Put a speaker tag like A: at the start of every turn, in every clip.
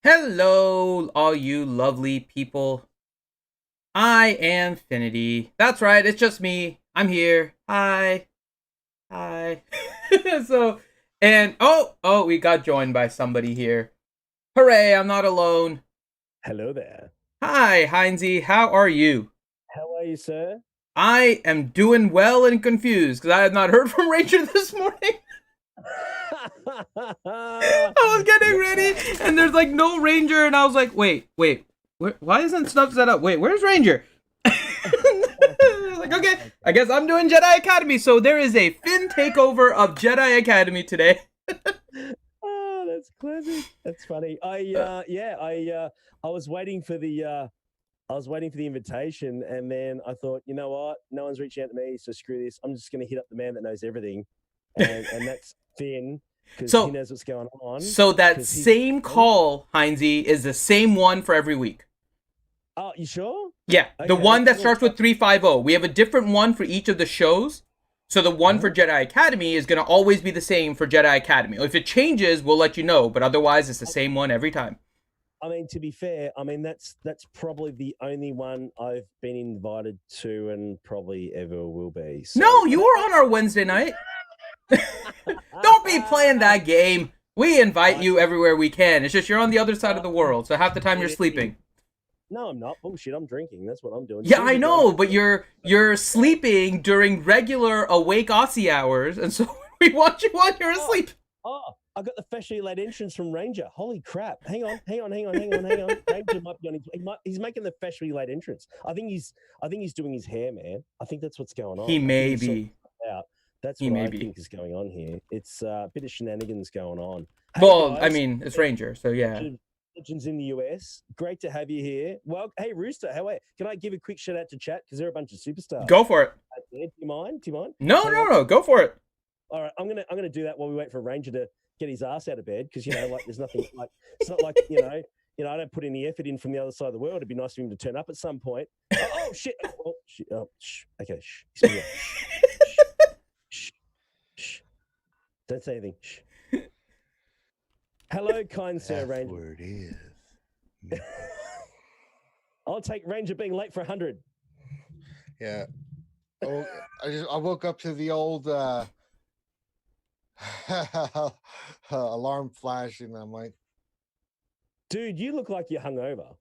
A: Hello, all you lovely people. I am Finity. That's right, it's just me. I'm here. Hi. Hi. so, and we got joined by somebody here. Hooray, I'm not alone.
B: Hello there.
A: Hi, Heinzie. How are you?
B: How are you, sir?
A: I am doing well and confused because I have not heard from Ranger this morning. I was getting ready, and there's like no Ranger, and I was like, wait, why isn't stuff set up? Wait, where's Ranger? Like, okay, I guess I'm doing Jedi Academy. So there is a Finn takeover of Jedi Academy today.
B: Oh, that's classic. That's funny. I was waiting for the invitation, and then I thought, you know what? No one's reaching out to me, so screw this. I'm just going to hit up the man that knows everything, and that's Finn, because he knows what's going on.
A: So that same call, Heinzie, is the same one for every week.
B: Oh, you sure?
A: Yeah, okay, the one that starts with 350. We have a different one for each of the shows. So the one for Jedi Academy is going to always be the same for Jedi Academy. If it changes, we'll let you know, but otherwise it's the same one every time.
B: I mean, to be fair, that's probably the only one I've been invited to and probably ever will be.
A: So, no, you were on our Wednesday night. Don't be playing that game. We invite you everywhere we can. It's just you're on the other side of the world, so half the time you're sleeping.
B: No, I'm not. Bullshit. I'm drinking. That's what I'm doing.
A: Yeah, I know, but you're sleeping during regular awake Aussie hours, and so we want you while you're asleep.
B: Oh, I got the freshly laid entrance from Ranger. Holy crap. Hang on. Ranger might be on he's making the freshly laid entrance. I think he's doing his hair, man. I think that's what's going on.
A: He may be.
B: That's what I think is going on here. It's a bit of shenanigans going on.
A: Hey, well, guys, I mean, it's Ranger, so yeah.
B: Legends in the US. Great to have you here. Well, hey, Rooster, how are you? Can I give a quick shout out to chat? Because they're a bunch of superstars.
A: Go for it.
B: Do you mind?
A: No. Go for it.
B: All right, I'm gonna do that while we wait for Ranger to get his ass out of bed, because there's nothing like it's not like I don't put any effort in from the other side of the world. It'd be nice for him to turn up at some point. Oh shit! Oh shit! Oh, shh. Okay, shh. Shh. Don't say anything. Shh. Hello, kind sir, Ranger.
C: Word is.
B: I'll take Ranger being late for 100.
C: Yeah. Oh, I woke up to the old alarm flash, and I'm like,
B: dude, you look like you're hungover.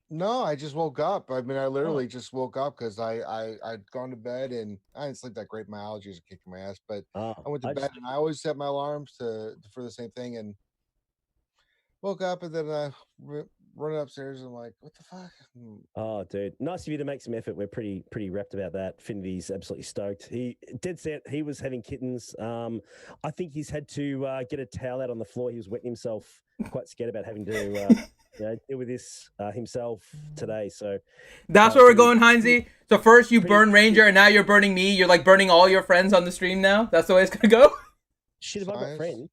C: No, I just woke up. I mean, I literally just woke up because I'd gone to bed, and I didn't sleep that great. My allergies are kicking my ass, but I went to bed, and I always set my alarms for the same thing, and woke up, and then I run upstairs, and I'm like, what the fuck?
B: Oh, dude, nice of you to make some effort. We're pretty wrapped about that. Finity's absolutely stoked. He did say he was having kittens. I think he's had to get a towel out on the floor. He was wetting himself, quite scared about having to deal with this himself today. So
A: that's where we're going, Heinzie. So first you burn Ranger, and now you're burning me. You're like burning all your friends on the stream now. That's the way it's gonna go.
B: Shit, have I got friends?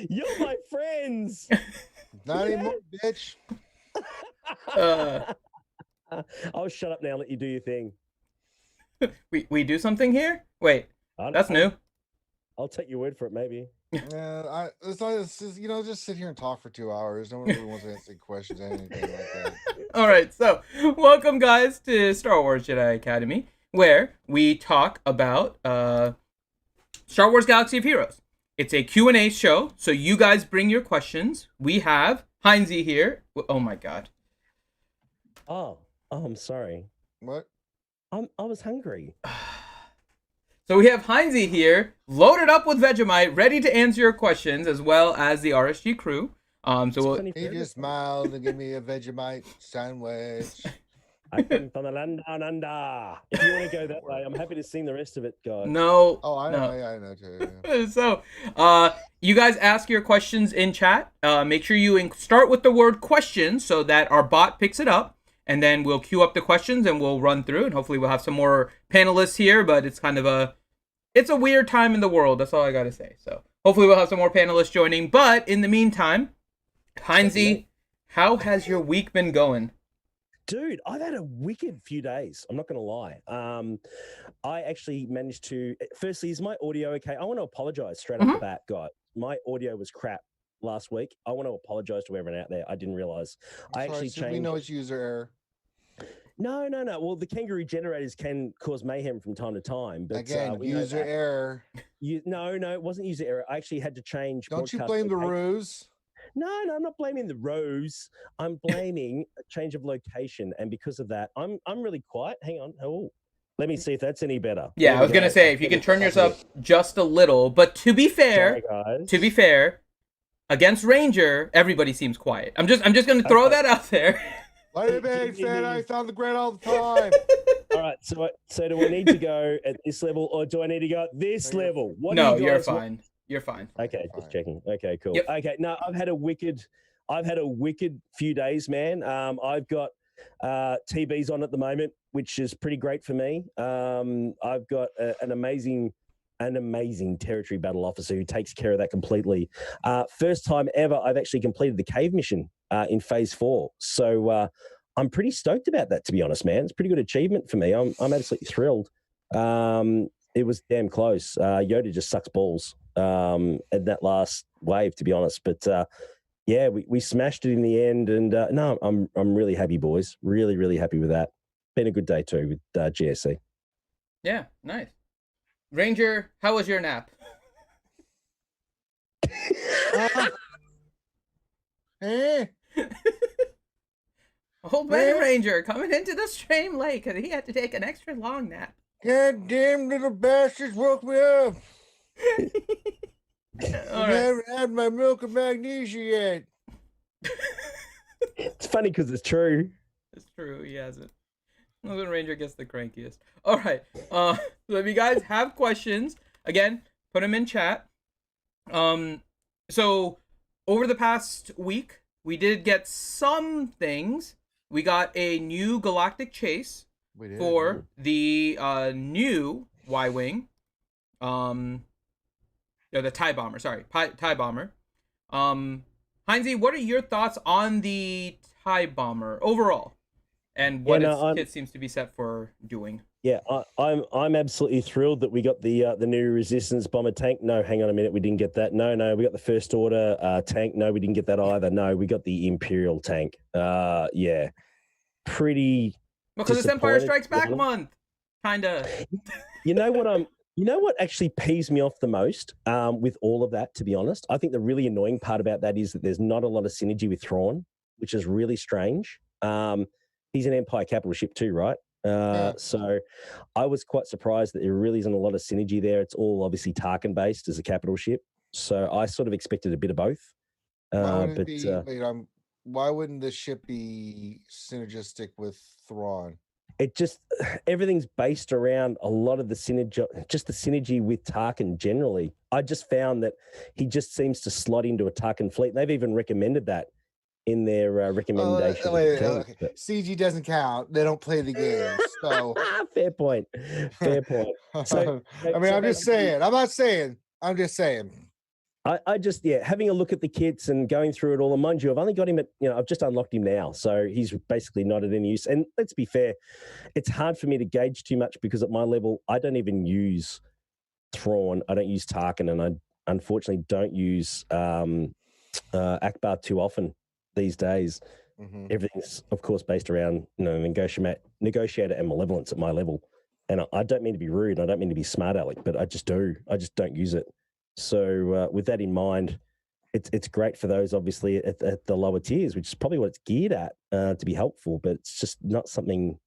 B: You're my friends.
C: Not anymore, bitch.
B: I'll shut up now and let you do your thing.
A: We do something here? Wait, that's new.
B: I'll take your word for it, maybe.
C: Yeah, it's just sit here and talk for 2 hours. No one really wants to answer questions or anything like that.
A: All right, so welcome, guys, to Star Wars Jedi Academy, where we talk about Star Wars Galaxy of Heroes. It's a Q&A show, so you guys bring your questions. We have Heinzie here. Oh my god.
B: Oh, I'm sorry.
C: What?
B: I was hungry.
A: So we have Heinzie here, loaded up with Vegemite, ready to answer your questions, as well as the RSG crew.
C: He just smiled and gave me a Vegemite sandwich.
B: I come from the land down under. If you want to go that way, I'm happy to sing the rest of it, guys.
A: No.
C: Oh, I know.
A: No.
C: Yeah, I know too. Yeah.
A: So, you guys ask your questions in chat. Make sure you start with the word question so that our bot picks it up, and then we'll queue up the questions and we'll run through. And hopefully, we'll have some more panelists here. But it's kind of it's a weird time in the world. That's all I gotta say. So, hopefully, we'll have some more panelists joining. But in the meantime, Heinzie, how has your week been going?
B: Dude, I've had a wicked few days. I'm not going to lie. I actually managed to. Firstly, is my audio okay? I want to apologize straight off the bat, guys. My audio was crap last week. I want to apologize to everyone out there. I didn't realize. I actually changed.
C: We know it's user error.
B: No. Well, the kangaroo generators can cause mayhem from time to time. But
C: again, user error.
B: No, it wasn't user error. I actually had to change.
C: Don't you blame the ruse?
B: No, I'm not blaming the rose. I'm blaming a change of location, and because of that, I'm really quiet. Hang on. Oh, let me see if that's any better.
A: Yeah, I was gonna say if you can turn yourself just a little. But to be fair, against Ranger, everybody seems quiet. I'm just gonna throw that out there.
C: Let me fan. I found the ground all the time.
B: All right. So do I need to go at this level, or do I need to go at this level?
A: No, you're fine. You're fine.
B: Okay, just checking. Okay, cool.
A: Yep.
B: Okay, no, I've had a wicked few days, man. I've got TBs on at the moment, which is pretty great for me. I've got an amazing territory battle officer who takes care of that completely. First time ever, I've actually completed the cave mission in phase 4. So I'm pretty stoked about that, to be honest, man. It's a pretty good achievement for me. I'm absolutely thrilled. It was damn close. Yoda just sucks balls at that last wave, to be honest. But yeah, we smashed it in the end, and no, I'm really happy, boys. Really, really happy with that. Been a good day too with GSC.
A: Yeah, nice. Ranger, how was your nap? Old man Ranger coming into the stream late because he had to take an extra long nap.
C: God damn little bastards woke me up. I haven't had my milk and magnesia yet.
B: It's funny because it's true.
A: It's true, he hasn't. Old Ranger gets the crankiest. All right. So if you guys have questions, again, put them in chat. So over the past week, we did get some things. We got a new galactic chase for the new Y-Wing. The TIE Bomber. Sorry, TIE Bomber. Heinzie, what are your thoughts on the TIE Bomber overall? And what its kit seems to be set for doing?
B: Yeah, I'm absolutely thrilled that we got the new Resistance bomber tank. No, hang on a minute, we didn't get that. No, we got the First Order tank. No, we didn't get that either. No, we got the Imperial tank. Yeah, pretty.
A: Because it's Empire Strikes Back month, kinda.
B: You know what actually peeves me off the most with all of that, to be honest? I think the really annoying part about that is that there's not a lot of synergy with Thrawn, which is really strange. He's an Empire capital ship too, right? So I was quite surprised that there really isn't a lot of synergy there. It's all obviously Tarkin based as a capital ship. So I sort of expected a bit of both.
C: Why wouldn't the ship be synergistic with Thrawn?
B: It just, everything's based around a lot of the synergy with Tarkin generally. I just found that he just seems to slot into a Tarkin fleet. They've even recommended that in their recommendation.
C: CG doesn't count. They don't play the game. So
B: fair point. So,
C: I'm just saying. I'm not saying. I'm just saying.
B: I just, having a look at the kits and going through it all, and mind you, I've only got him at, I've just unlocked him now, so he's basically not at any use. And let's be fair, it's hard for me to gauge too much because at my level, I don't even use Thrawn, I don't use Tarkin, and I unfortunately don't use Akbar too often these days. Mm-hmm. Everything's, of course, based around negotiator and malevolence at my level. And I don't mean to be rude, I don't mean to be smart aleck, but I just don't use it. So with that in mind, it's great for those obviously at the lower tiers, which is probably what it's geared at to be helpful, but it's just not something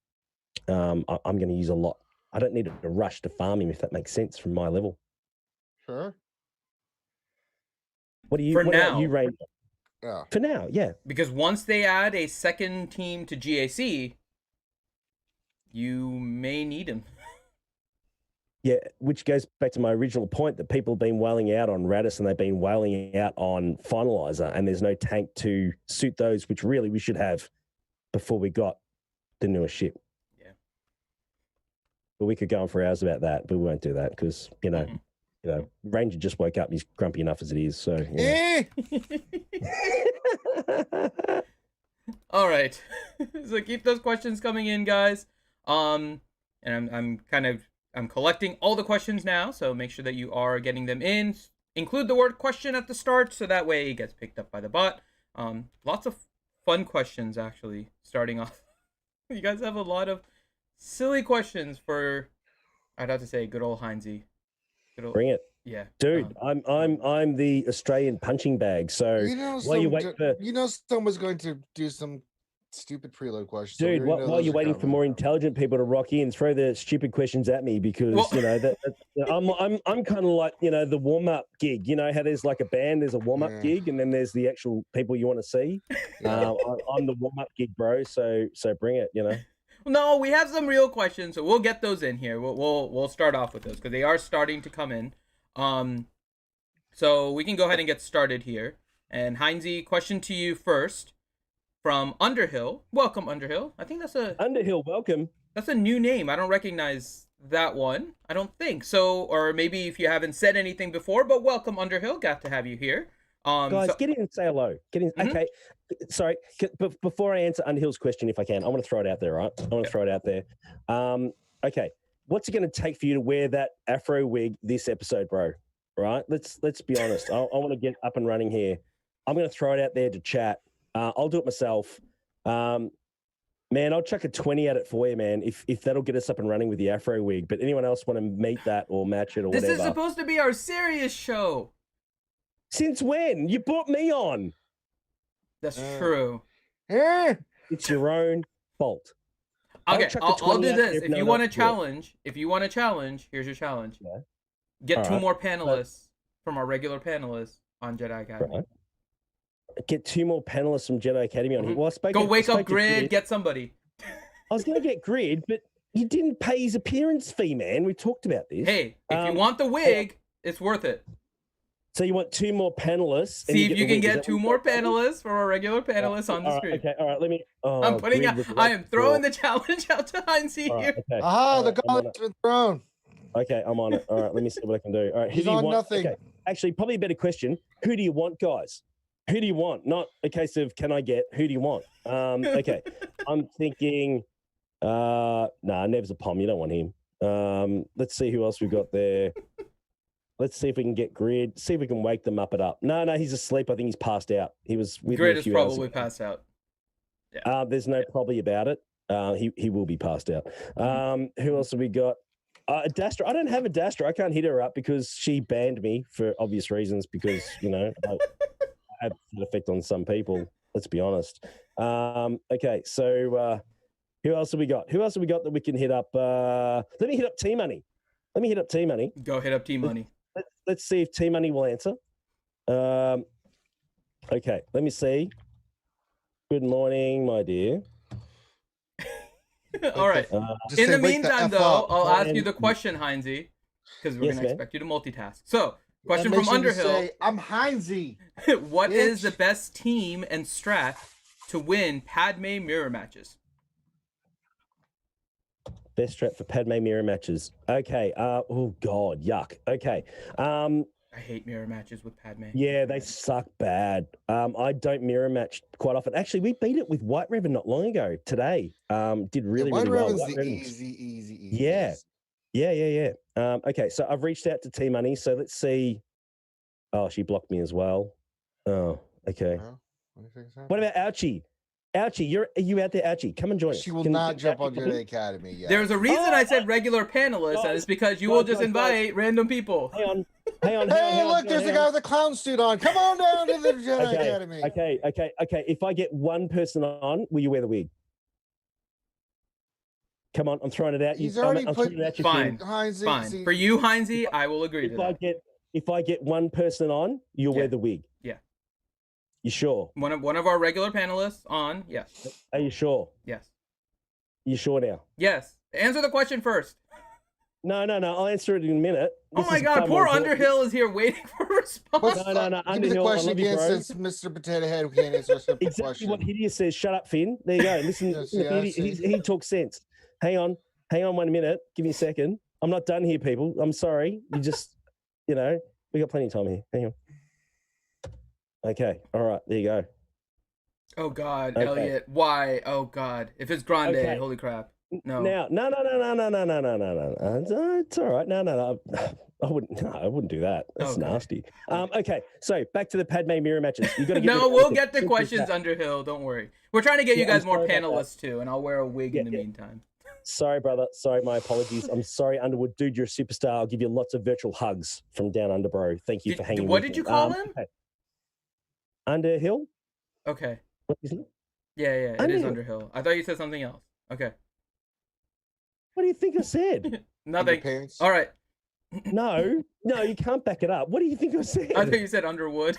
B: I'm going to use a lot. I don't need to rush to farm him, if that makes sense from my level.
C: Sure.
B: What about you, Ranger?
C: Yeah.
B: For now, yeah.
A: Because once they add a second team to GAC, you may need him.
B: Yeah, which goes back to my original point that people have been wailing out on Radis and they've been wailing out on Finalizer, and there's no tank to suit those, which really we should have before we got the newest ship.
A: Yeah.
B: But we could go on for hours about that, but we won't do that because, Ranger just woke up and he's grumpy enough as it is. So,
A: All right. So keep those questions coming in, guys. And I'm collecting all the questions now, so make sure that you are getting them in. Include the word question at the start, so that way it gets picked up by the bot. Lots of fun questions, actually, starting off. You guys have a lot of silly questions for, I'd have to say, good old Heinzie.
B: Bring it.
A: Yeah,
B: dude. I'm the Australian punching bag. So while you wait for,
C: someone's going to do some stupid preload questions.
B: Dude, while you're waiting for more intelligent people to rock in, throw the stupid questions at me because I'm kind of like the warm up gig. You know how there's like a band, there's a warm up gig, and then there's the actual people you want to see. I'm the warm up gig, bro. So bring it.
A: No, we have some real questions, so we'll get those in here. We'll start off with those because they are starting to come in. So we can go ahead and get started here. And Heinzie, question to you first from Underhill. Welcome, Underhill. I think that's a
B: Underhill. Welcome.
A: That's a new name. I don't recognize that one. I don't think so. Or maybe if you haven't said anything before, but welcome, Underhill. Glad to have you here.
B: Guys, get in and say hello. Get in. Mm-hmm. Okay. Sorry. Before I answer Underhill's question, if I can, I want to throw it out there, right? I want to throw it out there. Okay. What's it going to take for you to wear that afro wig this episode, bro? Right? Let's be honest. I want to get up and running here. I'm going to throw it out there to chat. I'll do it myself. Man, I'll chuck a 20 at it for you, man, if that'll get us up and running with the afro wig. But anyone else want to meet that or match it or whatever?
A: This is supposed to be our serious show.
B: Since when? You brought me on.
A: That's true.
B: It's your own fault.
A: Okay, I'll do this. If you want to challenge, here's your challenge. Yeah. Get two more panelists from our regular panelists on Jedi Academy.
B: Right. Get two more panelists from Jedi Academy on here. Well,
A: Go wake up Grid, get somebody.
B: I was going to get Grid, but he didn't pay his appearance fee, man. We talked about this.
A: Hey, if you want the wig, it's worth it.
B: So you want two more panelists?
A: See if you can get two more panelists from our regular panelists on the screen.
B: Okay, all right. Let me.
A: I am throwing the challenge out to Heinzie here.
C: Okay. The gauntlet's been thrown.
B: Okay, I'm on it. All right, let me see what I can do. All right,
C: he's on nothing.
B: Okay. Actually, probably a better question. Who do you want, guys? Who do you want? Not a case of can I get. Who do you want? Okay, I'm thinking. Nev's a pom. You don't want him. Let's see who else we've got there. Let's see if we can get Grid. See if we can wake them up. No, he's asleep. I think he's passed out. He was with
A: Grid is probably passed out.
B: Yeah. There's no probably about it. He will be passed out. Who else have we got? Dastra. I don't have a Dastra. I can't hit her up because she banned me for obvious reasons because, I have an effect on some people. Let's be honest. Okay, so who else have we got? Who else have we got that we can hit up? Let me hit up T-Money.
A: Go hit up T-Money.
B: Let's see if T-Money will answer. Okay, let me see. Good morning, my dear.
A: All right. In the meantime, though, I'll ask you the question, Heinzie, because we're going to expect you to multitask. So, question from Underhill.
C: I'm Heinzie.
A: What is the best team and strat to win Padme mirror matches?
B: Best strat for Padme mirror matches. Okay. Oh, God. Yuck. Okay.
A: I hate mirror matches with Padme.
B: Yeah, they suck bad. I don't mirror match quite often. Actually, we beat it with White Revan not long ago. Today, did really well.
C: White Revan's easy.
B: Yeah. Okay, so I've reached out to T-Money. So let's see. Oh, she blocked me as well. Oh, okay. What about Ouchie? Ouchie, are you out there, Ouchie? Come and join us.
C: She will not jump on Jedi Academy yet.
A: There's a reason I said regular panelists, and it's because you will just invite random people.
B: Hang on.
C: Hey, look, there's a guy with a clown suit on. Come on down to the Jedi Academy.
B: Okay. If I get one person on, will you wear the wig? Come on, I'm throwing it out.
C: He's already put
A: fine.
C: Heinzie,
A: fine. For you, Heinzie, I will agree to that.
B: If I get one person on, you'll wear the wig.
A: Yeah.
B: You sure?
A: One of our regular panelists on, yes.
B: Are you sure?
A: Yes.
B: You sure now?
A: Yes. Answer the question first.
B: No. I'll answer it in a minute.
A: Oh my God, poor Underhill is here waiting for a response.
B: No.
C: Give me the question again, since Mr. Potato Head can't answer a simple
B: exactly
C: question.
B: What Hideous says. Shut up, Finn. There you go. Listen, he talks sense. Hang on 1 minute. Give me a second. I'm not done here, people. I'm sorry. You just, we got plenty of time here. Hang on. Okay. All right. There you go.
A: Oh God,
B: Okay.
A: Elliot, why? Oh God, if it's Grande,
B: Okay.
A: holy crap. No.
B: Now, no. It's all right. No. I wouldn't. No, I wouldn't do that. That's
A: Okay.
B: nasty. Okay. So back to the Padme mirror matches. You got to get rid
A: No,
B: of
A: we'll
B: Anakin.
A: get the
B: Simple as
A: questions,
B: that.
A: Underhill. Don't worry. We're trying to get you
B: Yeah, I'm
A: guys more
B: sorry about that.
A: panelists too, and I'll wear a wig in the meantime.
B: Sorry, brother. Sorry, my apologies. I'm sorry, Underwood. Dude, you're a superstar. I'll give you lots of virtual hugs from down under, bro. Thank you for hanging
A: What
B: with
A: did
B: me.
A: you call him?
B: Okay. Underhill?
A: Okay.
B: What is it?
A: Yeah, it is Underhill. I thought you said something else. Okay.
B: What do you think I said?
A: Nothing.
C: Underpants.
A: All right.
B: No, you can't back it up. What do you think I said?
A: I thought you said Underwood.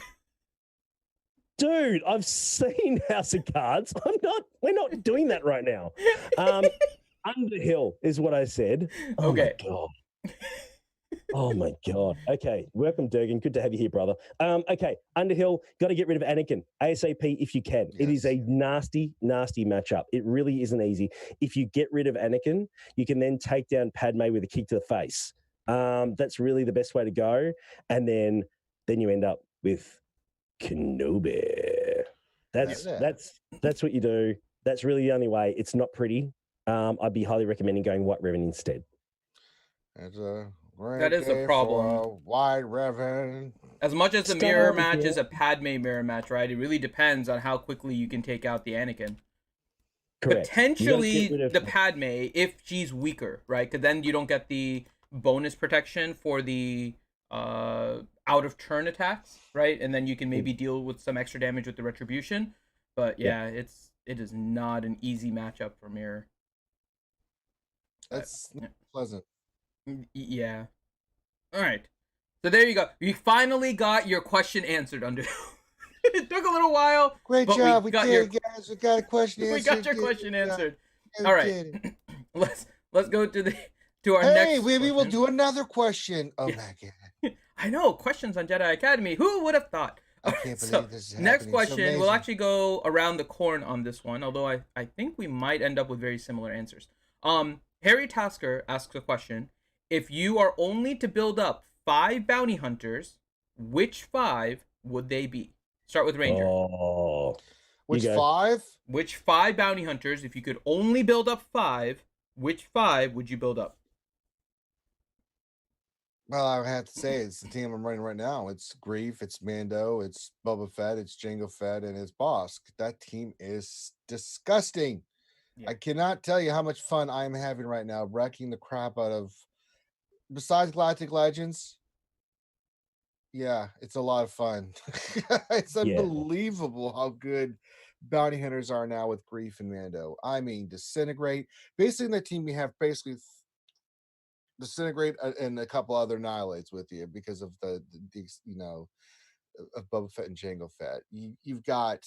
B: Dude, I've seen House of Cards. We're not doing that right now. Underhill is what I said. Oh
A: Okay.
B: my God. Oh my God. Okay. Welcome, Durgan. Good to have you here, brother. Okay. Underhill, got to get rid of Anakin ASAP if you can.
C: Yes.
B: It is a nasty, nasty matchup. It really isn't easy. If you get rid of Anakin, you can then take down Padme with a kick to the face. That's really the best way to go. And then you end up with Kenobi. That's what you do. That's really the only way. It's not pretty. I'd be highly recommending going White Revan instead.
A: That is a problem.
C: White Revan.
A: As much as the mirror match is a Padme mirror match, right? It really depends on how quickly you can take out the Anakin.
B: Correct.
A: Potentially the Padme if she's weaker, right? Because then you don't get the bonus protection for the out of turn attacks, right? And then you can maybe deal with some extra damage with the retribution. But yeah, it is not an easy matchup for mirror.
C: That's pleasant.
A: Yeah. All right. So there you go. You finally got your question answered, Under. It took a little while.
C: Great job. We got a question answered.
A: We got your question answered. All right. Let's go to our next.
C: Hey, maybe we'll do another question. Oh my God.
A: I know, questions on Jedi Academy. Who would have thought?
C: I can't believe this is
A: next
C: happening.
A: question, we'll actually go around the corn on this one, although I think we might end up with very similar answers. Harry Tasker asks a question. If you are only to build up 5 bounty hunters, which 5 would they be? Start with Ranger.
B: Oh,
C: which 5?
A: Which 5 bounty hunters, if you could only build up 5, which 5 would you build up?
C: Well, I have to say it's the team I'm running right now. It's Grief, it's Mando, it's Boba Fett, it's Jango Fett, and it's Bosk. That team is disgusting. Yeah. I cannot tell you how much fun I'm having right now, wrecking the crap out of. Besides Galactic Legends, yeah, it's a lot of fun. It's unbelievable how good bounty hunters are now with Grief and Mando. I mean, Disintegrate. Basically, in the team, we have basically Disintegrate and a couple other Annihilates with you because of the of Boba Fett and Jango Fett. You've got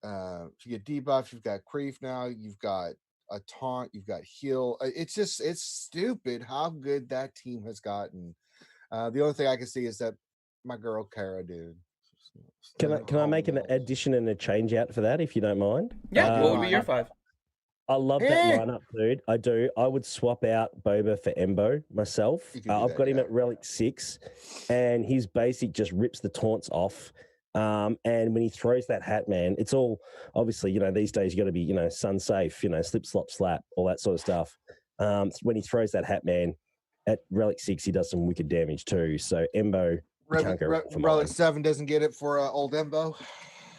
C: you get debuff, you've got Grief now, you've got a taunt, you've got heal. It's stupid how good that team has gotten. The only thing I can see is that my girl Kara, dude.
B: Can I make an addition and a change out for that if you don't mind?
A: Yeah, what would be your 5?
B: I love that lineup, dude. I do. I would swap out Boba for Embo myself. I've got him at Relic 6, and his basic just rips the taunts off. And when he throws that hat, man, it's all obviously, these days you got to be, sun safe, slip, slop, slap, all that sort of stuff. When he throws that hat, man, at Relic 6, he does some wicked damage too. So Embo,
C: Relic 7 doesn't get it for old Embo.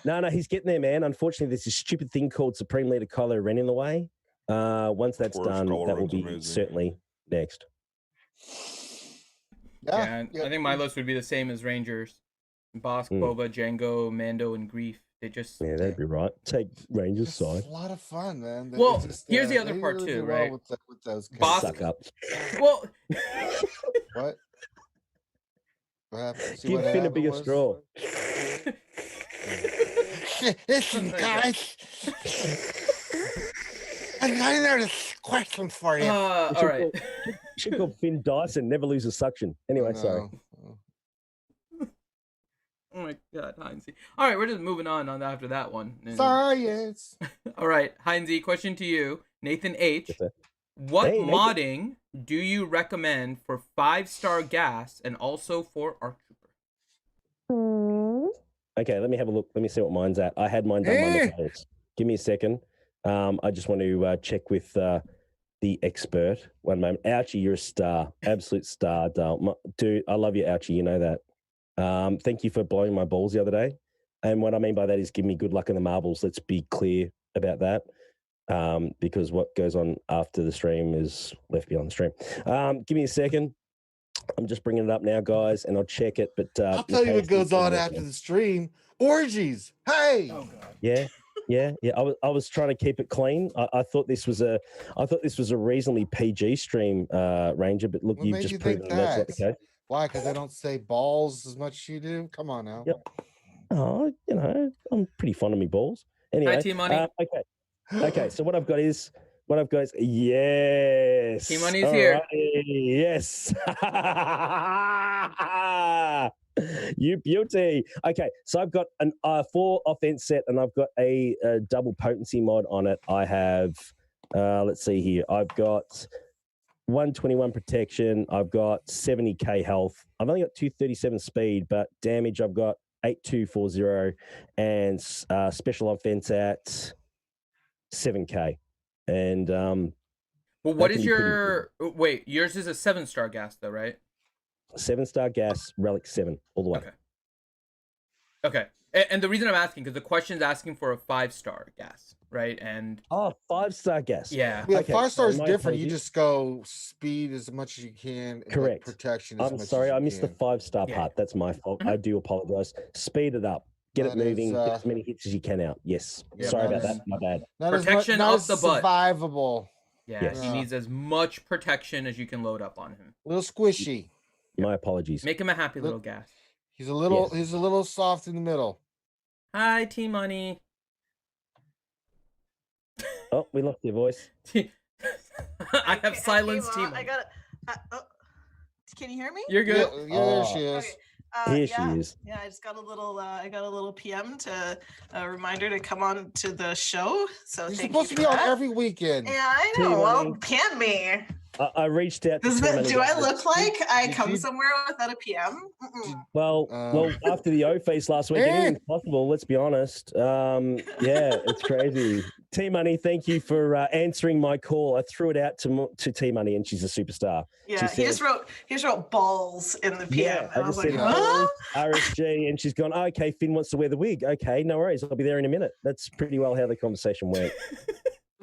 B: No, he's getting there, man. Unfortunately, there's this stupid thing called Supreme Leader Kylo Ren in the way. Once that's done, that will be certainly next.
A: Yeah, I think my list would be the same as Rangers. Bosk, Boba, Jango, Mando, and Grief. They just
B: that'd be right. Take Rangers side.
C: A lot of fun, man.
A: Well, here's the other part too, right?
C: With those
A: Bosk.
B: Suck up.
A: Well,
C: what?
B: Give Finn a bigger straw.
C: Listen, guys. I know this question for you.
A: All right.
B: Should call Finn Dyson. Never loses suction. Anyway, sorry.
A: Oh my God, Heinzie. All right, we're just moving on after that one.
C: Science.
A: All right, Heinzie, question to you. Nathan H. What modding do you recommend for 5-star gas and also for ARC Trooper?
B: Okay, let me have a look. Let me see what mine's at. I had mine done Monday. Give me a second. I just want to check with the expert. One moment. Ouchie, you're a star. Absolute star, dude. I love you, Ouchie. You know that. Thank you for blowing my balls the other day. And what I mean by that is give me good luck in the marbles. Let's be clear about that. Because what goes on after the stream is left beyond the stream. Give me a second. I'm just bringing it up now, guys, and I'll check it. But
C: I'll tell you what goes on after the stream. Orgies. Hey.
A: Oh God.
B: Yeah. I was trying to keep it clean. I thought this was a reasonably PG stream, Ranger. But look, you've just proven that's not the case.
C: Why? Because I don't say balls as much as you do. Come on now.
B: Yep. Oh, I'm pretty fond of me balls. Anyway,
A: Hi, T-Money.
B: Okay. So what I've got is yes.
A: T-Money's here.
B: Yes. You beauty. Okay, so I've got an 4 offense set, and I've got a double potency mod on it. I have, let's see here. I've got 121 protection. I've got 70k health. I've only got 237 speed, but damage I've got 8240, and special offense at 7k. And
A: well, what is your wait? Yours is a 7-star gas, though, right?
B: 7-star gas, Relic 7, all the way.
A: Okay. And the reason I'm asking, because the question's asking for a 5-star gas, right? And
B: 5-star gas.
A: Yeah.
C: Yeah, okay, 5 stars different. You just go speed as much as you can.
B: Correct.
C: Protection.
B: I'm sorry, I missed the 5-star part. That's my fault. I do apologize. Speed it up. Get it moving. Get as many hits as you can out. Yes. Yeah, sorry about that. My bad.
A: Protection of the butt.
C: Survivable.
A: Yeah. Yes. He needs as much protection as you can load up on him.
C: A little squishy.
B: My apologies.
A: Make him a happy little gas.
C: He's a little soft in the middle.
A: Hi, T-Money.
B: Oh, we lost your voice.
A: I have silenced T-Money.
D: I got it. Can you hear me?
A: You're good.
C: Yeah, there she is.
D: Okay.
B: Here she is.
D: Yeah, I just got a little. I got a little PM to a reminder to come on to the show. So
C: you're
D: thank
C: supposed
D: you
C: to be
D: for
C: on
D: that.
C: every weekend.
D: Yeah, I know. Well, PM me.
B: I reached out.
D: Do I look like I come somewhere without a PM?
B: Well, after the O face last week, anything's possible. Let's be honest. Yeah, it's crazy. T Money, thank you for answering my call. I threw it out to T Money, and she's a superstar.
D: Yeah, he just wrote balls in the PM.
B: Yeah, I was like, RSG, and she's gone. Oh, okay, Finn wants to wear the wig. Okay, no worries. I'll be there in a minute. That's pretty well how the conversation went.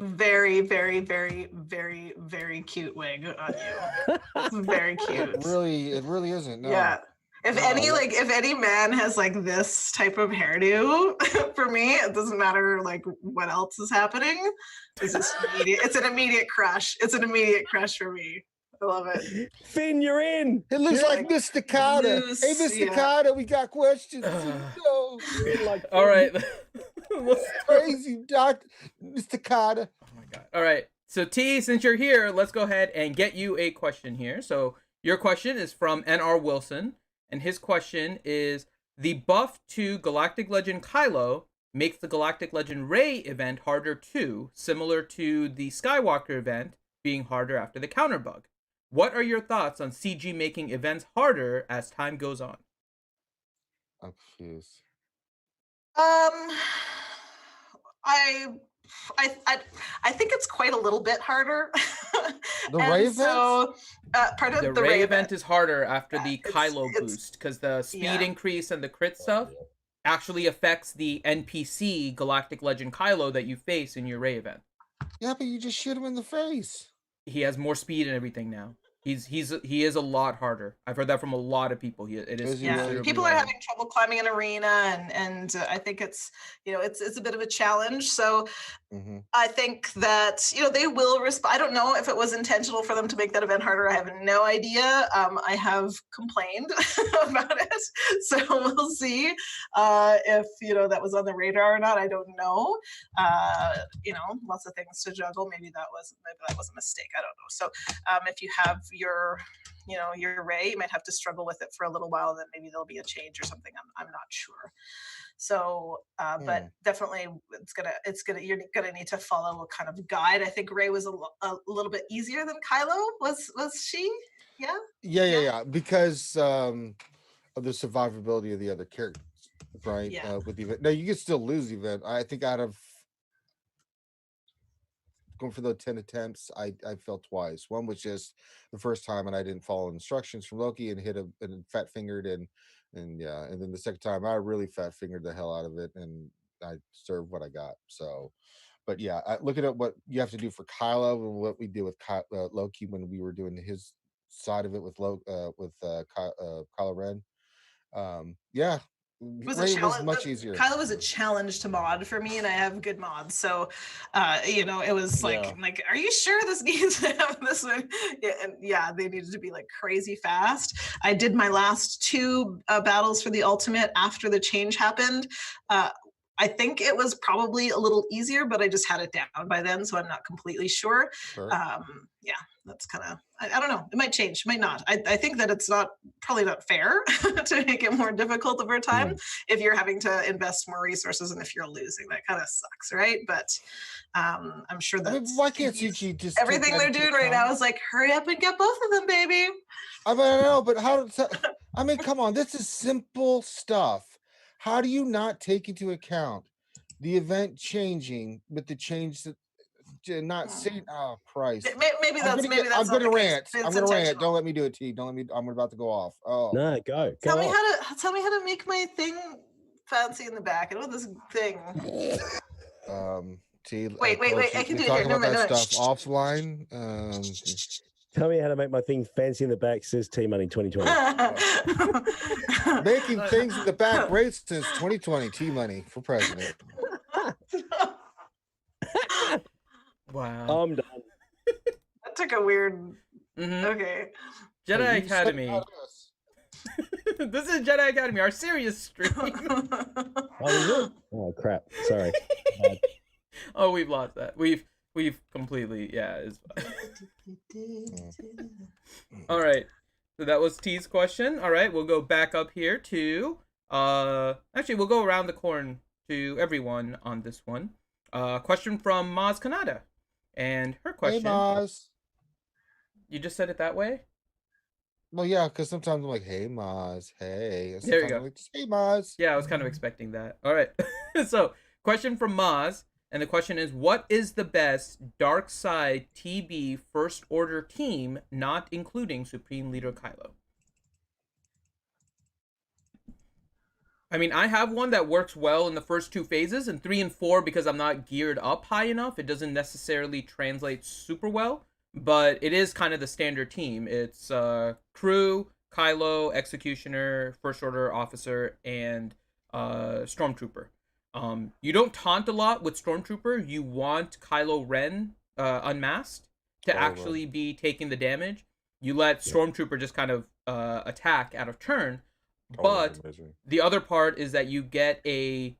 D: Very, very, very, very, very cute wig on you. It's very cute.
C: It really isn't. No.
D: Yeah. If any man has like this type of hairdo, for me, it doesn't matter like what else is happening. It's just immediate. It's an immediate crush. It's an immediate crush for me. I love it.
B: Finn, you're in.
C: It looks like Mr. Carter. Hey, Mr. Carter, we got questions.
A: All right.
C: Crazy Dr. Mr. Carter.
A: Oh my God. All right. So T, since you're here, let's go ahead and get you a question here. So your question is from NR Wilson, and his question is: the buff to Galactic Legend Kylo makes the Galactic Legend Rey event harder too, similar to the Skywalker event being harder after the counter bug. What are your thoughts on CG making events harder as time goes on?
C: I'm confused.
D: I think it's quite a little bit harder.
C: The Rey event?
D: So, the
A: Rey event is harder after the Kylo boost, because the speed increase and the crit stuff actually affects the NPC Galactic Legend Kylo that you face in your Rey event.
C: Yeah, but you just shoot him in the face.
A: He has more speed and everything now. He is a lot harder. I've heard that from a lot of people. It is.
D: Yeah, people are having trouble climbing an arena, and I think it's a bit of a challenge. So I think that they will respond. I don't know if it was intentional for them to make that event harder. I have no idea. I have complained about it, so we'll see if that was on the radar or not. I don't know. Lots of things to juggle. Maybe that was a mistake. I don't know. So if you have your Rey, you might have to struggle with it for a little while, then maybe there'll be a change or something. I'm not sure. So but definitely you're gonna need to follow a kind of guide. I think Rey was a little bit easier than Kylo. Was she? Yeah, because
C: of the survivability of the other characters. right?
D: Yeah.
C: With the event. No, you can still lose the event. I think out of going for the 10 attempts, I failed twice. One was just the first time, and I didn't follow instructions from Loki and hit and fat fingered, and yeah, and then the second time I really fat fingered the hell out of it, and I served what I got. So, but yeah, looking at what you have to do for Kylo and what we did with Loki when we were doing his side of it with Kylo Ren. Yeah, Ray was much easier.
D: Kylo was a challenge to mod for me, and I have good mods, so it was like, are you sure this needs to have this one? Yeah, and yeah, they needed to be like crazy fast. I did my last 2 battles for the ultimate after the change happened. I think it was probably a little easier, but I just had it down by then, so I'm not completely sure.
C: Sure.
D: Yeah, that's kind of, I don't know. It might change, it might not. I think that it's probably not fair to make it more difficult over time if you're having to invest more resources and if you're losing. That kind of sucks, right? But I'm sure that
C: why can't Suchi just
D: everything they're doing right now is like, hurry up and get both of them, baby.
C: I mean, I know, but how? I mean, come on, this is simple stuff. How do you not take into account the event changing with the change that not saying? Oh Christ!
D: Maybe that's
C: I'm gonna rant. I'm gonna rant. Don't let me do it, T. Don't let me. I'm about to go off. Oh
B: no, go.
D: Tell me how to make my thing fancy in the back. I know this thing.
C: T.
D: Wait. I can do it here.
C: Talk about that stuff offline.
B: Tell me how to make my thing fancy in the back, says T Money 2020.
C: Making things in the back great since 2020. T Money for president.
A: Wow.
B: I'm done.
D: That took a weird. Okay.
A: Jedi Academy. This is Jedi Academy, our serious stream.
B: Oh crap! Sorry.
A: Oh, we've lost that. We've completely, it's all right. So that was T's question. All right, we'll go back up here to actually we'll go around the corn to everyone on this one. Question from Maz Kanada, and her question.
C: Hey Maz.
A: You just said it that way?
C: Well, yeah, because sometimes I'm like, hey Maz, hey.
A: There you go.
C: I'm like, hey Maz.
A: Yeah, I was kind of expecting that. All right. So question from Maz. And the question is, what is the best Darkseid TB First Order team, not including Supreme Leader Kylo? I mean, I have one that works well in the first 2 phases, and 3 and 4, because I'm not geared up high enough, it doesn't necessarily translate super well, but it is kind of the standard team. It's Crew, Kylo, Executioner, First Order Officer, and Stormtrooper. You don't taunt a lot with Stormtrooper. You want Kylo Ren unmasked to actually be taking the damage. You let Stormtrooper just kind of attack out of turn. But the other part is that you get a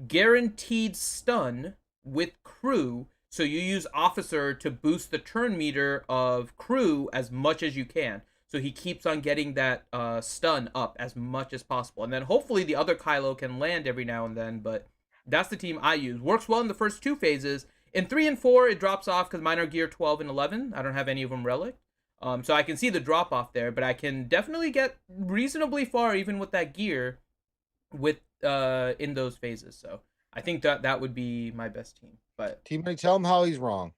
A: guaranteed stun with Crew, so you use Officer to boost the turn meter of Crew as much as you can. So he keeps on getting that stun up as much as possible. And then hopefully the other Kylo can land every now and then, but that's the team I use. Works well in the first 2 phases. In 3 and 4, it drops off because mine are gear 12 and 11. I don't have any of them Relic. So I can see the drop off there, but I can definitely get reasonably far even with that gear with in those phases. So I think that would be my best team. But
C: Teammate, tell him how he's wrong.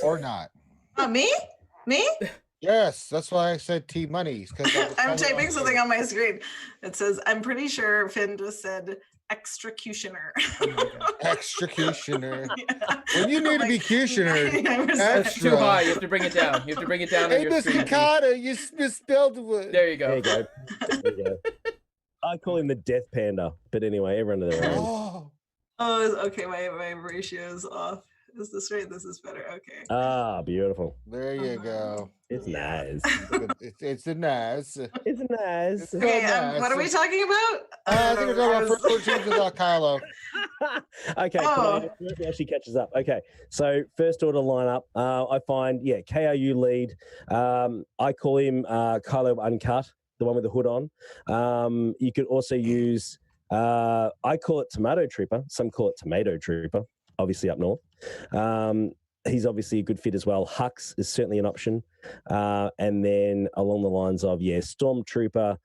C: Or not.
D: Me?
C: Yes, that's why I said T Money.
D: I'm typing something on my screen. It says, I'm pretty sure Finn just said executioner.
C: Executioner. When you need to be cutioner,
A: that's too high. You have to bring it down. You have to bring it down.
C: Hey, Mr. Carter, you misspelled the word.
A: There you go.
B: There you go. I call him the Death Panda, but anyway, everyone to their own.
D: Oh, okay. My ratio is off. Is this right? This is better. Okay.
B: Ah, beautiful.
C: There you go.
B: It's nice.
C: It's a nice.
B: It's nice.
D: Okay, nice. What are we talking about?
C: I think we're talking about First Order teams without Kylo.
B: Okay, now she catches up. Okay, so First Order lineup. I find, KRU lead. I call him Kylo Uncut, the one with the hood on. You could also use, I call it Tomato Trooper. Some call it Tomato Trooper, obviously up north. he's obviously a good fit as well. Hux is certainly an option. And then along the lines of, Stormtrooper,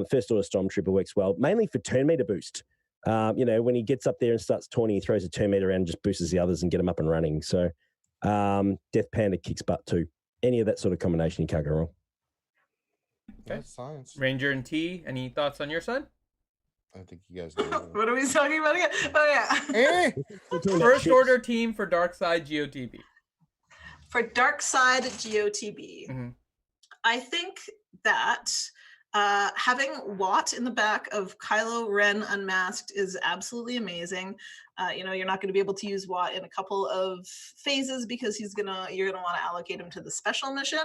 B: First Order Stormtrooper works well, mainly for turn meter boost. When he gets up there and starts taunting, he throws a turn meter around and just boosts the others and get them up and running. So Death Panda kicks butt too. Any of that sort of combination, you can't go wrong.
A: Okay.
C: That's science.
A: Ranger and T, any thoughts on your side?
C: I think you guys know.
D: What are we talking about again? Oh, yeah.
A: First Order team for Darkseid GOTB.
D: For Darkseid GOTB,
A: Mm-hmm.
D: I think that having Watt in the back of Kylo Ren unmasked is absolutely amazing. You're not going to be able to use Watt in a couple of phases because you're gonna want to allocate him to the special mission.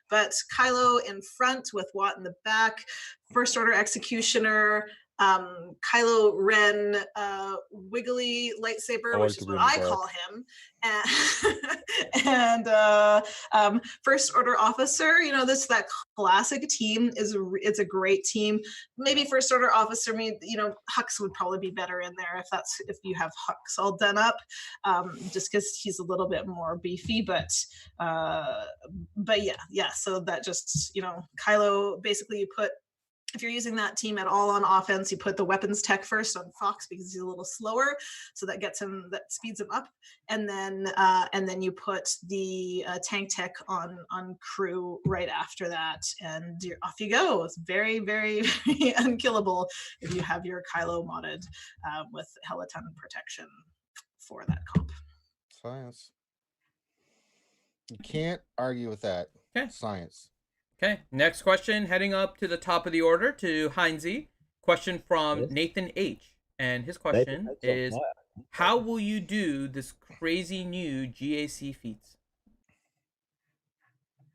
D: But Kylo in front with Watt in the back, First Order Executioner, Kylo Ren wiggly lightsaber, which is what I call him, and First Order Officer. That classic team it's a great team. Maybe First Order Officer, Hux would probably be better in there if you have Hux all done up, just because he's a little bit more beefy. But yeah. So that just Kylo, basically you put. If you're using that team at all on offense, you put the weapons tech first on Fox because he's a little slower, so that speeds him up, and then you put the tank tech on crew right after that, and off you go. It's very, very, very unkillable if you have your Kylo modded with Helaton protection for that comp.
C: Science. You can't argue with that.
A: Okay.
C: Science.
A: Okay, next question, heading up to the top of the order to Heinze. Question from Nathan H. And his question is, how will you do this crazy new GAC feats?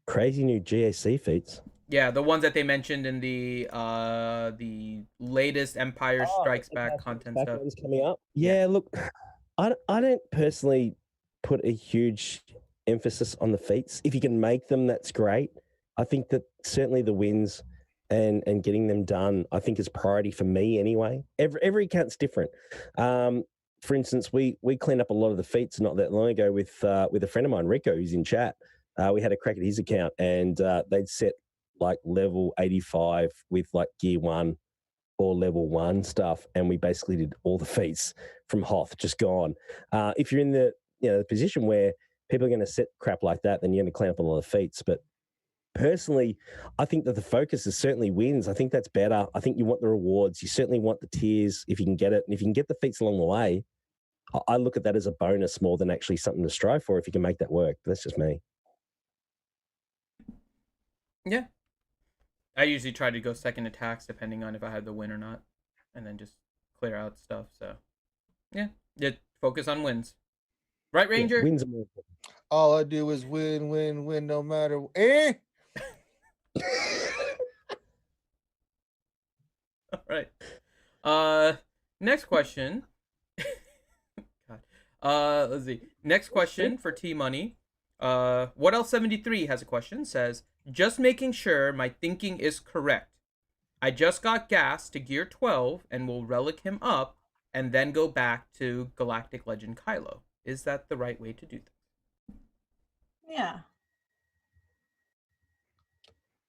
B: Crazy new GAC feats?
A: Yeah, the ones that they mentioned in the latest Empire Strikes Back content stuff.
B: Coming up. Yeah, look, I don't personally put a huge emphasis on the feats. If you can make them, that's great. I think that certainly the wins and getting them done, I think is priority for me anyway. Every account's different. For instance, we cleaned up a lot of the feats not that long ago with a friend of mine, Rico, who's in chat. We had a crack at his account, and they'd set like level 85 with like gear 1 or level 1 stuff, and we basically did all the feats from Hoth, just gone. If you're in the position where people are going to set crap like that, then you're going to clean up a lot of feats. But personally, I think that the focus is certainly wins. I think that's better. I think you want the rewards. You certainly want the tiers if you can get it. And if you can get the feats along the way, I look at that as a bonus more than actually something to strive for if you can make that work. But that's just me.
A: Yeah. I usually try to go second attacks depending on if I have the win or not. And then just clear out stuff. So, yeah. Focus on wins. Right, Ranger?
B: Yeah, wins are more important.
C: All I do is win, no matter.
A: All right. Next question. God. Let's see. Next question for T Money. What else 73 has a question. Says, just making sure my thinking is correct. I just got gas to gear 12 and will relic him up and then go back to Galactic Legend Kylo. Is that the right way to do that?
D: Yeah.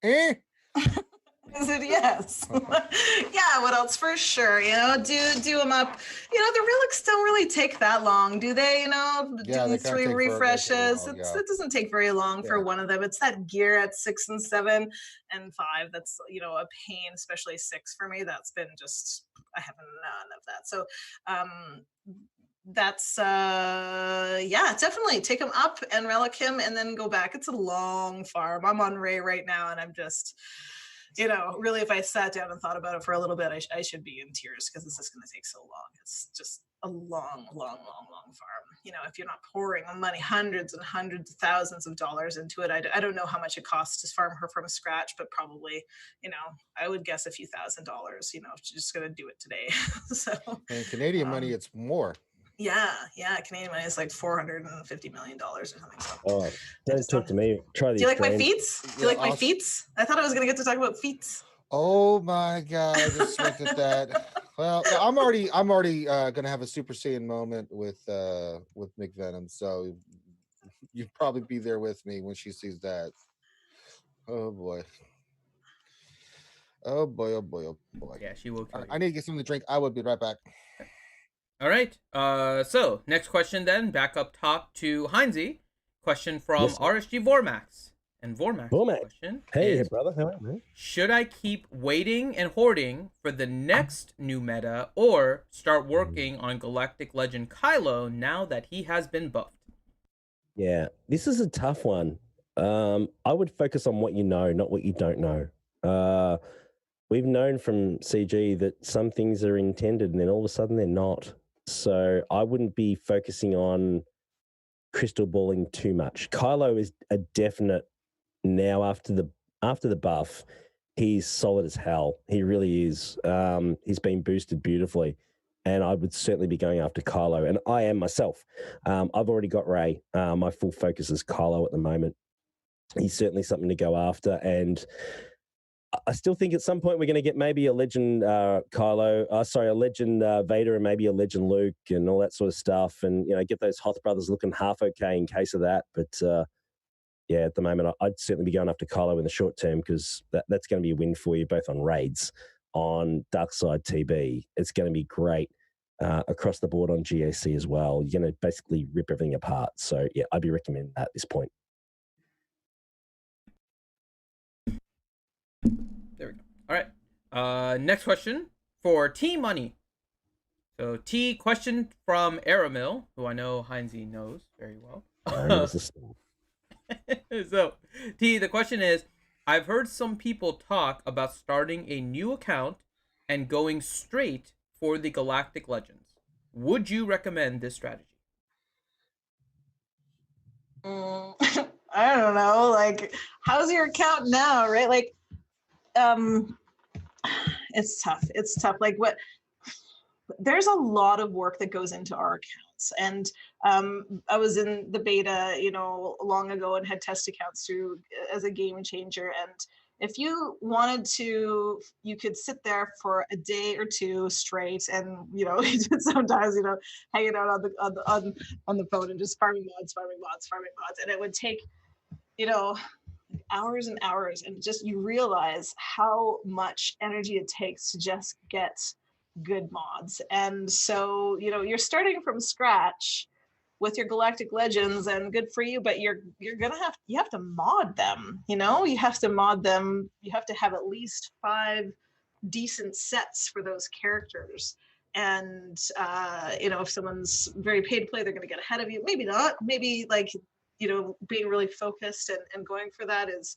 D: Is it yes? Yeah, what else? For sure. Do them up. The relics don't really take that long, do they? Doing 3 refreshes. It doesn't take very long for one of them. It's that gear at 6 and 7 and 5 that's a pain, especially 6 for me. That's been just, I have none of that. So that's definitely take him up and relic him and then go back. It's a long farm. I'm on Ray right now, and I'm just really, if I sat down and thought about it for a little bit, I should be in tears because this is going to take so long. It's just a long farm. If you're not pouring money, hundreds and hundreds of thousands of dollars into it, I don't know how much it costs to farm her from scratch, but probably, I would guess a few $1,000, if you're just going to do it today. So,
C: and Canadian money, it's more.
D: Yeah, Canadian money is like $450 million or something. So
B: oh, don't talk to me. Try these.
D: Do you like my feats? Do you like my feats? I thought I was going to get to talk about feats.
C: Oh my God! I just looked at that. Well, I'm already gonna have a Super Saiyan moment with McVenom. So you'd probably be there with me when she sees that. Oh boy. Oh boy, oh boy, oh boy.
A: Yeah, she will kill you.
C: I need to get something to drink. I will be right back.
A: All right. So next question then, back up top to Heinzie. Question from RSG Vormax. And Vormax's question is,
B: brother. How are you, man?
A: should I keep waiting and hoarding for the next new meta, or start working on Galactic Legend Kylo now that he has been buffed?
B: Yeah, this is a tough one. I would focus on what you know, not what you don't know. We've known from CG that some things are intended and then all of a sudden they're not. So I wouldn't be focusing on crystal balling too much. Kylo is a definite now after the buff. He's solid as hell. He really is. He's been boosted beautifully. And I would certainly be going after Kylo. And I am myself. I've already got Rey. My full focus is Kylo at the moment. He's certainly something to go after. And I still think at some point we're going to get maybe a legend a legend Vader and maybe a legend Luke and all that sort of stuff. And, get those Hoth brothers looking half okay in case of that. But, yeah, at the moment, I'd certainly be going after Kylo in the short term because that's going to be a win for you both on raids, on Darkseid TB. It's going to be great across the board on GAC as well. You're going to basically rip everything apart. So, yeah, I'd be recommending that at this point.
A: There we go. All right. Next question for T Money. So, T, question from Aramil, who I know Heinzie knows very well. So, T, the question is, I've heard some people talk about starting a new account and going straight for the Galactic Legends. Would you recommend this strategy?
D: I don't know. Like, how's your account now, right? Like, it's tough. It's tough. Like, there's a lot of work that goes into our accounts. And I was in the beta, long ago and had test accounts through as a game changer. And if you wanted to, you could sit there for a day or two straight and, sometimes, hanging out on the phone and just farming mods. And it would take, hours and hours, and just you realize how much energy it takes to just get good mods. And so you're starting from scratch with your Galactic Legends, and good for you, but you have to mod them. You have to mod them. You have to have at least 5 decent sets for those characters. And if someone's very paid to play, they're going to get ahead of you. Maybe not. Maybe being really focused and going for that is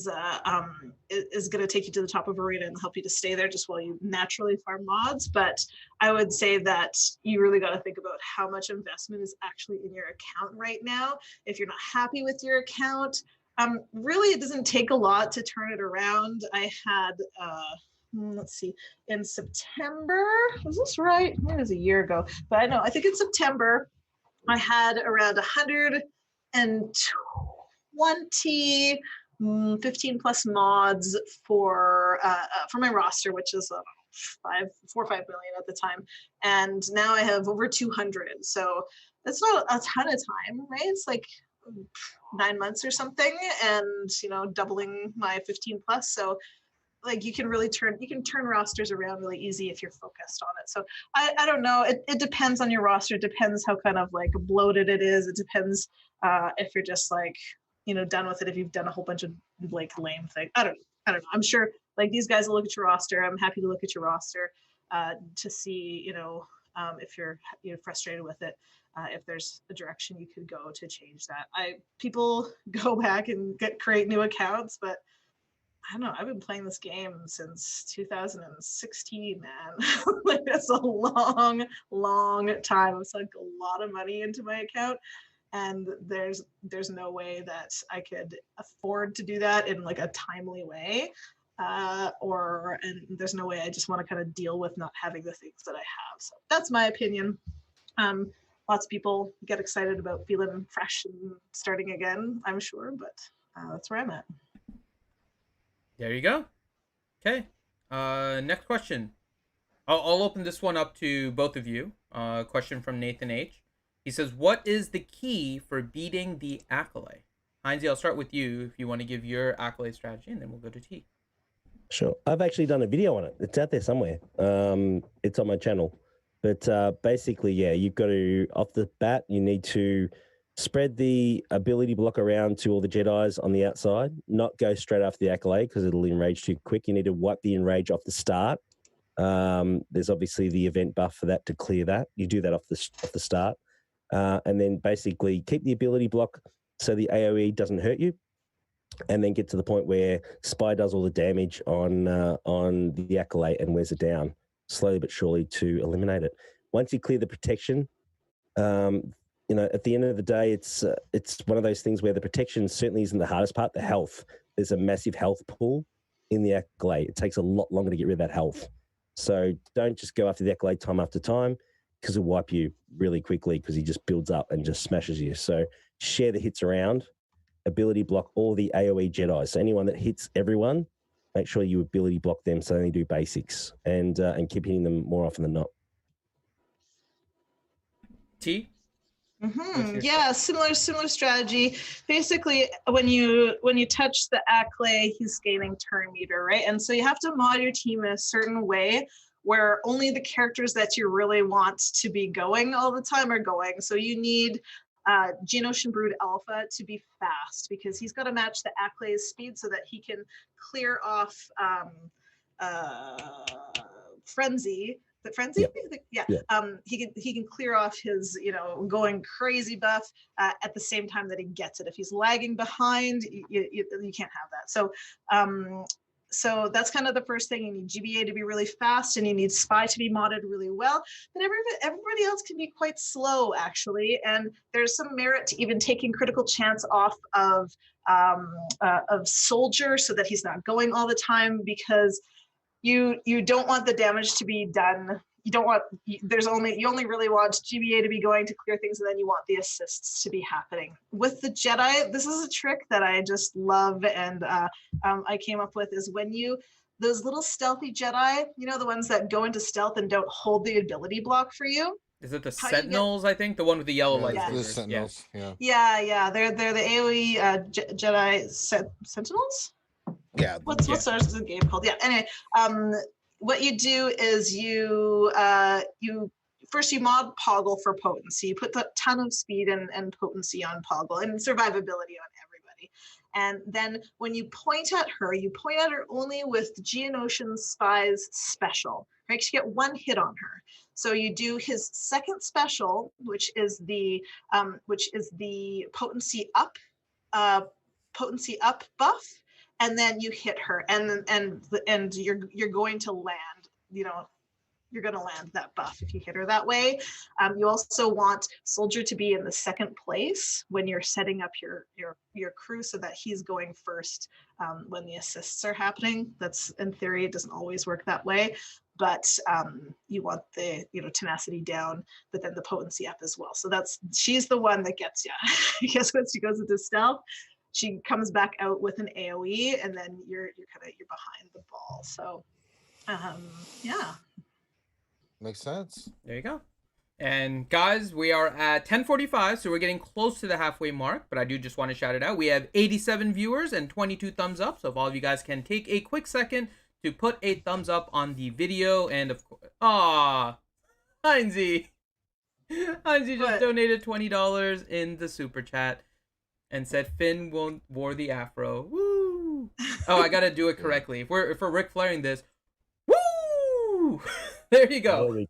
D: going to take you to the top of arena and help you to stay there just while you naturally farm mods. But I would say that you really got to think about how much investment is actually in your account right now. If you're not happy with your account, really it doesn't take a lot to turn it around. I had let's see, in September, was this right? It was a year ago, but I think in September I had around 120 15 plus mods for my roster, which is 4 or 5 million at the time, and now I have over 200. So that's not a ton of time, right? It's like 9 months or something, and doubling my 15 plus. So like you can turn rosters around really easy if you're focused on it. So I don't know. It depends on your roster. It depends how kind of like bloated it is. It depends if you're just like done with it, if you've done a whole bunch of like lame things. I don't know. I'm sure like these guys will look at your roster. I'm happy to look at your roster to see if you're frustrated with it, if there's a direction you could go to change that. People go back and create new accounts, but I don't know. I've been playing this game since 2016, man. Like that's a long, long time. I've sunk a lot of money into my account, and there's no way that I could afford to do that in like a timely way, and there's no way I just want to kind of deal with not having the things that I have. So that's my opinion. Lots of people get excited about feeling fresh and starting again, I'm sure, but that's where I'm at.
A: There you go. Okay. Next question. I'll open this one up to both of you. Question from Nathan H. He says, what is the key for beating the Acolyte? Heinzie, I'll start with you if you want to give your Acolyte strategy, and then we'll go to T.
B: Sure. I've actually done a video on it. It's out there somewhere. It's on my channel. But basically, yeah, you've got to, off the bat, you need to spread the ability block around to all the Jedis on the outside, not go straight after the Accolade because it'll enrage too quick. You need to wipe the enrage off the start. There's obviously the event buff for that to clear that. You do that off the start. And then basically keep the ability block so the AoE doesn't hurt you. And then get to the point where Spy does all the damage on the Accolade and wears it down slowly but surely to eliminate it. Once you clear the protection, at the end of the day, it's one of those things where the protection certainly isn't the hardest part. The health, there's a massive health pool in the Accolade. It takes a lot longer to get rid of that health. So don't just go after the Accolade time after time because it'll wipe you really quickly because he just builds up and just smashes you. So share the hits around. Ability block all the AoE Jedi. So anyone that hits everyone, make sure you ability block them so they do basics and keep hitting them more often than not.
A: T?
D: Yeah, similar strategy. Basically, when you touch the Accolade, he's gaining turn meter, right? And so you have to mod your team in a certain way where only the characters that you really want to be going all the time are going. So you need Geonosian Brood Alpha to be fast because he's got to match the Accolade's speed so that he can clear off Frenzy. The Frenzy? Yeah. He can clear off his, going crazy buff at the same time that he gets it. If he's lagging behind, you can't have that. So that's kind of the first thing. You need GBA to be really fast and you need Spy to be modded really well. But everybody else can be quite slow, actually. And there's some merit to even taking critical chance off of Soldier so that he's not going all the time because you don't want the damage to be done. You only really want GBA to be going to clear things, and then you want the assists to be happening. With the Jedi, this is a trick that I just love, and I came up with is those little stealthy Jedi, the ones that go into stealth and don't hold the ability block for you.
A: Is it the Sentinels? I think the one with the yellow lightsabers.
C: The Sentinels.
D: Yeah. They're the AoE Jedi Sentinels.
C: Yeah.
D: What's the game called? Yeah. Anyway, what you do is you first mod Poggle for potency. You put a ton of speed and potency on Poggle and survivability on everybody. And then when you point at her only with Geonosian Spy's special. Right? You get one hit on her. So you do his second special, which is the potency up buff. And then you hit her, and you're going to land. You're going to land that buff if you hit her that way. You also want Soldier to be in the second place when you're setting up your crew, so that he's going first when the assists are happening. That's in theory, it doesn't always work that way, but you want the tenacity down, but then the potency up as well. So she's the one that gets you. Guess when she goes into stealth. She comes back out with an AoE, and then you're behind the ball. So, yeah,
C: makes sense.
A: There you go. And guys, we are at 10:45, so we're getting close to the halfway mark. But I do just want to shout it out. We have 87 viewers and 22 thumbs up. So if all of you guys can take a quick second to put a thumbs up on the video, and of course, Heinzie just donated $20 in the super chat. And said Finn wore the afro. Woo! Oh, I gotta do it correctly. If we're Ric Flairing this, woo! There you go.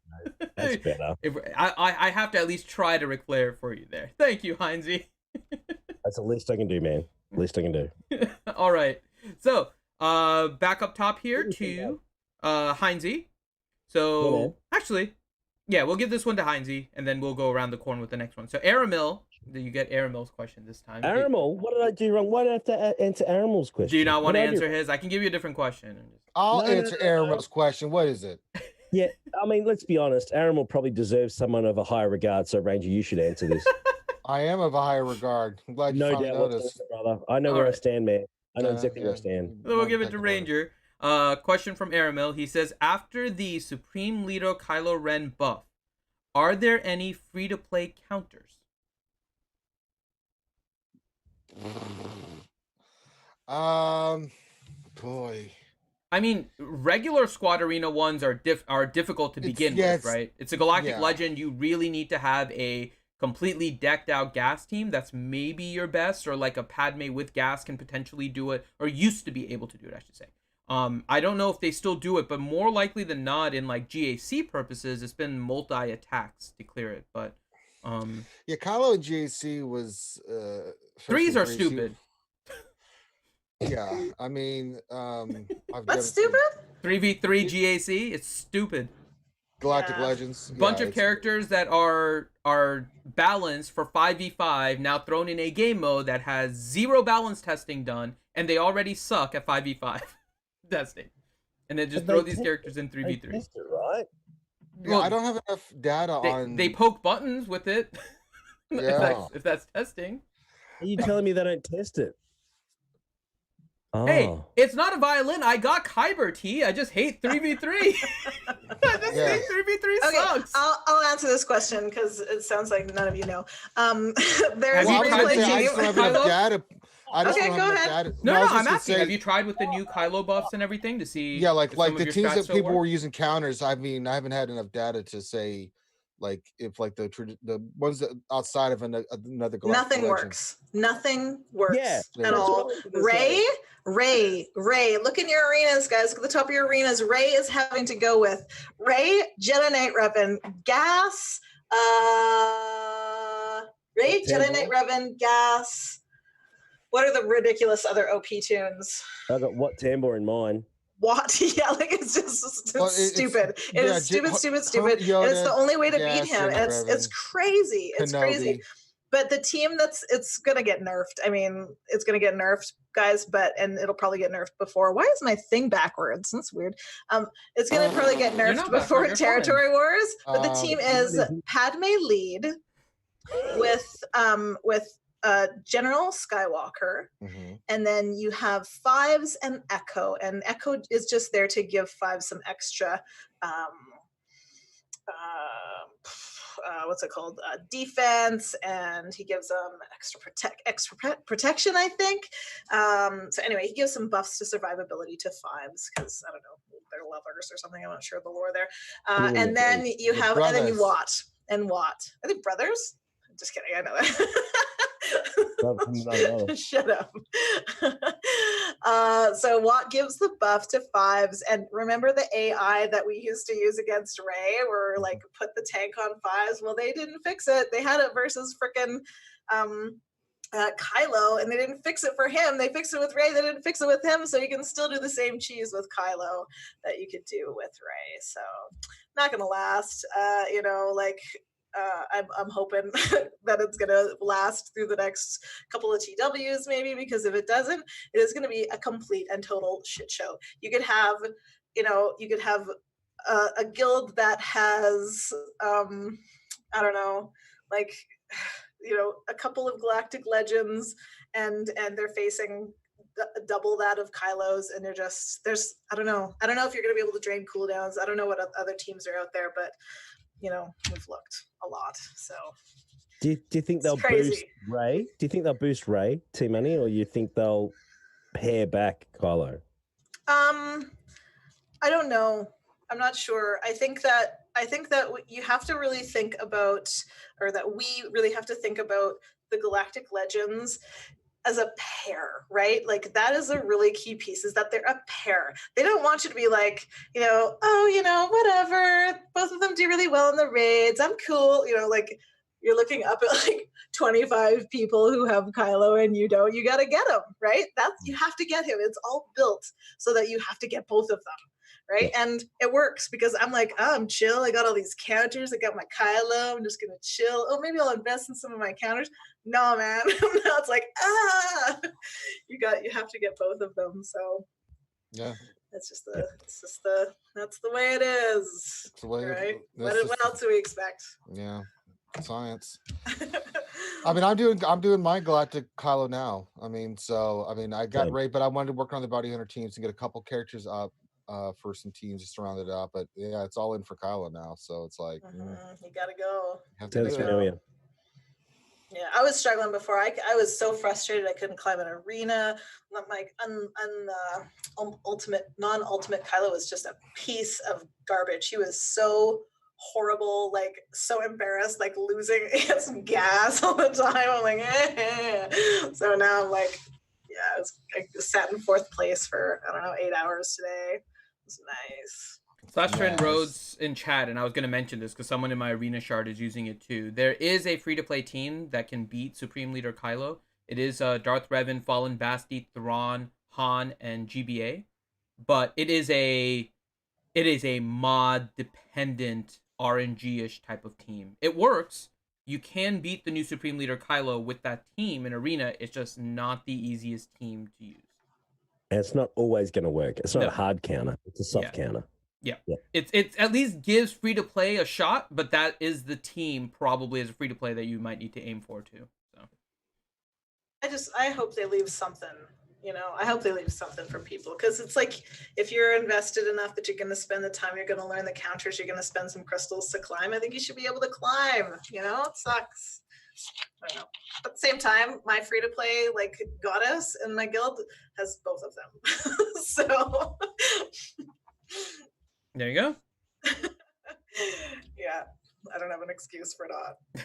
B: That's better.
A: I have to at least try to Ric Flair for you there. Thank you, Heinzie.
B: That's the least I can do, man. Least I can do.
A: All right. So, back up top here to Heinzie. So, actually, yeah, we'll give this one to Heinzie, and then we'll go around the corner with the next one. So, Aramil. You get Aramil's question this time.
B: Aramil? What did I do wrong? Why do I have to answer Aramil's question?
A: Do you not want to answer his? I can give you a different question.
C: I'll answer Aramil's question. What is it?
B: Yeah, I mean, let's be honest. Aramil probably deserves someone of a higher regard. So, Ranger, you should answer this.
C: I am of a higher regard. I'm glad you finally noticed.
B: Brother. I know where I stand, man. I know exactly where I stand.
A: So we'll give it to Ranger. Question from Aramil. He says, after the Supreme Leader Kylo Ren buff, Are there any free-to-play counters?
C: Boy.
A: I mean, regular Squad Arena ones are difficult to begin with, right? It's a Galactic Legend. You really need to have a completely decked out gas team. That's maybe your best, or like a Padme with gas can potentially do it, or used to be able to do it, I should say. I don't know if they still do it, but more likely than not, in like GAC purposes, it's been multi attacks to clear it. But
C: yeah, Kylo and GAC was
A: threes are stupid.
C: Yeah, I mean,
D: that's stupid.
A: 3v3 GAC, it's stupid.
C: Galactic Legends,
A: bunch of characters that are balanced for 5v5 now thrown in a game mode that has 0 balance testing done, and they already suck at 5v5 testing, and then just throw these characters in 3v3.
B: Test it, right?
C: Yeah, well, I don't have enough data on.
A: They poke buttons with it. if that's testing.
B: Are you telling me they don't test it?
A: Hey, it's not a violin. I got Kyber T. I just hate 3v3. I just think 3v3 sucks.
D: I'll answer this question because it sounds like none of you know. There's
C: I just don't have enough data.
D: Okay, go ahead.
A: No, I'm asking. Have you tried with the new Kylo buffs and everything to see?
C: Yeah, like the teams that people were using counters. I mean, I haven't had enough data to say, like, if like the ones that outside of another Galactic
D: nothing
C: Legend.
D: works. Nothing works at all. Ray, look in your arenas, guys. Look at the top of your arenas. Ray is having to go with Ray, Jedi Knight Revan, Gas, Ray, Jedi Knight Revan, Gas. What are the ridiculous other OP tunes?
B: I got what Tambor in mine.
D: What? Yeah, like it's just stupid. It is stupid.
C: Yoda,
D: and it's the only way to beat him. And
C: Revan,
D: it's crazy. It's
C: Kenobi.
D: crazy. But the team it's gonna get nerfed. I mean, it's gonna get nerfed, guys. And it'll probably get nerfed before. Why is my thing backwards? That's weird. It's gonna probably get nerfed before Territory Wars. But the team is Padme lead with General Skywalker, and then you have Fives and Echo, and Echo is just there to give Fives some extra what's it called, defense, and he gives them extra protection, I think. So anyway, he gives some buffs to survivability to Fives because I don't know, they're lovers or something. I'm not sure of the lore there. And then you have brothers. And then you Watt. Are they brothers? I'm just kidding. I know that. Shut up. So Watt gives the buff to Fives, and remember the AI that we used to use against Ray, where like put the tank on Fives? Well, they didn't fix it. They had it versus frickin' Kylo, and they didn't fix it for him. They fixed it with Ray. They didn't fix it with him, so you can still do the same cheese with Kylo that you could do with Ray. So not gonna last. I'm hoping that it's going to last through the next couple of TWs maybe, because if it doesn't, it is going to be a complete and total shit show. You could have a guild that has, I don't know, like, a couple of Galactic Legends and they're facing double that of Kylo's, and I don't know if you're going to be able to drain cooldowns. I don't know what other teams are out there, but we've looked a lot. So
B: do you think they'll boost Ray? Do you think they'll boost Ray, T-Money, or you think they'll pare back Kylo?
D: I don't know. I'm not sure. I think that you have to really think about, or that we really have to think about the Galactic Legends as a pair, right? Like that is a really key piece, is that they're a pair. They don't want you to be like, whatever, both of them do really well in the raids, I'm cool, like you're looking up at like 25 people who have Kylo and you don't, you got to get him, right? You have to get him. It's all built so that you have to get both of them, right? And it works because I'm like, I'm chill. I got all these counters. I got my Kylo. I'm just going to chill. Oh, maybe I'll invest in some of my counters. No, man. Now it's like, you have to get both of them. So
C: yeah, that's
D: the way it is.
C: It's the way,
D: right? What else do we expect?
C: Yeah. Science. I mean, I'm doing my Galactic Kylo now. I got Ray, but I wanted to work on the bounty hunter teams and get a couple characters up. for some teams just to round it out. But yeah, it's all in for Kylo now, so it's like
D: you gotta go.
B: Sounds familiar.
D: Yeah, I was struggling before. I was so frustrated I couldn't climb an arena. My ultimate, non-ultimate Kylo was just a piece of garbage. He was so horrible, like so embarrassed, like losing some gas all the time. I'm like, So now I'm like, yeah, I sat in 4th place for, I don't know, 8 hours today. It was nice.
A: /Trend Rhodes in chat, and I was going to mention this because someone in my arena shard is using it too. There is a free-to-play team that can beat Supreme Leader Kylo. It is Darth Revan, Fallen Basti, Thrawn, Han, and GBA. But it is a mod-dependent RNG-ish type of team. It works. You can beat the new Supreme Leader Kylo with that team in arena. It's just not the easiest team to use.
B: And it's not always going to work. It's not a hard counter. It's a soft counter.
A: Yeah. It's at least gives free to play a shot, but that is the team probably as a free to play that you might need to aim for too. So
D: I hope they leave something. I hope they leave something for people, because it's like, if you're invested enough that you're going to spend the time, you're going to learn the counters, you're going to spend some crystals to climb. I think you should be able to climb. It sucks. I don't know. At the same time, my free to play like goddess in my guild has both of them. So.
A: There you go.
D: Yeah, I don't have an excuse for not.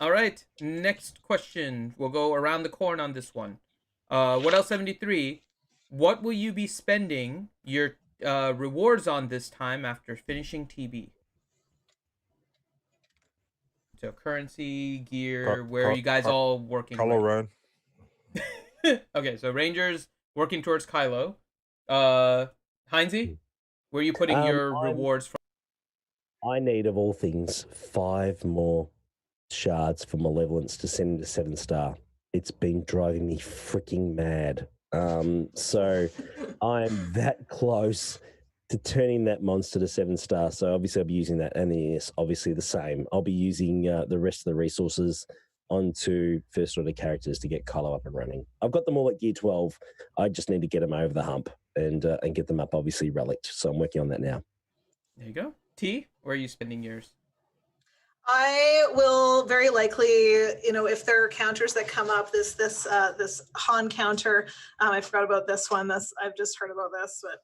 A: All right, next question. We'll go around the corn on this one. What else 73? What will you be spending your rewards on this time after finishing TB? So currency, gear, where are you guys all working?
E: Kylo Ren.
A: Okay, so Rangers working towards Kylo. Heinzie, where are you putting your rewards from?
B: I need, of all things, 5 more shards for Malevolence to send into 7-star. It's been driving me freaking mad. So I'm that close to turning that monster to 7-star. So obviously I'll be using that, and yes, obviously the same. I'll be using the rest of the resources onto first order characters to get Kylo up and running. I've got them all at gear 12. I just need to get them over the hump and get them up, obviously relicked. So I'm working on that now.
A: There you go. T, where are you spending yours?
D: I will very likely, if there are counters that come up, this Han counter, I forgot about this one. I've just heard about this, but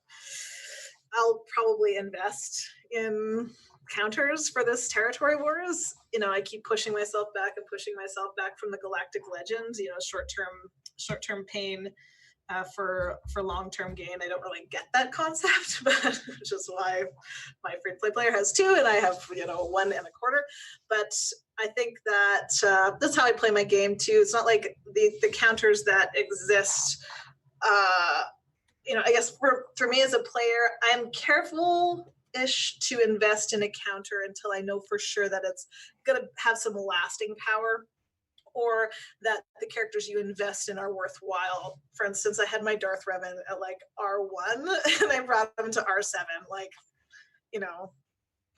D: I'll probably invest in counters for this territory wars. I keep pushing myself back from the Galactic Legends. Short-term pain for long-term gain. I don't really get that concept, but which is why my free-to-play player has 2 and I have 1.25. But I think that that's how I play my game too. It's not like the counters that exist. I guess for me as a player, I'm careful-ish to invest in a counter until I know for sure that it's going to have some lasting power, or that the characters you invest in are worthwhile. For instance, I had my Darth Revan at like R1 and I brought him to R7.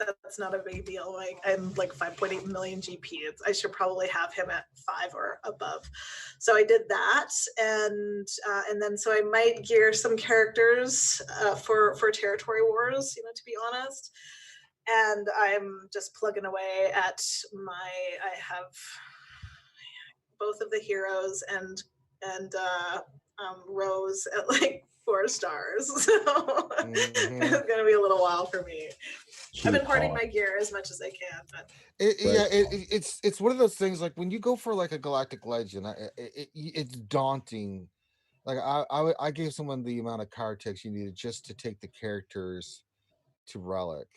D: That's not a big deal. Like, I'm like 5.8 million GP. I should probably have him at 5 or above. So I did that, and then so I might gear some characters for territory wars. To be honest, and I'm just plugging away at I have both of the heroes and Rose at like 4 stars. So it's gonna be a little while for me. I've been hoarding my gear as much as I can, but
C: it's one of those things. Like when you go for like a Galactic Legend, it's daunting. Like I gave someone the amount of card text you needed just to take the characters to Relic.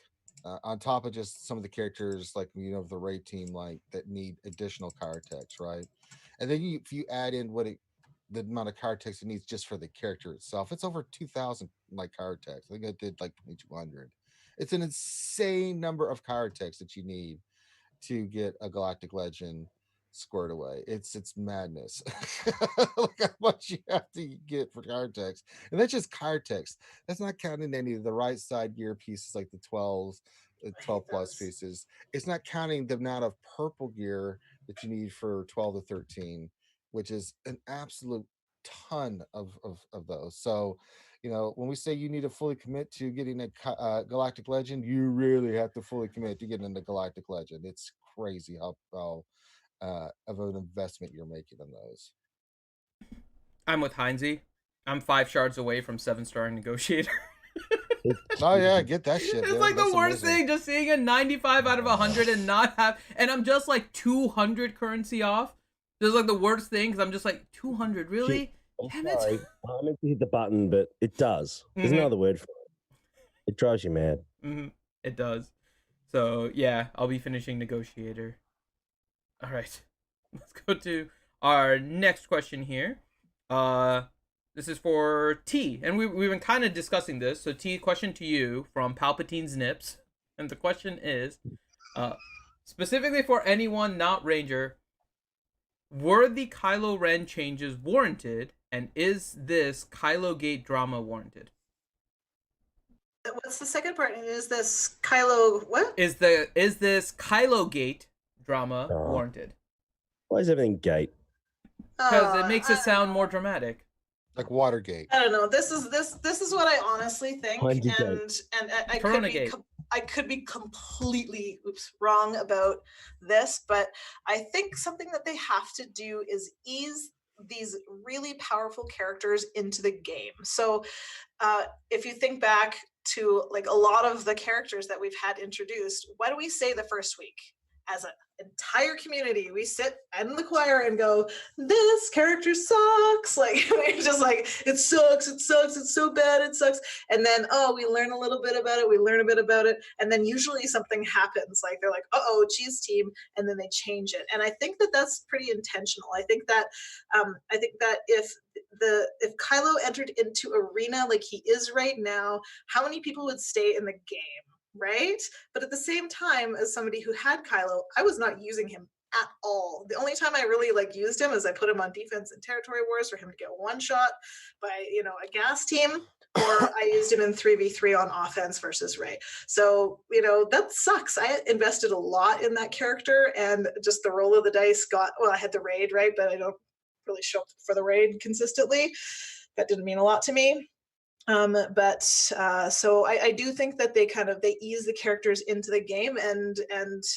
C: On top of just some of the characters like the raid team like that need additional card text, right? And then if you add in the amount of card text it needs just for the character itself, it's over 2,000 like card text. I think I did like 2,200. It's an insane number of card text that you need to get a Galactic Legend squared away. It's madness. Look how much you have to get for card text, and that's just card text. That's not counting any of the right side gear pieces like the 12 plus pieces. It's not counting the amount of purple gear that you need for 12 to 13, which is an absolute ton of those. So when we say you need to fully commit to getting a Galactic Legend, you really have to fully commit to getting the Galactic Legend. It's crazy how of an investment you're making in those.
A: I'm with Heinze. I'm 5 shards away from 7-star negotiator.
C: Oh yeah, get that shit.
A: It's
C: man.
A: like
C: That's
A: the worst
C: amazing.
A: thing, just seeing a 95 out of 100 and not have, and I'm just like 200 currency off. This is like the worst thing because I'm just like 200, really?
B: I'm
A: Damn
B: sorry.
A: it.
B: I meant to hit the button, but it does. There's
A: Mhm.
B: another word for it. It drives you mad.
A: Mm-hmm. It does. So yeah, I'll be finishing negotiator. All right, let's go to our next question here. This is for T, and we've been kind of discussing this. So T, question to you from Palpatine's Nips, and the question is, specifically for anyone not Ranger, were the Kylo Ren changes warranted, and is this Kylo Gate drama warranted?
D: What's the second part? Is this Kylo what?
A: Is this Kylo Gate drama warranted?
B: Why is everything gate?
A: Because it makes it sound more dramatic.
C: Like Watergate.
D: I don't know. This is what I honestly think, and I could be completely wrong about this, but I think something that they have to do is ease these really powerful characters into the game. So if you think back to like a lot of the characters that we've had introduced, what do we say the first week? As an entire community, we sit in the choir and go, this character sucks. Like, we're just like, it sucks, it's so bad, it sucks. And then, we learn a little bit about it, and then usually something happens. Like, they're like, cheese team, and then they change it. And I think that that's pretty intentional. I think that if Kylo entered into Arena like he is right now, how many people would stay in the game? Right? But at the same time, as somebody who had Kylo, I was not using him at all. The only time I really used him is I put him on defense in Territory Wars for him to get one shot by a gas team, or I used him in 3v3 on offense versus Rey. So that sucks. I invested a lot in that character, and just the roll of the dice I had the raid, right? But I don't really show up for the raid consistently. That didn't mean a lot to me. So I do think that they ease the characters into the game, and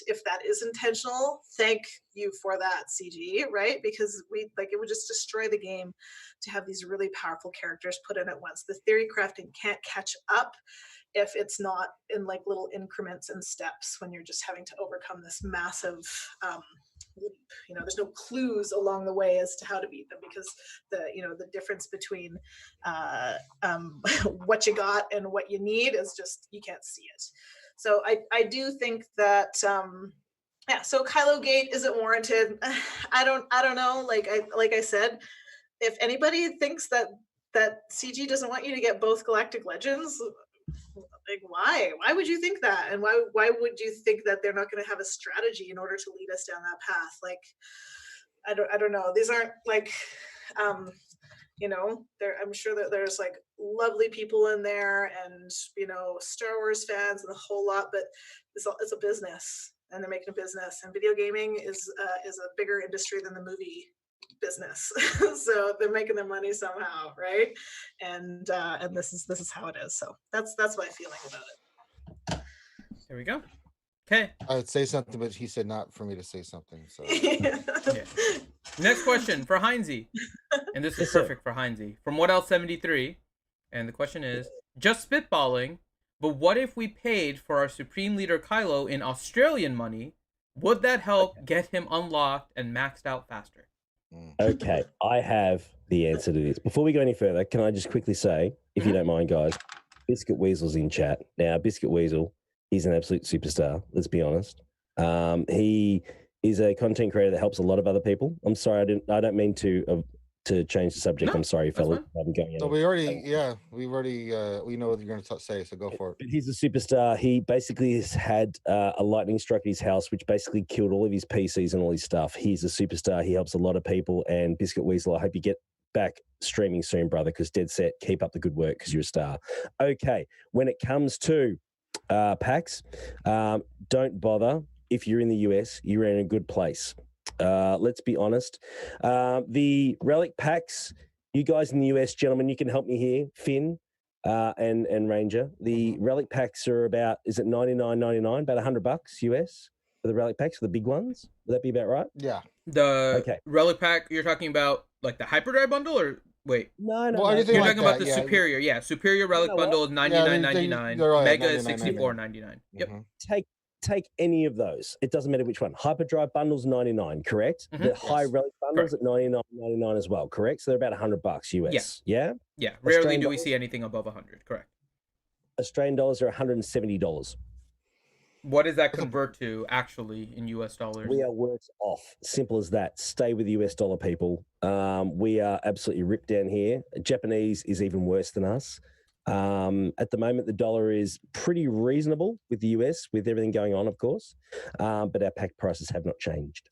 D: if that is intentional, thank you for that, CG, right? Because it would just destroy the game to have these really powerful characters put in at once. The theory crafting can't catch up if it's not in little increments and steps, when you're just having to overcome this massive leap. There's no clues along the way as to how to beat them, because the difference between what you got and what you need is just, you can't see it. So I do think that so Kylo Gate, is it warranted? I don't know. Like I said, if anybody thinks that CG doesn't want you to get both Galactic Legends, why would you think that? And why would you think that they're not going to have a strategy in order to lead us down that path? I don't know. These aren't I'm sure that there's lovely people in there, and Star Wars fans and a whole lot, but it's a business, and they're making a business, and video gaming is a bigger industry than the movie business. So they're making their money somehow, right? And this is how it is. So that's my feeling about it.
A: There we go. Okay.
C: I'd say something, but he said not for me to say something. So
A: yeah. Next question for Heinze, and this is perfect for Heinze from What Else 73, and the question is, just spitballing, but what if we paid for our Supreme Leader Kylo in Australian money? Would that help get him unlocked and maxed out faster?
B: Okay, I have the answer to this. Before we go any further, can I just quickly say, if you don't mind, guys, Biscuit Weasel's in chat. Now, Biscuit Weasel, he's an absolute superstar, let's be honest. He is a content creator that helps a lot of other people. I'm sorry, I don't mean to change the subject. No, I'm sorry, fellas.
C: No, we already we know what you're going to say, so go for it.
B: But he's a superstar. He basically has had a lightning strike at his house, which basically killed all of his PCs and all his stuff. He's a superstar. He helps a lot of people. And Biscuit Weasel, I hope you get back streaming soon, brother, because dead set, keep up the good work because you're a star. Okay, when it comes to packs, don't bother. If you're in the US, you're in a good place. Let's be honest. The Relic packs, you guys in the US, gentlemen, you can help me here. Finn, and Ranger. The relic packs are about, is it $99.99? About $100 US for the relic packs, for the big ones. Would that be about right?
C: Yeah.
A: The relic pack, you're talking about like the hyperdrive bundle, or wait?
B: No,
C: Well, anything
A: You're
C: like
A: talking about
C: that,
A: the
C: yeah.
A: superior, yeah. Superior relic
B: know
A: bundle
B: what?
A: is $99.99.
C: they're all at
A: Mega is
C: $99.99.
A: $64.99. Yep.
B: Take any of those. It doesn't matter which one. Hyperdrive bundles $99, correct? The high relic bundles at $99.99 as well, correct? So they're about $100 US. Yeah.
A: Yeah. Rarely
B: Australian
A: do we
B: dollars?
A: see anything above 100. Correct.
B: Australian dollars are $170.
A: What does that convert to actually in US dollars?
B: We are worse off. Simple as that. Stay with the US dollar, people. We are absolutely ripped down here. Japanese is even worse than us. At the moment, the dollar is pretty reasonable with the US, with everything going on, of course. But our pack prices have not changed.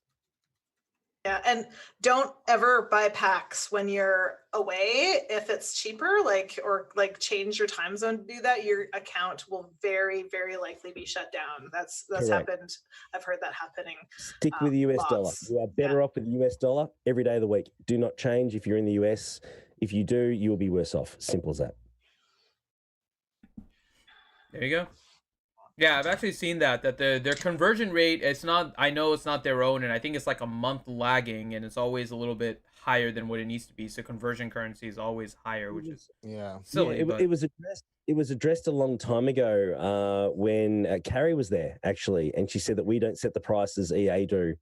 D: Yeah, and don't ever buy packs when you're away if it's cheaper, or change your time zone to do that. Your account will very, very likely be shut down. That's
B: Correct.
D: happened. I've heard that happening.
B: Stick with the US dollar.
D: lots.
B: You are better off with the US dollar every day of the week. Do not change if you're in the US. If you do, you will be worse off. Simple as that.
A: There you go. Yeah, I've actually seen that their conversion rate, it's not, I know it's not their own, and I think it's like a month lagging, and it's always a little bit higher than what it needs to be. So conversion currency is always higher, which is silly.
B: It was addressed a long time ago when Carrie was there, actually, and she said that we don't set the prices, EA do.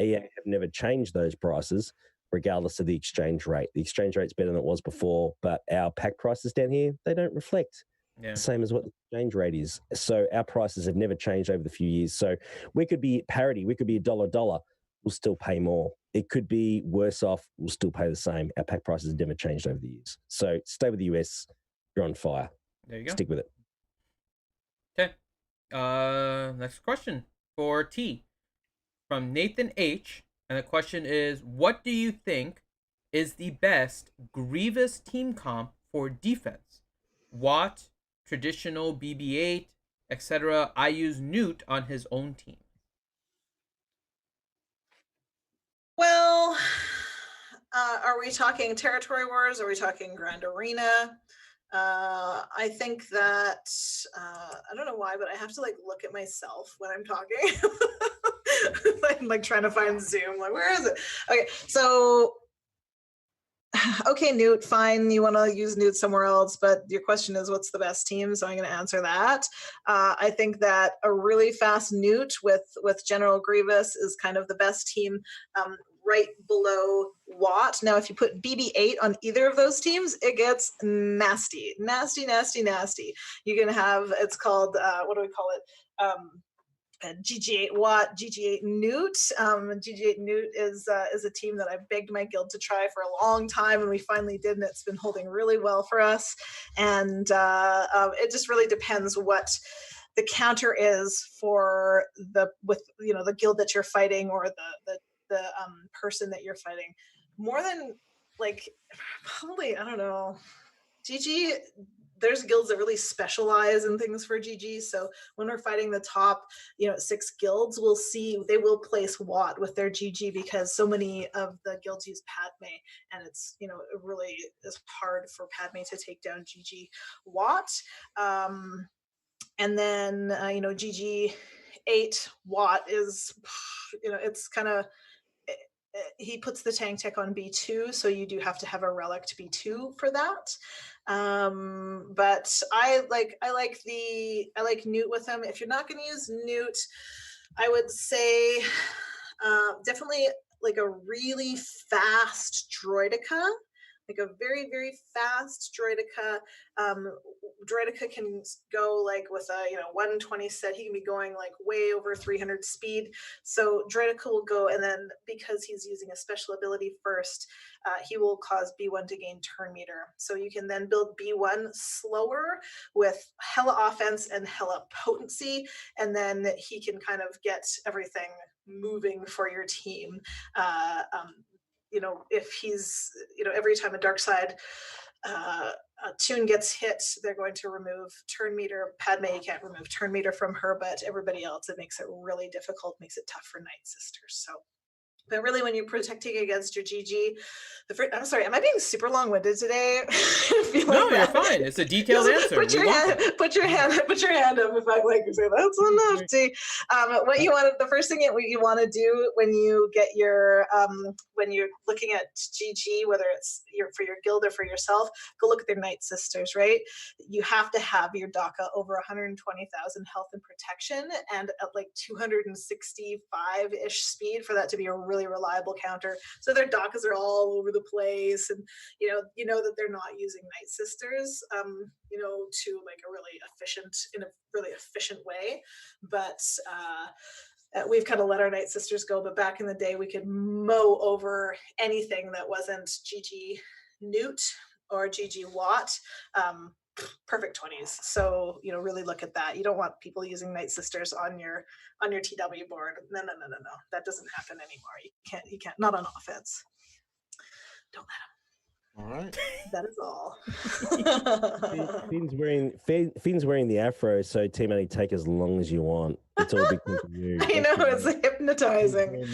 B: EA have never changed those prices, regardless of the exchange rate. The exchange rate's better than it was before, but our pack prices down here, they don't reflect the same as what the exchange rate is. So our prices have never changed over the few years. So we could be parity. We could be $1, we'll still pay more. It could be worse off, we'll still pay the same. Our pack prices have never changed over the years. So stay with the US. You're on fire.
A: There you go.
B: Stick with it.
A: Okay. Next question for T from Nathan H. And the question is, what do you think is the best Grievous team comp for defense? Watt, traditional BB-8, etc. I use Newt on his own team.
D: Well, are we talking territory wars? Are we talking Grand Arena? I think that I don't know why, but I have to look at myself when I'm talking. I'm trying to find Zoom. Where is it? Okay, so okay, Newt, fine. You want to use Newt somewhere else, but your question is, what's the best team? So I'm going to answer that. I think that a really fast Newt with General Grievous is kind of the best team, right below Watt. Now, if you put BB-8 on either of those teams, it gets nasty. You can have, it's called, what do we call it? GG8 Watt, GG8 Newt. GG8 Newt is a team that I've begged my guild to try for a long time, and we finally did, and it's been holding really well for us. And it just really depends what the counter is for the guild that you're fighting, or the person that you're fighting. More than probably, I don't know, GG. There's guilds that really specialize in things for GG. So when we're fighting the top, 6 guilds, they will place Watt with their GG, because so many of the guilds use Padme, and it's, it really is hard for Padme to take down GG Watt. And then, GG8 Watt is, it's kind of, he puts the tank tech on B2, so you do have to have a relic to B2 for that. But I like Newt with him. If you're not going to use Newt, I would say definitely a really fast droidica. A very, very fast droidica. Droidica can go with a 120 set. He can be going way over 300 speed. So droidica will go, and then because he's using a special ability first, he will cause B1 to gain turn meter. So you can then build B1 slower with hella offense and hella potency, and then he can kind of get everything moving for your team. If he's, every time a Darkseid tune gets hit, they're going to remove turn meter. Padme, you can't remove turn meter from her, but everybody else, it makes it really difficult, makes it tough for Nightsisters. So But really, when you're protecting against your GG, I'm sorry, am I being super long-winded today?
A: No, you're fine. It's a detailed answer.
D: Put your hand up if I like to say that's enough. What you want, the first thing you want to do when you get your when you're looking at GG, whether it's for your guild or for yourself, go look at their Nightsisters, right? You have to have your DACA over 120,000 health and protection, and at like 265-ish speed for that to be a really reliable counter. So their DACAs are all over the place, and you know that they're not using Nightsisters, to like a really efficient way. But we've kind of let our Nightsisters go. But back in the day, we could mow over anything that wasn't GG Newt or GG Watt. Perfect 20s. So really look at that. You don't want people using Nightsisters on your TW board. No. That doesn't happen anymore. You can't. Not on offense. Don't let them.
C: All right.
D: That is all.
B: Finn's wearing the afro, so Team only take as long as you want. It's all because of you.
D: I know, it's hypnotizing.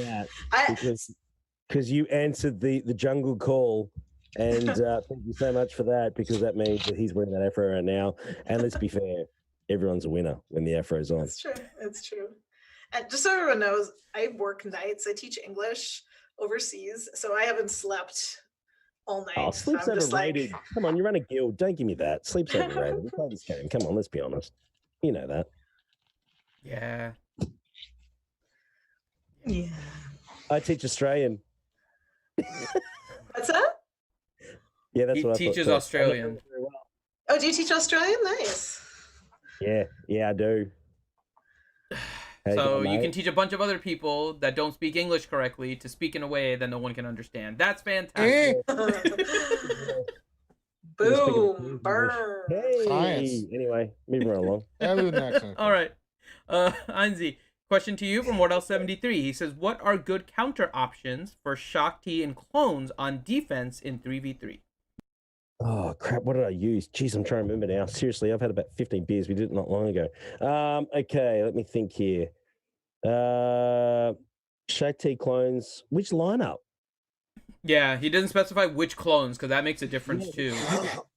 B: Because you answered the jungle call, and thank you so much for that, because that means that he's wearing that afro right now. And let's be fair, everyone's a winner when the afro's on.
D: It's true. It's true. And just so everyone knows, I work nights. I teach English overseas, so I haven't slept all night.
B: Oh, sleep's overrated. Come on, you run a guild. Don't give me that. Sleep's overrated. We play this game. Come on, let's be honest. You know that.
A: Yeah.
D: Yeah.
B: I teach Australian.
D: What's that?
B: Yeah, that's what I
A: teaches Australian.
D: Oh, do you teach Australian? Nice.
B: Yeah, I do.
A: So you can teach a bunch of other people that don't speak English correctly to speak in a way that no one can understand. That's fantastic.
D: Boom. Burn.
B: Hey.
C: Science.
B: Anyway, moving right along.
A: All right. Anzi, question to you from Wardell73. He says, what are good counter options for Shakti and clones on defense in 3v3?
B: Oh, crap. What did I use? Jeez, I'm trying to remember now. Seriously, I've had about 15 beers. We did it not long ago. Okay, let me think here. Shakti clones. Which lineup?
A: Yeah, he doesn't specify which clones, because that makes a difference too.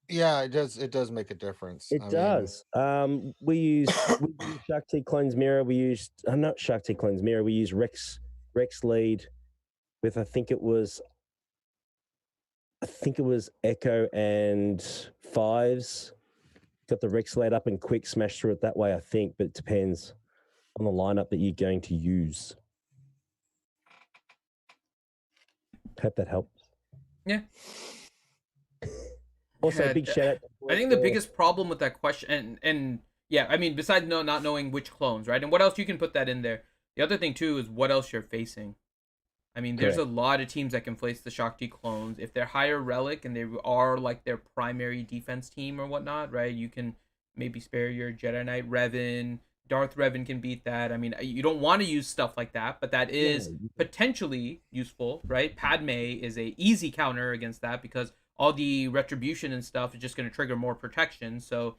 C: Yeah, it does. It does make a difference.
B: It does. We use Shakti clones mirror. We used not Shakti clones mirror. We used Rex lead with I think it was Echo and Fives. Got the Rex lead up and quick smash through it that way, I think, but it depends on the lineup that you're going to use. Hope that helps.
A: Yeah.
B: Also, big shout out.
A: I think the biggest problem with that question, and yeah, I mean, besides not knowing which clones, right? And what else you can put that in there. The other thing too is what else you're facing. I mean, there's a lot of teams that can face the Shakti clones. If they're higher Relic and they are like their primary defense team or whatnot, right? You can maybe spare your Jedi Knight Revan. Darth Revan can beat that. I mean, you don't want to use stuff like that, but that is potentially useful, right? Padme is a easy counter against that because all the retribution and stuff is just going to trigger more protection. So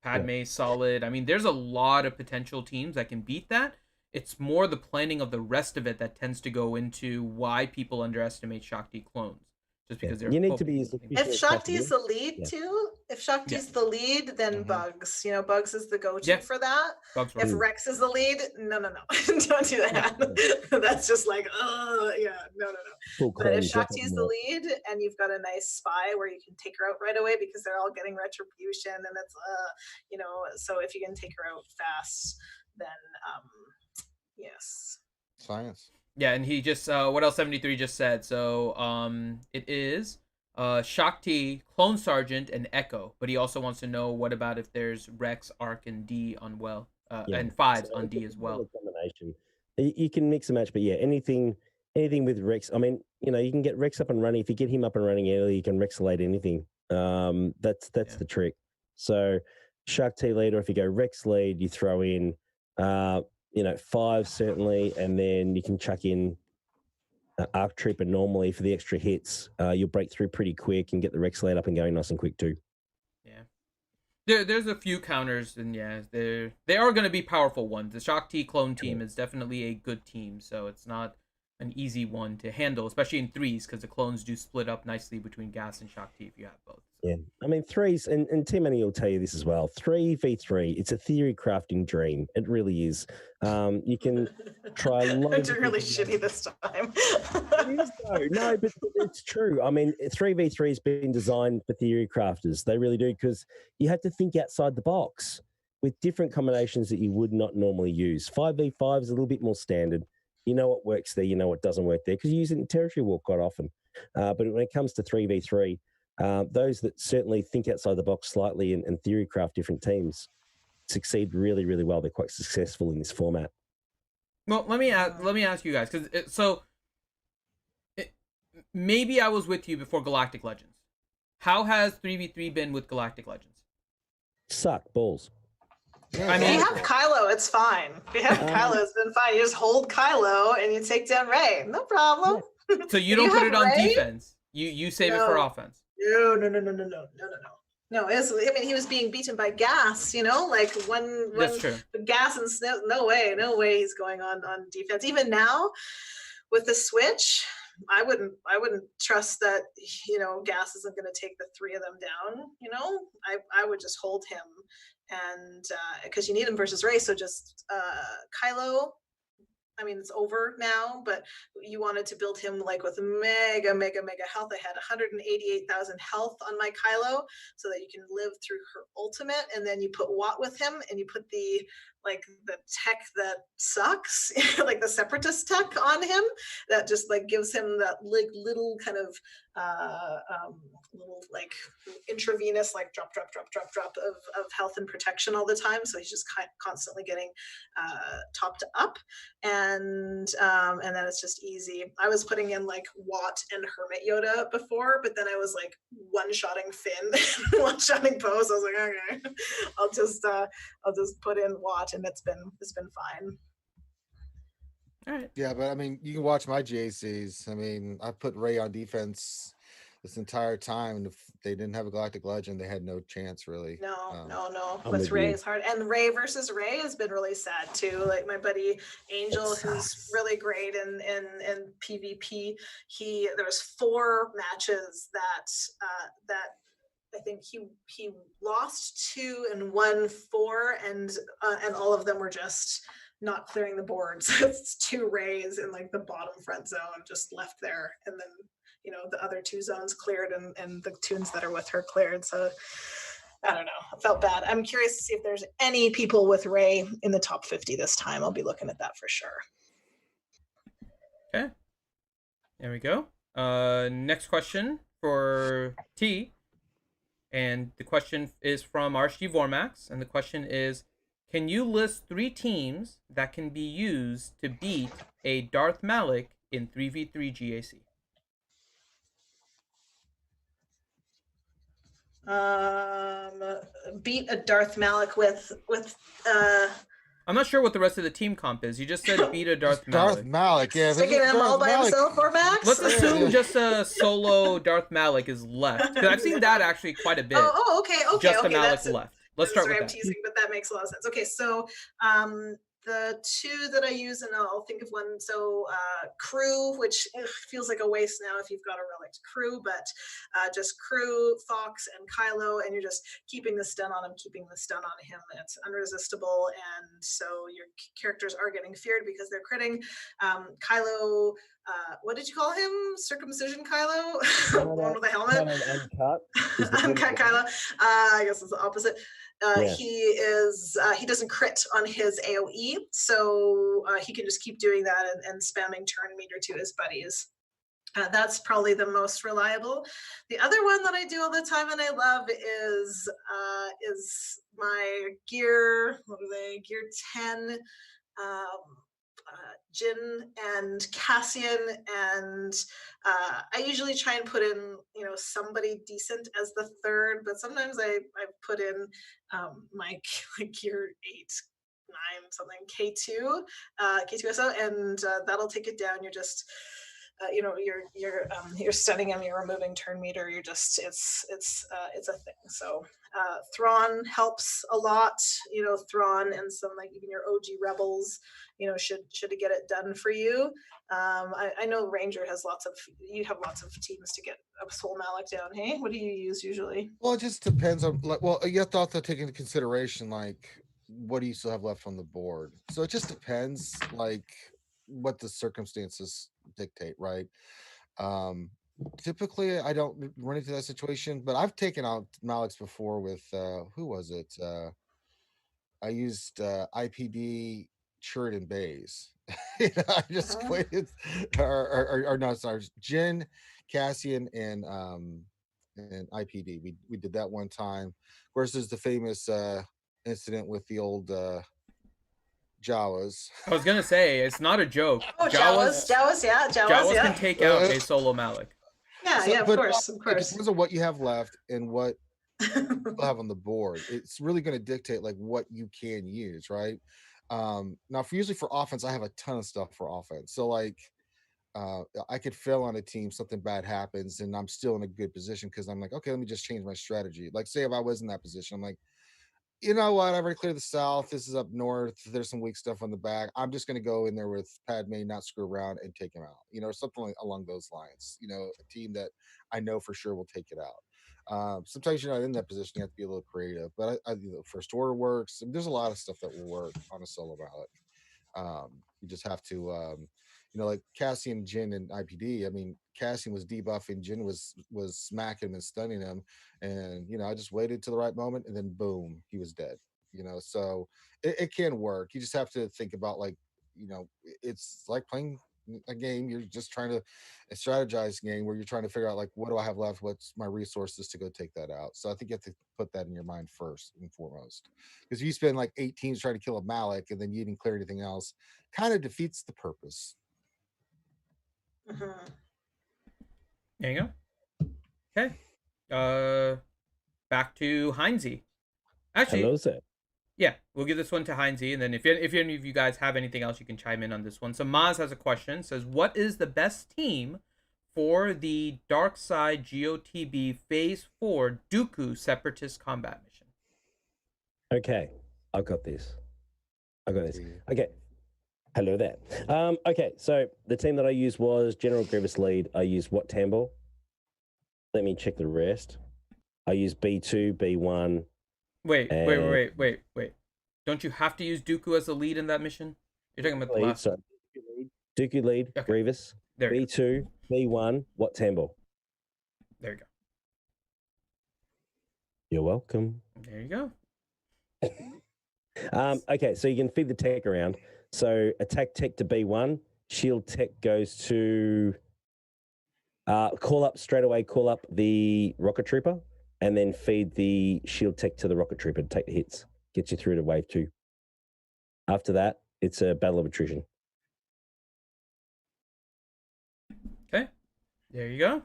A: Padme solid. I mean, there's a lot of potential teams that can beat that. It's more the planning of the rest of it that tends to go into why people underestimate Shakti clones. Just because they're
B: need to be
D: if Shakti is the lead too, if Shakti is the lead, then Bugs. Bugs is the go-to for that. If Rex is the lead, no, don't do that. That's just like, no. But if Shakti is the lead and you've got a nice spy where you can take her out right away because they're all getting retribution and it's so if you can take her out fast, then yes.
C: Science.
A: Yeah, and he just what else 73 just said. So it is Shakti, Clone Sergeant, and Echo. But he also wants to know what about if there's Rex, Arc, and D on and Fives on D as well.
B: Combination. You can mix and match, but yeah, anything with Rex. I mean, you can get Rex up and running. If you get him up and running early, you can Rexolate anything. That's the trick. So Shakti lead, or if you go Rex lead, you throw in Five certainly, and then you can chuck in Arc Trooper normally for the extra hits. You'll break through pretty quick and get the Rex lead up and going nice and quick too.
A: Yeah, there's a few counters, and they are going to be powerful ones. The Shakti clone team is definitely a good team, so it's not an easy one to handle, especially in threes, because the clones do split up nicely between Gas and Shakti if you have both.
B: Yeah, I mean threes, and T-Money will tell you this as well. 3v3, it's a theory crafting dream. It really is. You can try a lot
D: I'm
B: of
D: doing really shitty this time.
B: It is though. No, but it's true. I mean, 3v3 has been designed for theory crafters. They really do, because you have to think outside the box with different combinations that you would not normally use. 5v5 is a little bit more standard. You know what works there, you know what doesn't work there, because you use it in territory war quite often. But when it comes to 3v3, those that certainly think outside the box slightly and theory craft different teams succeed really, really well. They're quite successful in this format.
A: Well, let me ask you guys, because maybe I was with you before Galactic Legends. How has 3v3 been with Galactic Legends?
B: Suck balls.
C: Yeah,
A: I mean,
D: if you have Kylo, it's fine. If you have Kylo, it's been fine. You just hold Kylo and you take down Rey. No problem.
A: so you don't put it on defense. You save it for offense.
D: No. No, I mean, he was being beaten by Gas, like when Gas and Snow, no way he's going on defense. Even now with the switch, I wouldn't trust that, Gas isn't going to take the three of them down, I would just hold him, and because you need him versus Rey, so just Kylo, I mean, it's over now, but you wanted to build him like with mega health. I had 188,000 health on my Kylo so that you can live through her ultimate, and then you put Watt with him, and you put the tech that sucks, like the Separatist tech on him that just like gives him that little kind of little like intravenous like drop of health and protection all the time, so he's just constantly getting topped up, and then it's just easy. I was putting in like Watt and Hermit Yoda before, but then I was like one-shotting Finn, one-shotting Poe, so I was like, okay, I'll just put in Watt, and it's been fine.
A: All right.
C: Yeah, but I mean, you can watch my GACs. I mean, I put Rey on defense this entire time, and if they didn't have a Galactic Legend, they had no chance really.
D: No. With Rey is hard, and Rey versus Rey has been really sad too. Like my buddy Angel, who's really great in PvP. There was 4 matches that I think he lost 2 and won 4, and all of them were just not clearing the boards. It's 2 Reys in like the bottom front zone just left there, and then the other 2 zones cleared, and the tunes that are with her cleared. So I don't know, I felt bad. I'm curious to see if there's any people with Rey in the top 50 this time. I'll be looking at that for sure.
A: Okay, there we go. Next question for T, and the question is from RSG Vormax, and the question is, can you list 3 teams that can be used to beat a Darth Malik in 3v3 GAC?
D: Beat a Darth Malik with
A: I'm not sure what the rest of the team comp is. You just said beat a Darth Malik.
C: Darth Malik, yeah.
D: Sticking him all by himself, or Max?
A: Let's assume just a solo Darth Malik is left. Because I've seen that actually quite a bit.
D: Okay.
A: Just a Malik left. Let's start with that.
D: I'm teasing, but that makes a lot of sense. Okay, so the 2 that I use, and I'll think of one. So Crew, which feels like a waste now if you've got a Relic Crew, but just Crew, Fox, and Kylo, and you're just keeping the stun on him. It's unresistible, and so your characters are getting feared because they're critting. Kylo, what did you call him? Circumcision Kylo? One with a helmet? Uncut Kylo. I guess it's the opposite. He doesn't crit on his AoE, so he can just keep doing that and spamming turn meter to his buddies. That's probably the most reliable. The other one that I do all the time and I love is my gear. What are they? Gear 10. Jin and Cassian, and I usually try and put in somebody decent as the 3rd, but sometimes I put in my gear 8, 9 something K2 K2SO, and that'll take it down. You're just you're stunning him, you're removing turn meter, you're just it's a thing. So Thrawn helps a lot. Thrawn and some like even your OG rebels, should get it done for you. I know Ranger has you have lots of teams to get a Soul Malik down. Hey, what do you use usually?
C: Well, it just depends on you have to also take into consideration what do you still have left on the board. So it just depends what the circumstances dictate, right? Typically I don't run into that situation, but I've taken out Maliks before with who was it? I used IPD Sheridan Bays. I just waited, or no, sorry, Jin, Cassian, and IPD. We did that one time. Of course, there's the famous incident with the old Jawas.
A: I was gonna say it's not a joke.
D: Oh, Jawas, yeah,
A: Jawas can take out a solo Malik.
D: Yeah, of course.
C: It depends on what you have left and what you have on the board. It's really going to dictate what you can use, right? Now, usually for offense, I have a ton of stuff for offense. So I could fail on a team, something bad happens, and I'm still in a good position because I'm like, okay, let me just change my strategy. Say if I was in that position, I'm like, you know what? I've already cleared the south. This is up north. There's some weak stuff on the back. I'm just going to go in there with Padme, not screw around, and take him out. Something along those lines. A team that I know for sure will take it out. Sometimes you're not in that position. You have to be a little creative. But First Order works. There's a lot of stuff that will work on a solo ballot. You just have to, like Cassian, Jin, and IPD. I mean, Cassian was debuffing, Jin was smacking him and stunning him, and I just waited till the right moment, and then boom, he was dead. So it can work. You just have to think about it's like playing a game. You're just trying to strategize game where you're trying to figure out what do I have left, what's my resources to go take that out. So I think you have to put that in your mind first and foremost, because if you spend 8 teams trying to kill a Malik and then you didn't clear anything else, kind of defeats the purpose.
A: There you go. Okay. Back to Heinze. Actually,
B: hello, sir.
A: Yeah, we'll give this one to Heinze, and then if any of you guys have anything else, you can chime in on this one. So Maz has a question. Says, what is the best team for the Darkseid GOTB Phase 4 Dooku Separatist combat mission?
B: Okay, I've got this. Okay. Hello there. Okay, so the team that I used was General Grievous lead. I used Wat Tambor. Let me check the rest. I used B2, B1.
A: Wait. Don't you have to use Dooku as the lead in that mission? You're talking about the last one.
B: Dooku lead, okay. Grievous, B2, B1, Wat Tambor.
A: There you go.
B: You're welcome.
A: There you
B: go. Okay, so you can feed the tech around. So attack tech to B1, shield tech goes to call up the rocket trooper, and then feed the shield tech to the rocket trooper to take the hits. Gets you through to wave 2. After that, it's a battle of attrition.
A: Okay, there you go.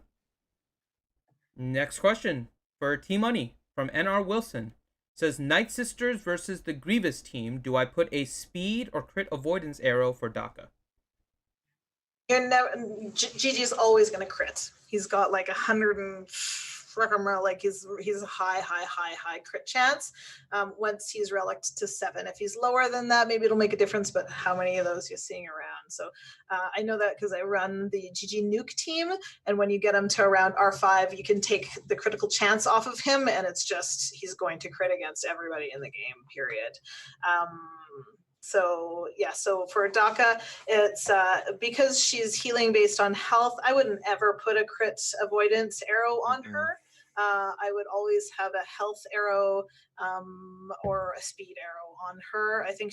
A: Next question for T-Money from NR Wilson. Says, Nightsisters versus the Grievous team. Do I put a speed or crit avoidance arrow for Daka?
D: Gigi's always going to crit. He's got 100 and he's a high crit chance. Once he's reliced to 7, if he's lower than that, maybe it'll make a difference. But how many of those you're seeing around? So I know that because I run the Gigi Nuke team, and when you get him to around R5, you can take the critical chance off of him, and it's just he's going to crit against everybody in the game. Period. So for Daka, it's because she's healing based on health. I wouldn't ever put a crit avoidance arrow on her. I would always have a health arrow or a speed arrow on her. I think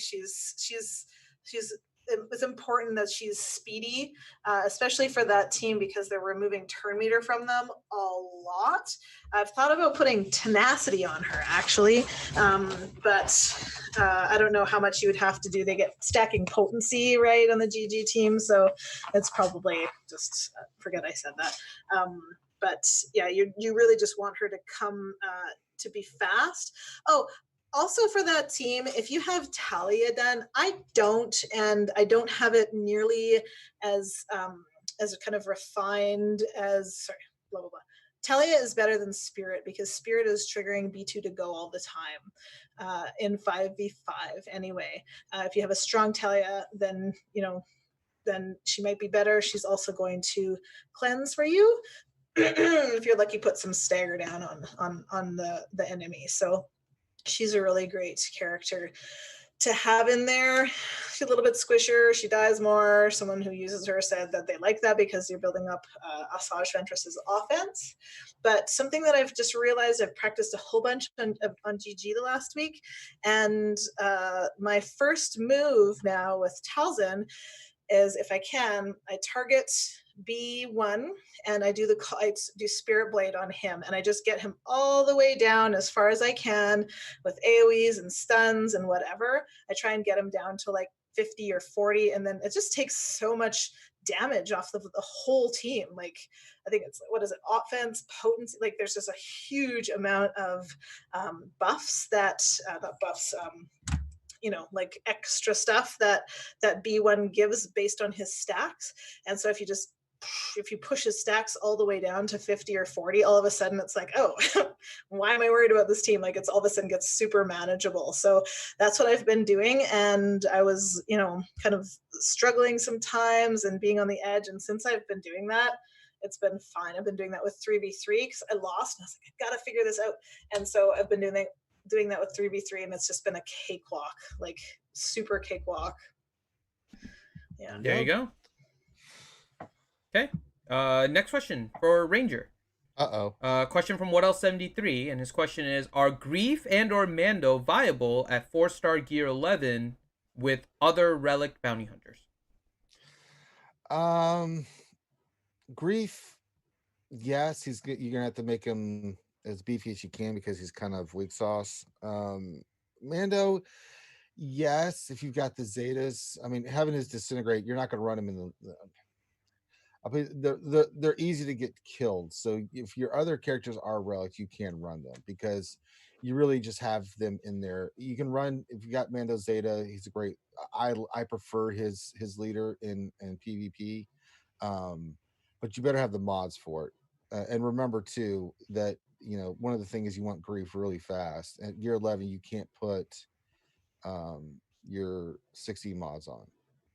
D: it's important that she's speedy, especially for that team because they're removing turn meter from them a lot. I've thought about putting tenacity on her actually, but I don't know how much you would have to do. They get stacking potency right on the GG team, so it's probably just forget I said that. But yeah, you really just want her to come to be fast. Oh, also for that team, if you have Talia done, I don't have it nearly as as kind of refined as, sorry, blah, blah, blah. Talia is better than Spirit because Spirit is triggering B2 to go all the time in 5v5 anyway. If you have a strong Talia, then, then she might be better. She's also going to cleanse for you. If you're lucky, put some stagger down on the enemy. So she's a really great character to have in there. She's a little bit squishier. She dies more. Someone who uses her said that they like that because you're building up Asajj Ventress's offense. But something that I've just realized, I've practiced a whole bunch on GG the last week, and my first move now with Talzin is, if I can, I target B1 and I do Spirit Blade on him, and I just get him all the way down as far as I can with AoEs and stuns and whatever. I try and get him down to like 50 or 40, and then it just takes so much damage off the whole team. Like, I think it's, what is it, offense, potency, like there's just a huge amount of buffs like extra stuff that B1 gives based on his stacks. And so if you push his stacks all the way down to 50 or 40, all of a sudden it's like, oh, why am I worried about this team? Like, it's all of a sudden gets super manageable. So that's what I've been doing. And I was, kind of struggling sometimes and being on the edge. And since I've been doing that, it's been fine. I've been doing that with 3v3 because I lost. And I was like, I got to figure this out. And so I've been doing that with 3v3, and it's just been a cakewalk, like super cakewalk. Yeah.
A: There you go. Okay. Next question for Ranger. Question from What Else 73, and his question is: are Grief and or Mando viable at 4-star gear 11 with other Relic bounty hunters?
C: Grief, yes, you're gonna have to make him as beefy as you can because he's kind of weak sauce. Mando, yes, if you've got the Zetas. I mean, having his disintegrate, you're not going to run him in they're easy to get killed. So if your other characters are relics, you can run them because you really just have them in there. You can run if you got Mando Zeta. He's a great. I prefer his leader in PvP, but you better have the mods for it. And remember too that one of the things is you want Grief really fast. At gear 11, you can't put your 60 mods on.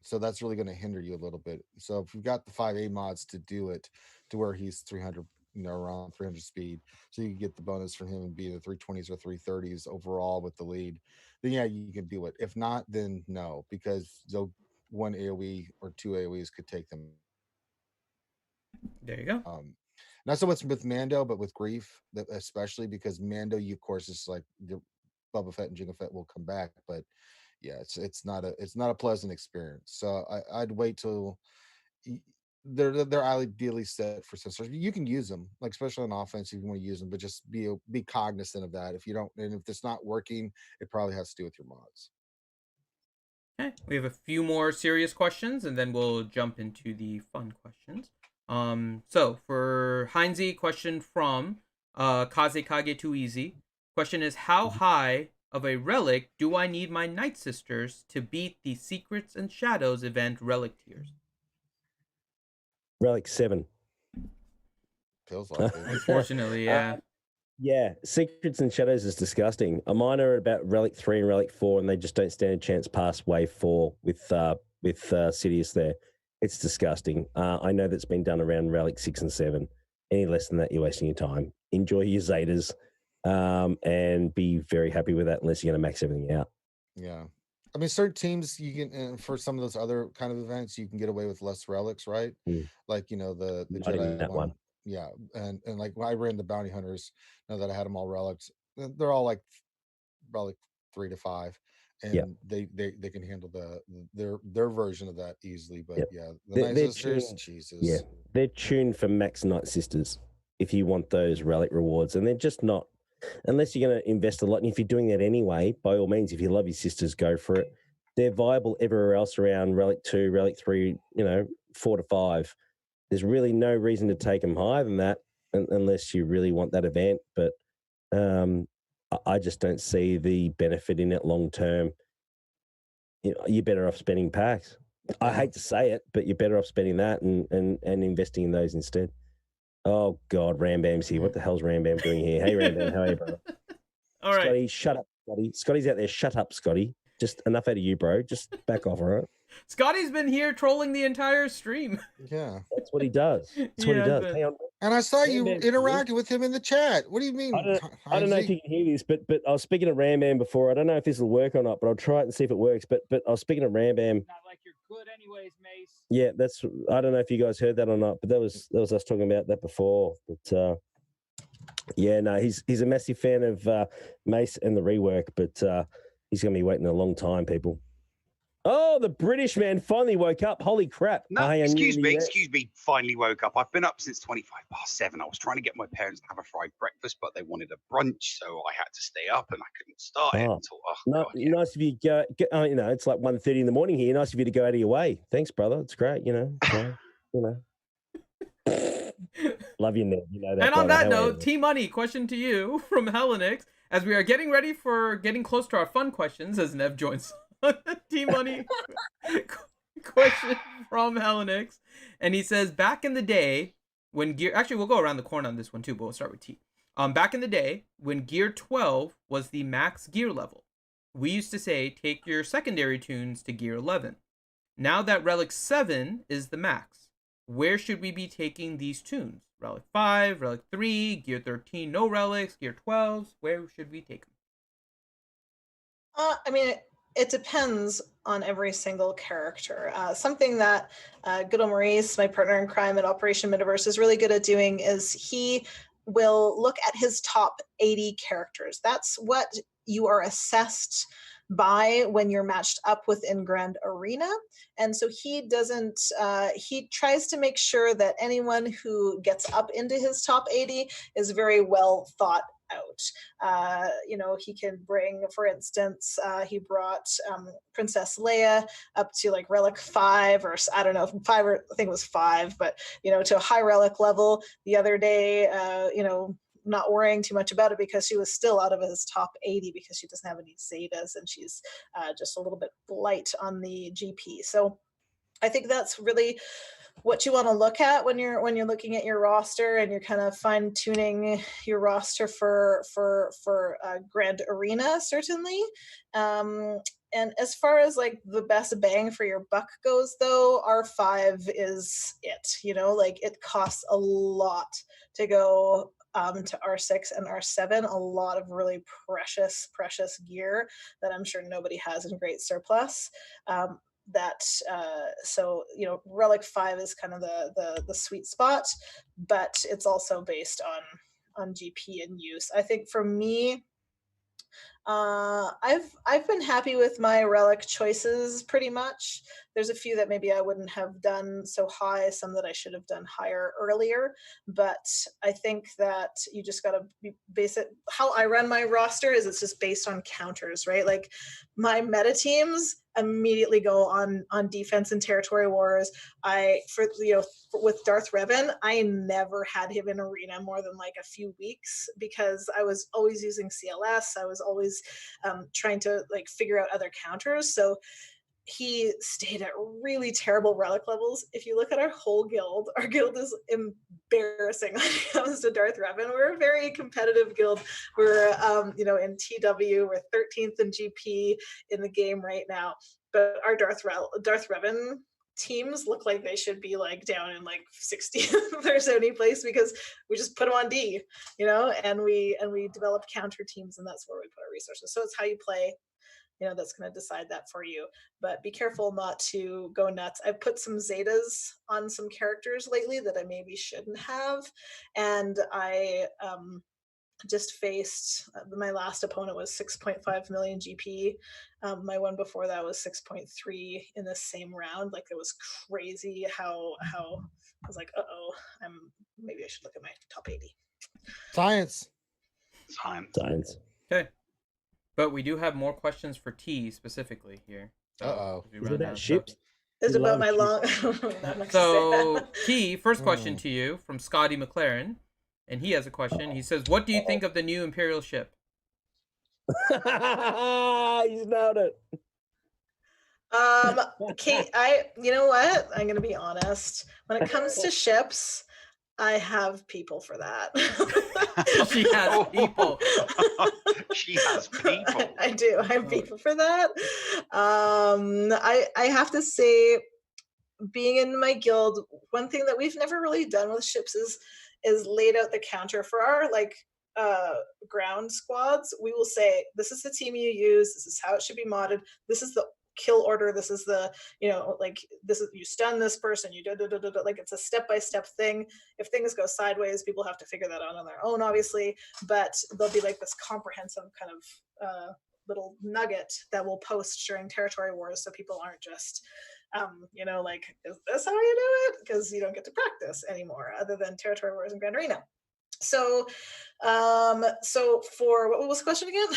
C: So that's really going to hinder you a little bit. So if you've got the 5A mods to do it to where he's 300, around 300 speed, so you can get the bonus from him and be in the 320s or 330s overall with the lead, then yeah, you can do it. If not, then no, because one AoE or two AoEs could take them.
A: There you go.
C: Not so much with Mando, but with Grief, especially because Mando, you of course, is like the Boba Fett and Jango Fett will come back, but yeah, it's not a pleasant experience. So I'd wait till they're ideally set for sensors. You can use them, like especially on offense if you want to use them, but just be cognizant of that. If you don't, and if it's not working, it probably has to do with your mods.
A: Okay, we have a few more serious questions, and then we'll jump into the fun questions. So for Heinze, question from Kazekage Too Easy. Question is: how high of a relic do I need my Nightsisters to beat the Secrets and Shadows event relic tiers?
B: Relic 7.
C: Feels like it.
A: Unfortunately, yeah.
B: Yeah, Secrets and Shadows is disgusting. Mine are about Relic 3 and Relic 4, and they just don't stand a chance past Wave 4 with Sidious there. It's disgusting. I know that's been done around Relic 6 and 7. Any less than that, you're wasting your time. Enjoy your Zetas. And be very happy with that unless you're going to max everything out.
C: Yeah. I mean, certain teams, you can, for some of those other kind of events, you can get away with less relics, right? Like, the Jedi one. Yeah. And like when I ran the bounty hunters, now that I had them all relics, they're all like relic 3 to 5. And they can handle their version of that easily. But yeah, the Nightsisters, Jesus. Yeah.
B: They're tuned for max Nightsisters if you want those relic rewards. And they're just not, unless you're going to invest a lot. And if you're doing that anyway, by all means, if you love your sisters, go for it. They're viable everywhere else around Relic 2, Relic 3, 4 to 5. There's really no reason to take them higher than that unless you really want that event. But I just don't see the benefit in it long term. You're better off spending packs. I hate to say it, but you're better off spending that and investing in those instead. Oh God, Rambam's here. What the hell's Rambam doing here? Hey Rambam, how are you, bro?
A: All right.
B: Scotty, shut up, Scotty. Scotty's out there. Shut up, Scotty. Just enough out of you, bro. Just back off, all right?
A: Scotty's been here trolling the entire stream.
C: Yeah.
B: That's what he does. That's what he does. Hang on.
C: And I saw
B: Ram
C: you
B: Man,
C: interacting with him in the chat. What do you mean?
B: I don't know if you can hear this, but I was speaking to Rambam before. I don't know if this will work or not, but I'll try it and see if it works. But I was speaking to Rambam.
E: Not like you're good anyways, Mace.
B: Yeah, that's. I don't know if you guys heard that or not, but that was us talking about that before. But yeah, no, he's a massive fan of Mace and the rework, but he's going to be waiting a long time, people. Oh, the British man finally woke up. Holy crap.
E: No, excuse me. Finally woke up. I've been up since 7:25. I was trying to get my parents to have a fried breakfast, but they wanted a brunch, so I had to stay up and I couldn't start it until, God, yeah.
B: Nice of you go, you know, it's like 1:30 in the morning here. Nice of you to go out of your way. Thanks, brother. It's great, you know. So, you know. Love you, Ned. You know that.
A: And on that note, T-Money, question to you from Hellenix. As we are getting ready for getting close to our fun questions, as Nev joins T-Money question from Hellenix. And he says, back in the day, when gear... Actually, we'll go around the corner on this one, too, but we'll start with T. Back in the day, when gear 12 was the max gear level, we used to say, take your secondary tunes to gear 11. Now that Relic 7 is the max, where should we be taking these tunes? Relic 5, Relic 3, Gear 13, no relics, Gear 12s. Where should we take them?
D: I mean, it depends on every single character. Something that good old Maurice, my partner in crime at Operation Metaverse, is really good at doing is he will look at his top 80 characters. That's what you are assessed by when you're matched up within Grand Arena. And so he doesn't, he tries to make sure that anyone who gets up into his top 80 is very well thought out. You know, he can bring, for instance, he brought Princess Leia up to like Relic 5, or I don't know, 5, or I think it was 5, but, you know, to a high Relic level the other day, you know, not worrying too much about it because she was still out of his top 80 because she doesn't have any Zetas and she's just a little bit light on the GP. So I think that's really what you want to look at when you're looking at your roster and you're kind of fine tuning your roster for Grand Arena, certainly. And as far as like the best bang for your buck goes, though, R5 is it. You know, like it costs a lot to go to R6 and R7, a lot of really precious gear that I'm sure nobody has in great surplus. So, you know, Relic 5 is kind of the sweet spot, but it's also based on GP and use. I think for me, I've been happy with my Relic choices pretty much. There's a few that maybe I wouldn't have done so high, some that I should have done higher earlier, but I think that you just got to base it. How I run my roster is it's just based on counters, right? Like my meta teams immediately go on defense and territory wars. With Darth Revan, I never had him in arena more than like a few weeks because I was always using CLS. I was always trying to like figure out other counters. So he stayed at really terrible relic levels. If you look at our whole guild, our guild is embarrassing when it comes to Darth Revan. We're a very competitive guild. We're, in TW, we're 13th in GP in the game right now. But our Darth Revan teams look like they should be like down in like 60th or 70th place because we just put them on D, and we develop counter teams, and that's where we put our resources. So it's how you play. That's going to decide that for you. But be careful not to go nuts. I've put some Zetas on some characters lately that I maybe shouldn't have. And I just faced, my last opponent was 6.5 million GP. My one before that was 6.3 in the same round. Like, it was crazy how I was like, maybe I should look at my top 80.
C: Science.
A: Okay. But we do have more questions for T specifically here.
B: Is it about ships?
D: It's about my long...
A: So, T, first question to you from Scotty McLaren. And he has a question. He says, what do you think of the new Imperial ship?
B: He's nailed it.
D: Kate, you know what? I'm gonna be honest. When it comes to ships, I have people for that.
A: She has people.
E: She has people.
D: I do. I have people for that. I have to say, being in my guild, one thing that we've never really done with ships is laid out the counter for our ground squads. We will say, this is the team you use, this is how it should be modded, this is the kill order, this is the, this is, you stun this person, you like, it's a step-by-step thing. If things go sideways, people have to figure that out on their own, obviously, but there'll be like this comprehensive kind of little nugget that we'll post during territory wars, so people aren't just is this how you do it? Because you don't get to practice anymore other than territory wars and Grand Arena. So for what was the question again?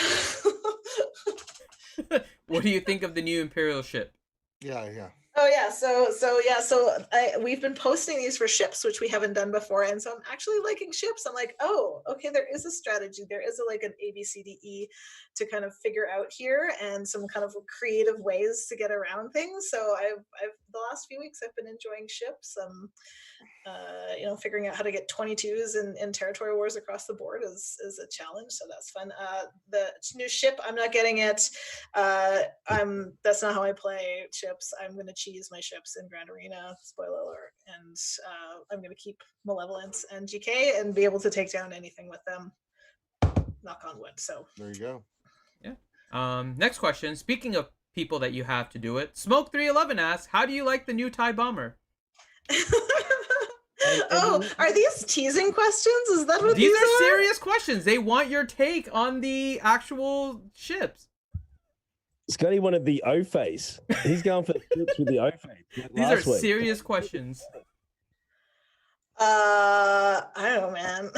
A: What do you think of the new Imperial ship?
C: Yeah.
D: Oh yeah, so we've been posting these for ships, which we haven't done before, and so I'm actually liking ships. I'm like, oh, okay, there is a strategy, there is an ABCDE to kind of figure out here, and some kind of creative ways to get around things. So I've the last few weeks I've been enjoying ships. Figuring out how to get 22s in territory wars across the board is a challenge, so that's fun. The new ship, I'm not getting it. That's not how I play ships. I'm going to cheese my ships in Grand Arena, spoiler alert, and I'm going to keep Malevolence and GK and be able to take down anything with them. Knock on wood. So
C: there you go.
A: Yeah. Next question. Speaking of people that you have to do it, Smoke311 asks, how do you like the new TIE bomber?
D: Oh, are these teasing questions? Is that what
A: these are? Serious questions. They want your take on the actual ships.
B: Scotty wanted the O face. He's going for the ships with the O face.
A: These are serious questions.
D: I don't know, man.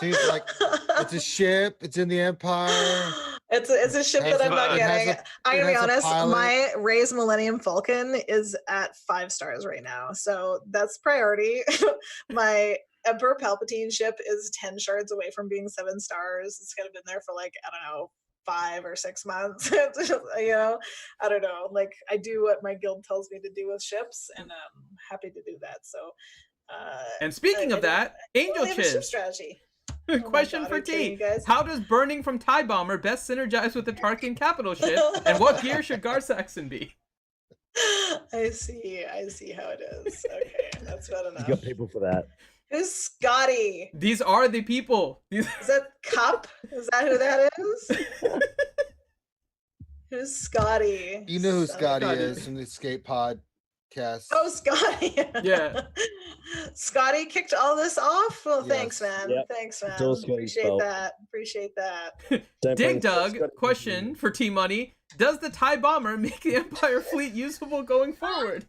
C: Seems like it's a ship. It's in the Empire.
D: It's a ship that I'm not getting. I'm gonna be honest. My Rey's Millennium Falcon is at 5 stars right now, so that's priority. My Emperor Palpatine ship is 10 shards away from being 7 stars. It's kind of been there for 5 or 6 months. I don't know. I do what my guild tells me to do with ships, and I'm happy to do that. So.
A: And speaking of that, Angel Chiz.
D: Strategy.
A: Question for T. How does burning from TIE Bomber best synergize with the Tarkin capital ship, and what gear should Gar Saxon be?
D: I see how it is. Okay, that's good enough.
B: You got people for that.
D: Who's Scotty?
A: These are the people.
D: Is that Cup? Is that who that is? Who's Scotty?
C: You know who Scotty is from the Escape Pod cast.
D: Oh, Scotty.
A: Yeah.
D: Scotty kicked all this off? Well,
C: yes.
D: Thanks, man.
B: Yep.
D: Thanks, man. Appreciate that.
A: Dig Dug, question for T-Money. Does the TIE Bomber make the Empire fleet usable going forward?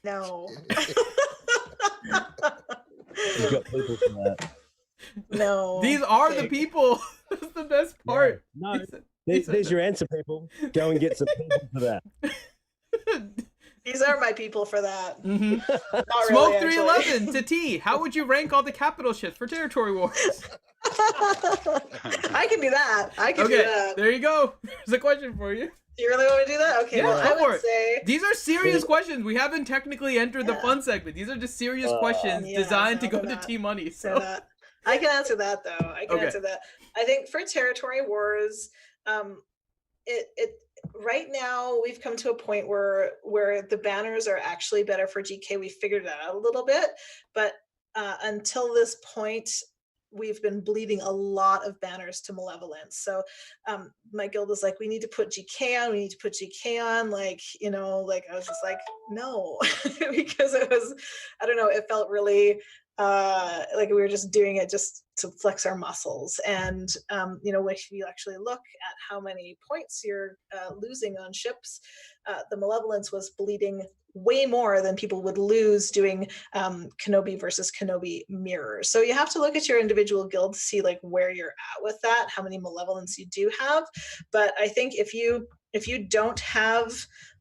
D: No.
B: You got people for that.
D: No.
A: These are the people. That's the best part.
B: Yeah. No. There's your answer, people. Go and get some people for that.
D: These are my people for that.
A: Mm-hmm. Smoke311 to T. How would you rank all the capital ships for territory wars?
D: I can do that. Do that.
A: There you go. There's a question for you.
D: Do you really want to do that? Okay,
A: yeah,
D: well, I would say...
A: These are serious questions. We haven't technically entered the fun segment. These are just serious questions designed to go to T-Money. So
D: I can answer that, though. I can answer that. I think for territory wars, right now we've come to a point where the banners are actually better for GK. We figured that out a little bit, but until this point, we've been bleeding a lot of banners to Malevolence. So my guild was like, we need to put GK on, I was just like, no, because it was, I don't know, it felt really like we were just doing it just to flex our muscles. And if you actually look at how many points you're losing on ships, the Malevolence was bleeding way more than people would lose doing Kenobi versus Kenobi mirrors. So you have to look at your individual guild to see where you're at with that, how many Malevolence you do have. But I think if you don't have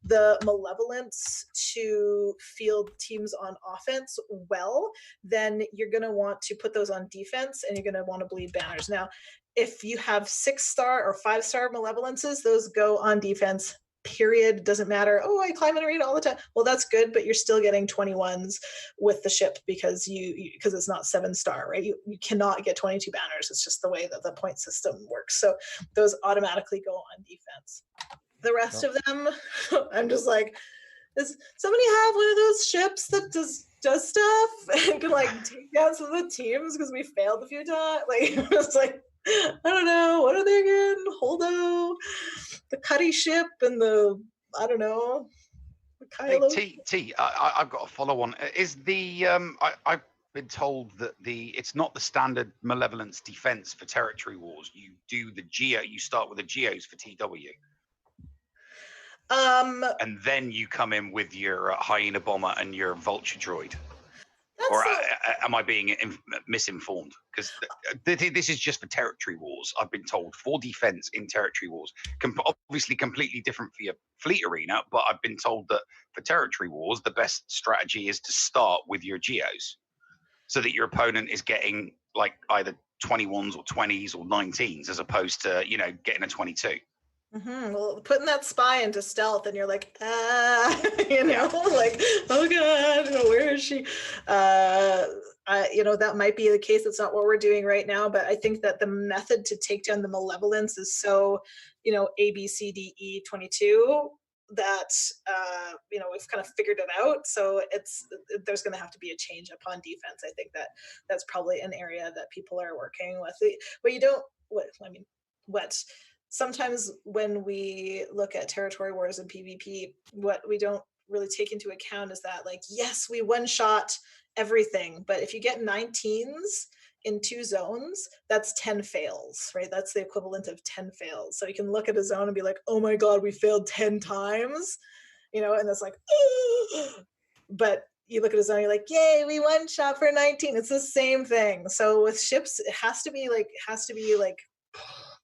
D: the Malevolence to field teams on offense well, then you're going to want to put those on defense, and you're going to want to bleed banners. Now, if you have 6-star or 5-star malevolences, those go on defense. Period. Doesn't matter. Oh, I climb an arena all the time. Well, that's good, but you're still getting 21s with the ship because because it's not 7-star, right? You cannot get 22 banners. It's just the way that the point system works. So those automatically go on defense. The rest of them, I'm just like, does somebody have one of those ships that does stuff and can like take down some of the teams because we failed a few times? Like it's like, I don't know, what are they again? Holdo, the Cuddy ship, and the I don't know, the Kylo.
E: Hey, I've got a follow on. Is the I've been told that it's not the standard malevolence defense for territory wars. You do the geo. You start with the geos for TW. And then you come in with your hyena bomber and your vulture droid. Or am I being misinformed? Because this is just for territory wars. I've been told for defense in territory wars, obviously completely different for your fleet arena. But I've been told that for territory wars, the best strategy is to start with your geos, so that your opponent is getting like either 21s or 20s or 19s, as opposed to getting a 22.
D: Mm-hmm. Well, putting that spy into stealth, and you're like, like, oh god, where is she? That might be the case. It's not what we're doing right now, but I think that the method to take down the malevolence is so, A, B, C, D, E, 22 that we've kind of figured it out. So there's going to have to be a change upon defense. I think that's probably an area that people are working with. But sometimes when we look at territory wars and PvP, what we don't really take into account is that, like, yes, we one-shot everything, but if you get 19s in 2 zones, that's 10 fails, right? That's the equivalent of 10 fails. So you can look at a zone and be like, oh my God, we failed 10 times, and it's like, oh. But you look at a zone, you're like, yay, we one-shot for 19. It's the same thing. So with ships, it has to be like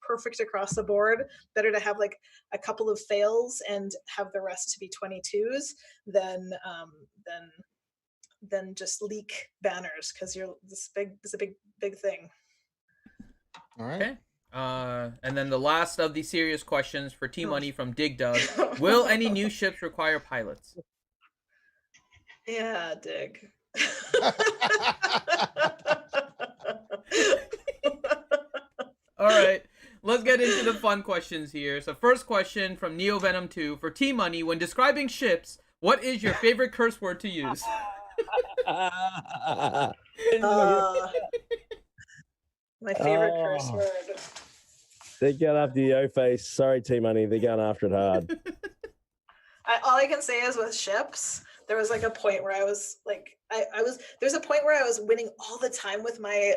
D: perfect across the board. Better to have like a couple of fails and have the rest to be 22s than just leak banners, because it's a big thing.
C: All right.
A: Okay. And then the last of the serious questions for T-Money from Dig Dug. Will any new ships require pilots?
D: Yeah, Dig.
A: All right. Let's get into the fun questions here. So first question from Neo Venom 2 for T-Money. When describing ships, what is your favorite curse word to use?
D: My favorite curse word.
B: They're going after the O-face. Sorry, T-Money. They're going after it hard.
D: All I can say is with ships, there was like a point where I was like, there's a point where I was winning all the time with my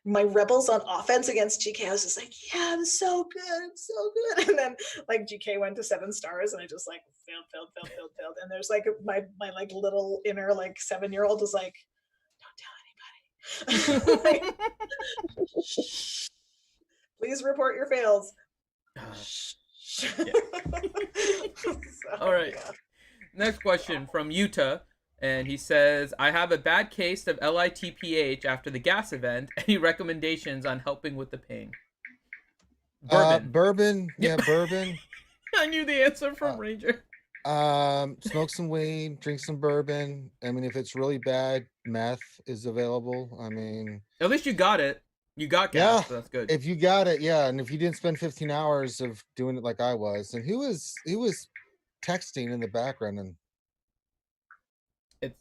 D: my rebels on offense against GK. I was just like, yeah, I'm so good. And then like GK went to 7 stars and I just like failed. And there's like my like little inner like 7-year-old was like, don't tell anybody. Please report your fails.
A: All right. Next question from Utah, and he says, I have a bad case of LITPH after the gas event. Any recommendations on helping with the pain?
C: Bourbon.
A: Yep.
C: Yeah, bourbon.
A: I knew the answer from Ranger.
C: Smoke some weed, drink some bourbon. I mean, if it's really bad, meth is available. I mean,
A: at least you got it. You got gas,
C: yeah,
A: so that's good.
C: If you got it, yeah, and if you didn't spend 15 hours of doing it like I was, and who was texting in the background, and
A: it's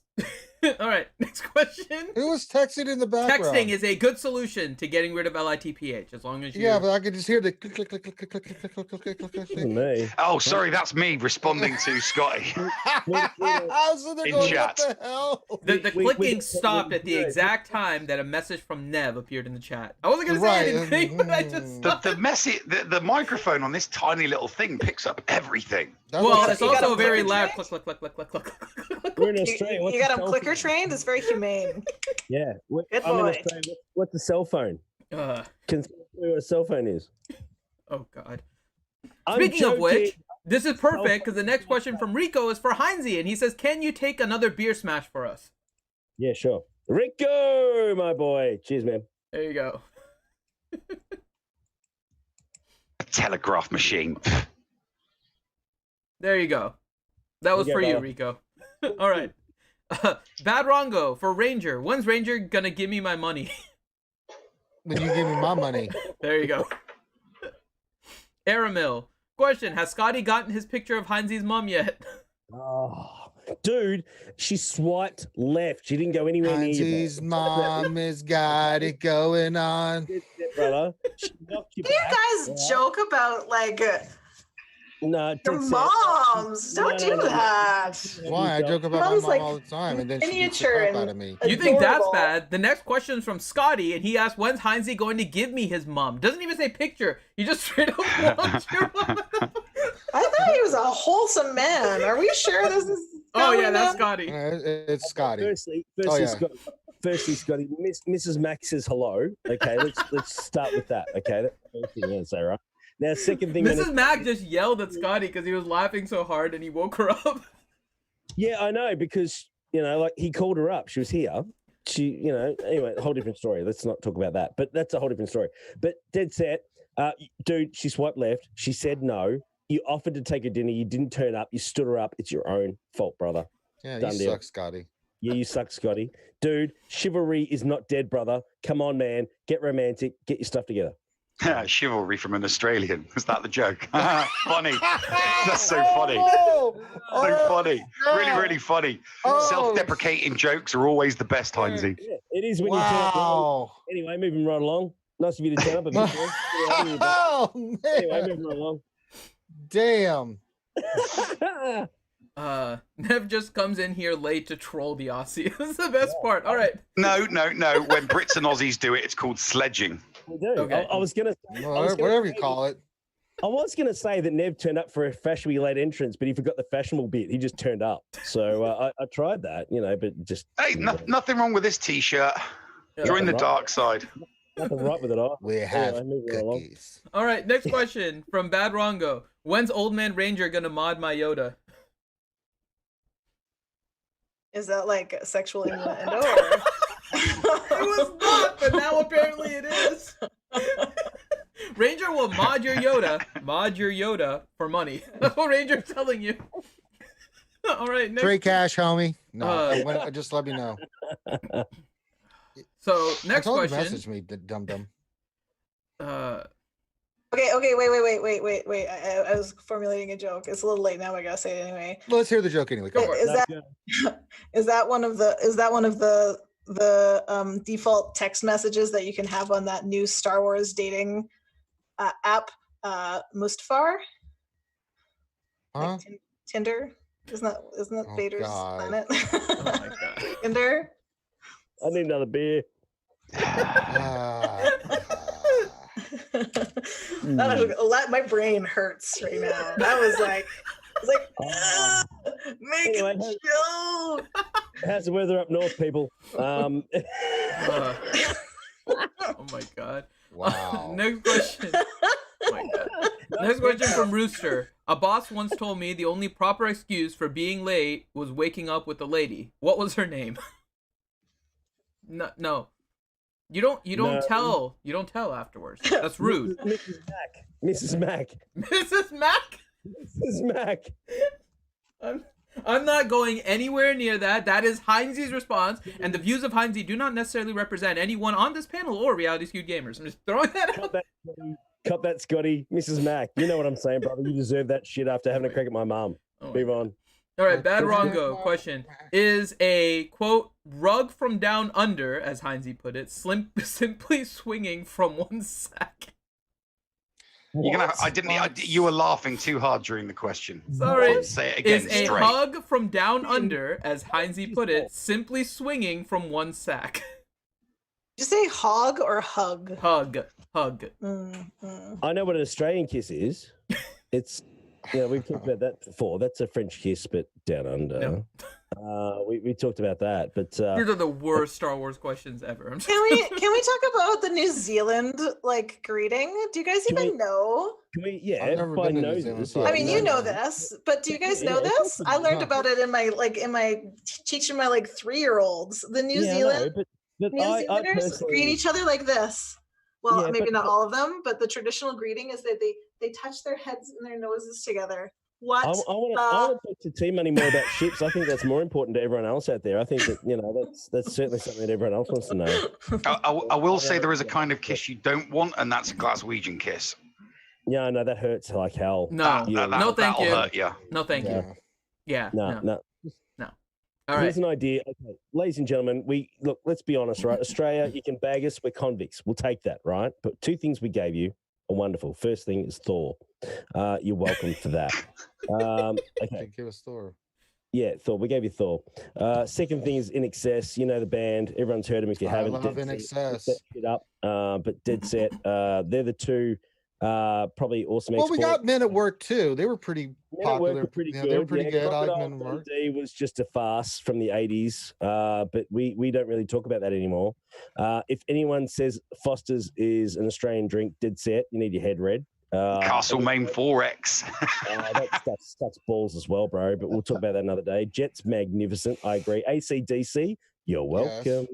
A: all right. Next question.
C: Who was texting in the background?
A: Texting is a good solution to getting rid of LITPH, as long as you.
C: Yeah, but I could just hear the click, click, click, click, click, click, click, click, click, click, click, click.
B: Me.
E: Oh, sorry, that's me responding to Scotty.
C: In
E: chat.
C: What the hell?
A: The clicking stopped at the exact time that a message from Nev appeared in the chat. I wasn't gonna say anything, but I just
E: the microphone on this tiny little thing picks up everything.
A: Well, it's also very loud. Click, click, click, click, click, click.
B: We're in Australia.
D: You got them clicker trained. It's very humane.
B: Yeah.
D: Good
B: I'm
D: boy.
B: in Australia. What's the cell phone? Can someone tell me what a cell phone is?
A: Oh God. Speaking of which, this is perfect because the next question from Rico is for Heinzie, and he says, "Can you take another beer smash for us?"
B: Yeah, sure. Rico, my boy. Cheers, man.
A: There you go.
E: telegraph machine.
A: There you go. That was for you, Rico. All right. Bad Rongo for Ranger. When's Ranger gonna give me my money?
C: When you give me my money.
A: There you go. Aramil. Question: has Scotty gotten his picture of Heinz's mom yet?
B: Oh, dude, she swiped left. She didn't go anywhere near you.
C: Heinz's mom has got it going on.
B: Brother.
D: You guys joke about like
B: no,
D: your moms. Don't do that.
C: Why? I joke about my mom all the time, and then she beats the crap out of me.
A: You think that's bad? The next question is from Scotty, and he asked, "When's Heinz going to give me his mom?" Doesn't even say picture. He just straight up wants your mom.
D: I thought he was a wholesome man. Are we sure this is?
A: Oh yeah, that's Scotty.
C: It's Scotty.
B: Firstly, Scotty, Mrs. Mac says hello. Okay, let's start with that. Okay, that's the first thing I'm gonna say, right? Now, second thing,
A: Mrs. Mac just yelled at Scotty because he was laughing so hard and he woke her up.
B: Yeah, I know, because like he called her up. She was here. She, anyway, a whole different story. Let's not talk about that. But that's a whole different story. But dead set, dude, she swiped left. She said no. You offered to take her dinner. You didn't turn up. You stood her up. It's your own fault, brother.
C: Yeah,
B: Done
C: you
B: deal.
C: suck, Scotty.
B: Yeah, you suck, Scotty. Dude, chivalry is not dead, brother. Come on, man. Get romantic. Get your stuff together.
E: Chivalry from an Australian. Was that the joke? Funny. That's so funny. So funny. Really, really funny. Self-deprecating jokes are always the best, Heinzie.
B: Yeah, it is when you turn up. Anyway, moving right along. Nice of you to turn up a bit more.
C: Oh, man.
B: Anyway, moving right along.
C: Damn.
A: Nev just comes in here late to troll the Aussie. This is the best part. All right.
E: No. When Brits and Aussies do it, it's called sledging.
B: We do.
A: Okay.
B: I was gonna say,
C: Whatever you call it.
B: I was gonna say that Nev turned up for a fashionably late entrance, but he forgot the fashionable bit. He just turned up. So I tried that, but just.
E: Hey, nothing wrong with this T-shirt. Join the dark side.
B: Nothing right with it.
C: We have cookies.
A: All right, next question from Bad Rongo. When's Old Man Ranger gonna mod my Yoda?
D: Is that like sexual innuendo?
A: It was not, but now apparently it is. Ranger will mod your Yoda for money. That's what Ranger's telling you. All right, next.
C: Trade cash, homie. No, just let me know.
A: So next question.
C: Message me, dum dum.
D: Okay, wait. I was formulating a joke. It's a little late now, but I gotta say it anyway.
C: Well, let's hear the joke anyway. Go for it.
D: Is that one of the default text messages that you can have on that new Star Wars dating app, Mustafar?
C: Huh?
D: Like Tinder? Isn't that Vader's planet?
A: Oh my god.
D: Tinder?
B: I need another beer.
D: My brain hurts right now. That was like, make a joke.
B: How's the weather up north, people?
A: Oh my god.
C: Wow.
A: Next question. Oh my god. Next question from Rooster. A boss once told me the only proper excuse for being late was waking up with a lady. What was her name? No. You don't tell afterwards. That's rude.
B: Mrs. Mac.
A: Mrs. Mac?
B: Mrs. Mac.
A: I'm not going anywhere near that. That is Heinz's response, and the views of Heinz do not necessarily represent anyone on this panel or Reality Skewed Gamers. I'm just throwing that out.
B: Cut that, Scotty. Mrs. Mac. You know what I'm saying, brother. You deserve that shit after having a crack at my mom. Move on.
A: All right, Bad Rongo question. Is a, quote, rug from down under, as Heinz put it, simply swinging from one sack?
E: You were laughing too hard during the question.
A: Sorry.
E: Say it again.
A: Is a hug from down under, as Heinz put it, simply swinging from one sack?
D: Did you say hog or hug?
A: Hug.
B: I know what an Australian kiss is. It's, we've talked about that before. That's a French kiss, but down under. No. We talked about that, but
A: these are the worst Star Wars questions ever.
D: Can we talk about the New Zealand greeting? Do you guys even know?
B: Can we? Yeah, everybody knows this.
D: I mean, you know this, but do you guys know this? I learned about it in my teaching my 3-year-olds. The New Zealanders greet each other like this. Well, maybe not all of them, but the traditional greeting is that they touch their heads and their noses together. What?
B: I want to talk to T-Money more about ships. I think that's more important to everyone else out there. I think that, that's certainly something that everyone else wants to know.
E: I will say there is a kind of kiss you don't want, and that's a Glaswegian kiss.
B: Yeah, no, that hurts like hell.
A: No, no, thank you.
E: Hurt you.
A: No, thank you. Yeah.
B: No.
A: All right.
B: Here's an idea. Okay, ladies and gentlemen, let's be honest, right? Australia, you can bag us, we're convicts. We'll take that, right? But two things we gave you are wonderful. First thing is Thor. You're welcome for that. Okay.
C: Give us Thor.
B: Yeah, Thor. We gave you Thor. Second thing is In Excess. You know the band. Everyone's heard them if you haven't.
C: I love In Excess.
B: But Dead Set. They're the two probably awesome.
C: Well, we got Men at Work too. They were pretty popular.
B: They were pretty good.
C: They were pretty good. I like
B: Crocodile
C: Men at Work.
B: Dundee was just a farce from the 80s, but we don't really talk about that anymore. If anyone says Foster's is an Australian drink, Dead Set, you need your head read.
E: Castlemaine 4X.
B: That's balls as well, bro. But we'll talk about that another day. Jet's magnificent. I agree. AC/DC, you're welcome.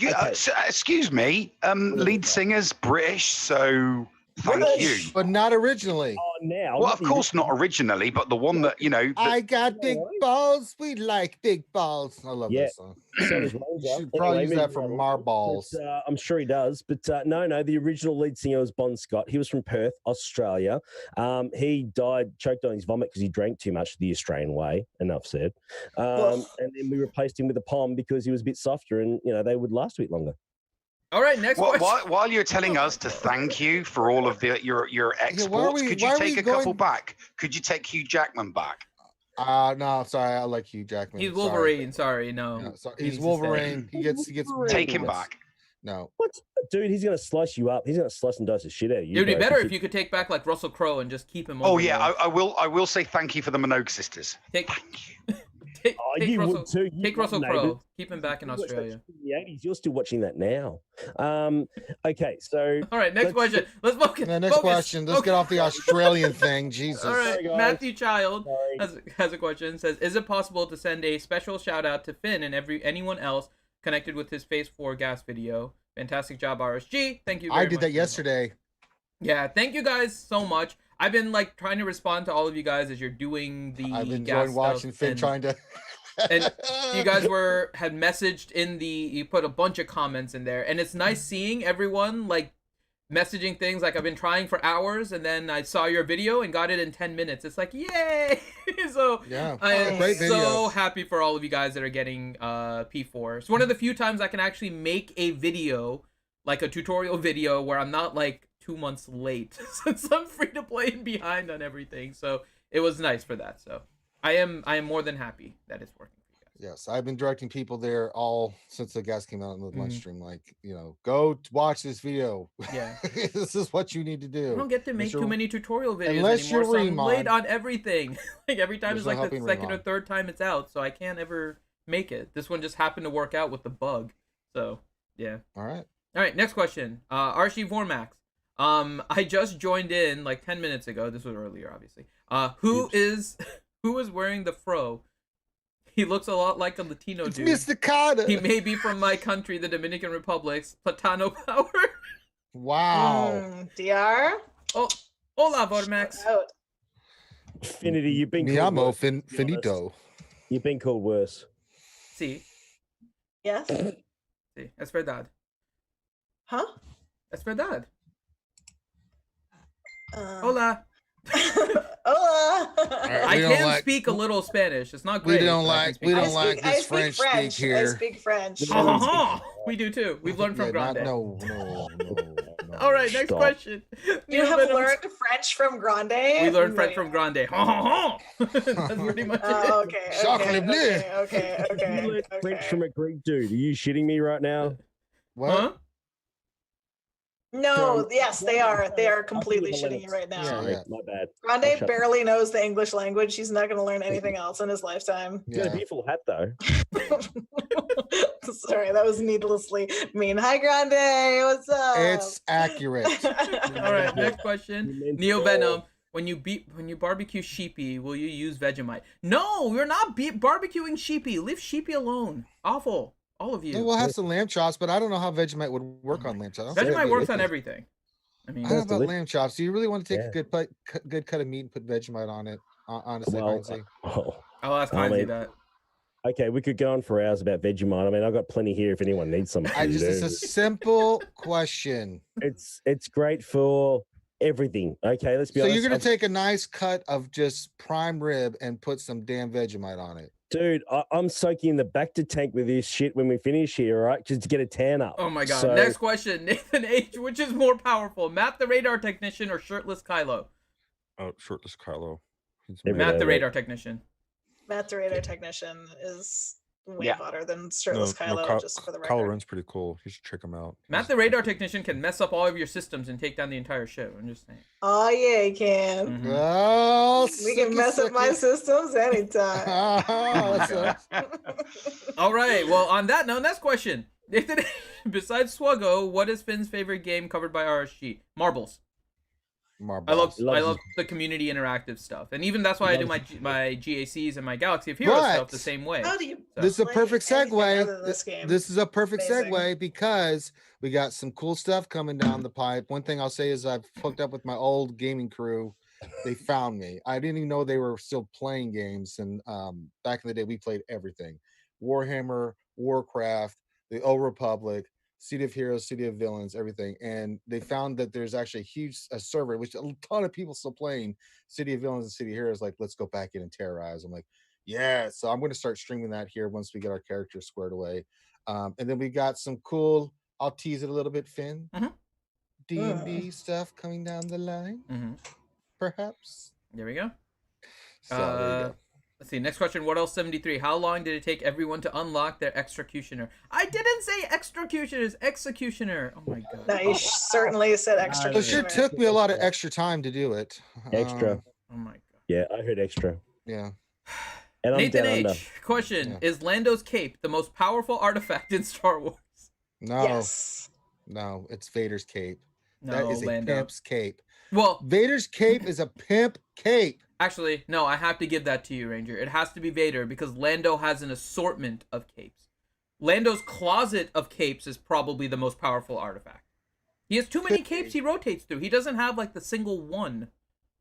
C: Yes.
E: Excuse me. Lead singer's British, so thank you.
C: But not originally.
B: Oh, now.
E: Well, of course not originally, but the one that
C: I got big balls. We like big balls. I love that song.
B: So
C: should probably use that for marbles.
B: I'm sure he does, but no. The original lead singer was Bon Scott. He was from Perth, Australia. He died, choked on his vomit because he drank too much the Australian way. Enough said. And then we replaced him with a Pom because he was a bit softer, and they would last a bit longer.
A: All right, next question.
E: While you're telling us to thank you for all of your exports, could you take a couple back? Could you take Hugh Jackman back?
C: No, sorry, I like Hugh Jackman.
A: He's Wolverine. Sorry, no.
C: No, sorry. He's Wolverine. He gets.
E: Take him back.
C: No.
B: What, dude? He's gonna slice you up. He's gonna slice and dice the shit out of you.
A: It would be better if you could take back like Russell Crowe and just keep him.
E: Oh yeah, I will say thank you for the Minogue sisters.
A: Take
B: you
A: Russell,
B: would too.
A: Take Russell Crowe. Keep him back in Australia.
B: In the 80s, you're still watching that now. Okay, so.
A: All right, next question. Let's focus.
C: Next question. Let's get off the Australian thing. Jesus.
A: All right,
B: Sorry,
A: Matthew Child has a question. Says, is it possible to send a special shout out to Finn and anyone else connected with his Phase 4 gas video? Fantastic job, RSG. Thank you very much.
C: I did that yesterday.
A: Yeah, thank you guys so much. I've been trying to respond to all of you guys as you're doing the
C: I've enjoyed watching Finn trying to
A: and you guys had messaged in you put a bunch of comments in there, and it's nice seeing everyone messaging things. I've been trying for hours, and then I saw your video and got it in 10 minutes. It's yay! So
C: yeah,
A: I am
C: great
A: so happy for all of you guys that are getting P4. It's one of the few times I can actually make a video, a tutorial video, where I'm not 2 months late since I'm free to play and behind on everything. So it was nice for that. So I am more than happy that it's working for you guys.
C: Yes, I've been directing people there all since the guys came out in the lunch stream. Go watch this video.
A: Yeah,
C: this is what you need to do.
A: I don't get to make too many tutorial videos
C: unless
A: anymore.
C: You're
A: so I'm late on everything. Every time it's the second or third time it's out, so I can't ever make it. This one just happened to work out with the bug. So yeah.
C: All right.
A: Next question. Archie Vormax. I just joined in 10 minutes ago. This was earlier, obviously. Who is wearing the fro? He looks a lot like a Latino dude.
C: Mr. Carter.
A: He may be from my country, the Dominican Republic's Platano Power.
C: Wow.
D: DR.
A: Oh, hola, Vormax.
B: Finity, you've been
C: called finito.
B: You've been called worse.
A: Sí.
D: Yes.
A: Sí, es verdad.
D: Huh?
A: Es verdad. Hola.
D: Hola.
A: I can speak a little Spanish. It's not great.
C: We don't like this French speak here.
D: I speak French.
A: We do too. We've learned from Grande.
C: No.
A: All right, next question.
D: You have learned French from Grande?
A: We learned French from Grande. That's pretty much it.
D: Okay.
B: You learned French from a Greek dude. Are you shitting me right now?
C: What?
A: Huh?
D: No, yes, they are. They are completely shitting you right now.
B: Sorry, my bad.
D: Grande barely knows the English language. He's not going to learn anything else in his lifetime.
B: He's got a beautiful hat, though.
D: Sorry, that was needlessly mean. Hi, Grande. What's up?
C: It's accurate.
A: All right, next question. Neo Venom. When you barbecue sheepy, will you use Vegemite? No, we're not barbecuing sheepy. Leave sheepy alone. Awful. all of you.
C: We'll have some lamb chops, but I don't know how Vegemite would work on lamb chops.
A: Vegemite works on everything. I mean,
C: I don't know about lamb chops. Do you really want to take a good cut of meat and put Vegemite on it? Honestly,
A: I'll ask Heinzie that.
B: Okay, we could go on for hours about Vegemite. I mean, I've got plenty here if anyone needs some.
C: It's a simple question.
B: It's great for everything. Okay, let's be honest.
C: So you're going to take a nice cut of just prime rib and put some damn Vegemite on it.
B: Dude, I'm soaking the back to tank with this shit when we finish here, all right? Just to get a tan up.
A: Oh my God. Next question. Nathan H., which is more powerful, Matt the radar technician or shirtless Kylo?
F: Oh, shirtless Kylo.
A: Matt the radar technician.
D: Matt the radar technician is way hotter than shirtless Kylo, just for the record.
F: Kylo Ren's pretty cool. You should check him out.
A: Matt the radar technician can mess up all of your systems and take down the entire ship. I'm just saying.
D: Oh yeah, he can.
A: Mm-hmm.
C: Oh,
D: we can mess up my systems anytime.
A: All right. Well, on that note, next question. Nathan, besides SWGOH, what is Finn's favorite game covered by RSG? Marbles. I love the community interactive stuff, and even that's why I do my GACs and my Galaxy of Heroes stuff the same way.
D: How do you
C: this is a perfect segue.
D: This
C: is a perfect segue because we got some cool stuff coming down the pipe. One thing I'll say is I've hooked up with my old gaming crew. They found me. I didn't even know they were still playing games, and back in the day we played everything: Warhammer, Warcraft, the Old Republic, City of Heroes, City of Villains, everything. And they found that there's actually a huge server, which a ton of people still playing City of Villains and City of Heroes. Like, let's go back in and terrorize. I'm like, yeah. So I'm going to start streaming that here once we get our characters squared away. And then we got some cool, I'll tease it a little bit, Finn. D&D stuff coming down the line, perhaps.
A: There we go.
C: So there you go.
A: Let's see. Next question. What else? 73. How long did it take everyone to unlock their executioner? I didn't say executioners. Executioner. Oh my God.
D: No, you certainly said executioner.
C: It sure took me a lot of extra time to do it.
B: Extra.
A: Oh my God.
B: Yeah, I heard extra.
C: Yeah.
B: And
A: Nathan H. Question: is Lando's cape the most powerful artifact in Star Wars?
C: No.
D: Yes.
C: No, it's Vader's cape.
A: No,
C: that is
A: Lando.
C: a pimp's cape.
A: Well,
C: Vader's cape is a pimp cape.
A: Actually, no, I have to give that to you, Ranger. It has to be Vader because Lando has an assortment of capes. Lando's closet of capes is probably the most powerful artifact. He has too many capes he rotates through. He doesn't have like the single one.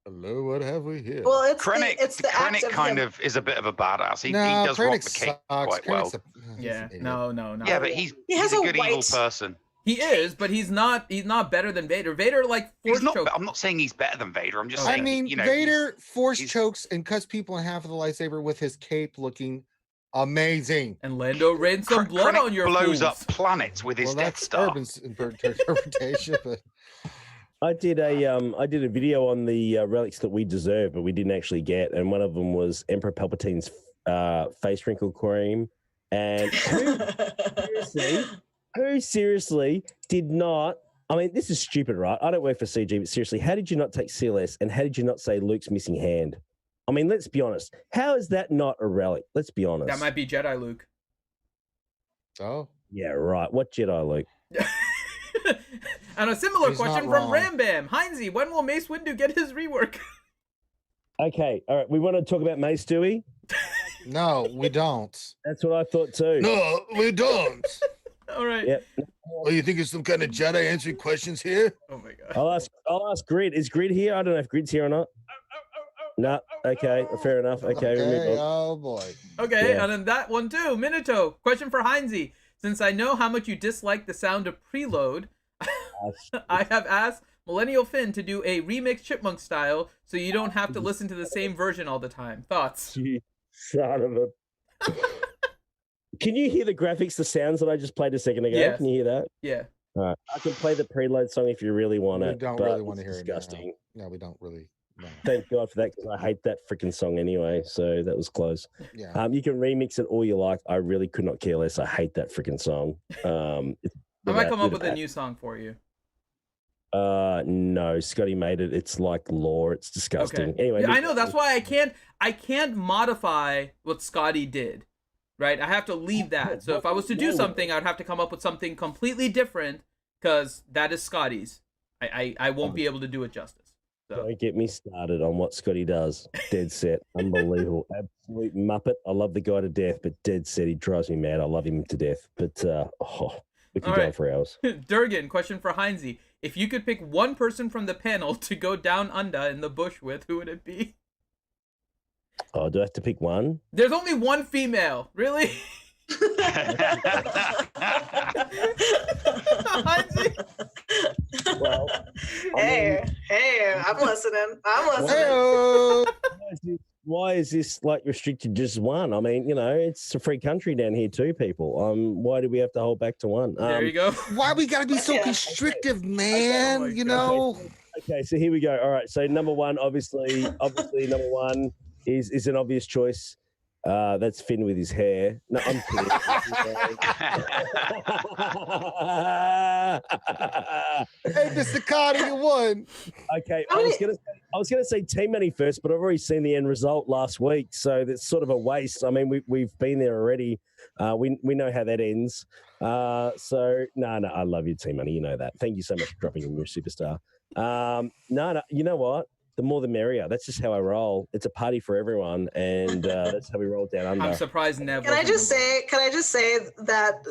C: Hello, what have we here?
D: Well, it's
E: Krennic,
D: it's the
E: Krennic kind of is a bit of a badass. He does rock the cape quite well.
A: Yeah, no.
E: Yeah, but he's a good evil person.
A: He is, but he's not better than Vader. Vader force chokes.
E: I'm not saying he's better than Vader. I'm just saying.
C: I mean, Vader force chokes and cuts people in half of the lightsaber with his cape looking amazing.
A: And Lando rains some blood on your
E: blows
A: fools.
E: up planets with his Death Star.
C: Urban's interpretation, but
B: I did a video on the relics that we deserve, but we didn't actually get, and one of them was Emperor Palpatine's face wrinkle cream, and who seriously did not? I mean, this is stupid, right? I don't work for CG, but seriously, how did you not take CLS, and how did you not say Luke's missing hand? I mean, let's be honest. How is that not a relic? Let's be honest.
A: That might be Jedi Luke.
C: Oh.
B: Yeah, right. What Jedi Luke?
A: And a similar question from Rambam. Heinzie, when will Mace Windu get his rework?
B: Okay, all right. We want to talk about Mace, do we?
C: No, we don't.
B: That's what I thought too.
C: No, we don't.
A: All right.
B: Yep.
C: Oh, you think it's some kind of Jedi answering questions here?
A: Oh my God.
B: I'll ask Grid. Is Grid here? I don't know if Grid's here or not. No. Okay. Fair enough. Okay.
C: Oh boy.
A: Okay,
B: Yeah.
A: and then that one too. Minato. Question for Heinzie. Since I know how much you dislike the sound of preload, I have asked Millennial Finn to do a remix Chipmunk style so you don't have to listen to the same version all the time. Thoughts?
B: You son of a... Can you hear the graphics, the sounds that I just played a second ago?
A: Yes.
B: Can you hear that?
A: Yeah.
B: All right. I can play the preload song if you really want it.
C: We don't
B: but
C: really want to
B: it's
C: hear
B: disgusting.
C: it. No, we don't really. No.
B: Thank God for that, because I hate that freaking song anyway. So that was close.
C: Yeah.
B: You can remix it all you like. I really could not care less. I hate that freaking song.
A: I might come up with a new song for you.
B: No, Scotty made it. It's like lore. It's disgusting.
A: Okay.
B: Anyway,
A: Yeah, I know. That's why I can't modify what Scotty did. Right? I have to leave that. So if I was to do something, I would have to come up with something completely different because that is Scotty's. I won't be able to do it justice. So.
B: Don't get me started on what Scotty does. Dead set. Unbelievable. Absolute muppet. I love the guy to death, but dead set. He drives me mad. I love him to death. But we could go on for hours.
A: Durgan, question for Heinzie. If you could pick one person from the panel to go down under in the bush with, who would it be?
B: Oh, do I have to pick one?
A: There's only one female. Really?
B: Well,
D: hey, I'm listening.
B: Why is this like restricted just one? I mean, it's a free country down here too, people. Why do we have to hold back to one?
A: There you go.
C: Why we gotta be so constrictive, man?
B: Okay, so here we go. All right, so number one, obviously, number one is an obvious choice. That's Finn with his hair. No, I'm kidding.
C: Hey, Mr. Carter, you won.
B: Okay, I was gonna say Team Money first, but I've already seen the end result last week, so that's sort of a waste. I mean, we've been there already. We know how that ends. So no, I love you, Team Money. You know that. Thank you so much for dropping in your superstar. No, you know what? The more the merrier. That's just how I roll. It's a party for everyone, and that's how we roll down under.
A: I'm surprised Nev.
D: Can I just say that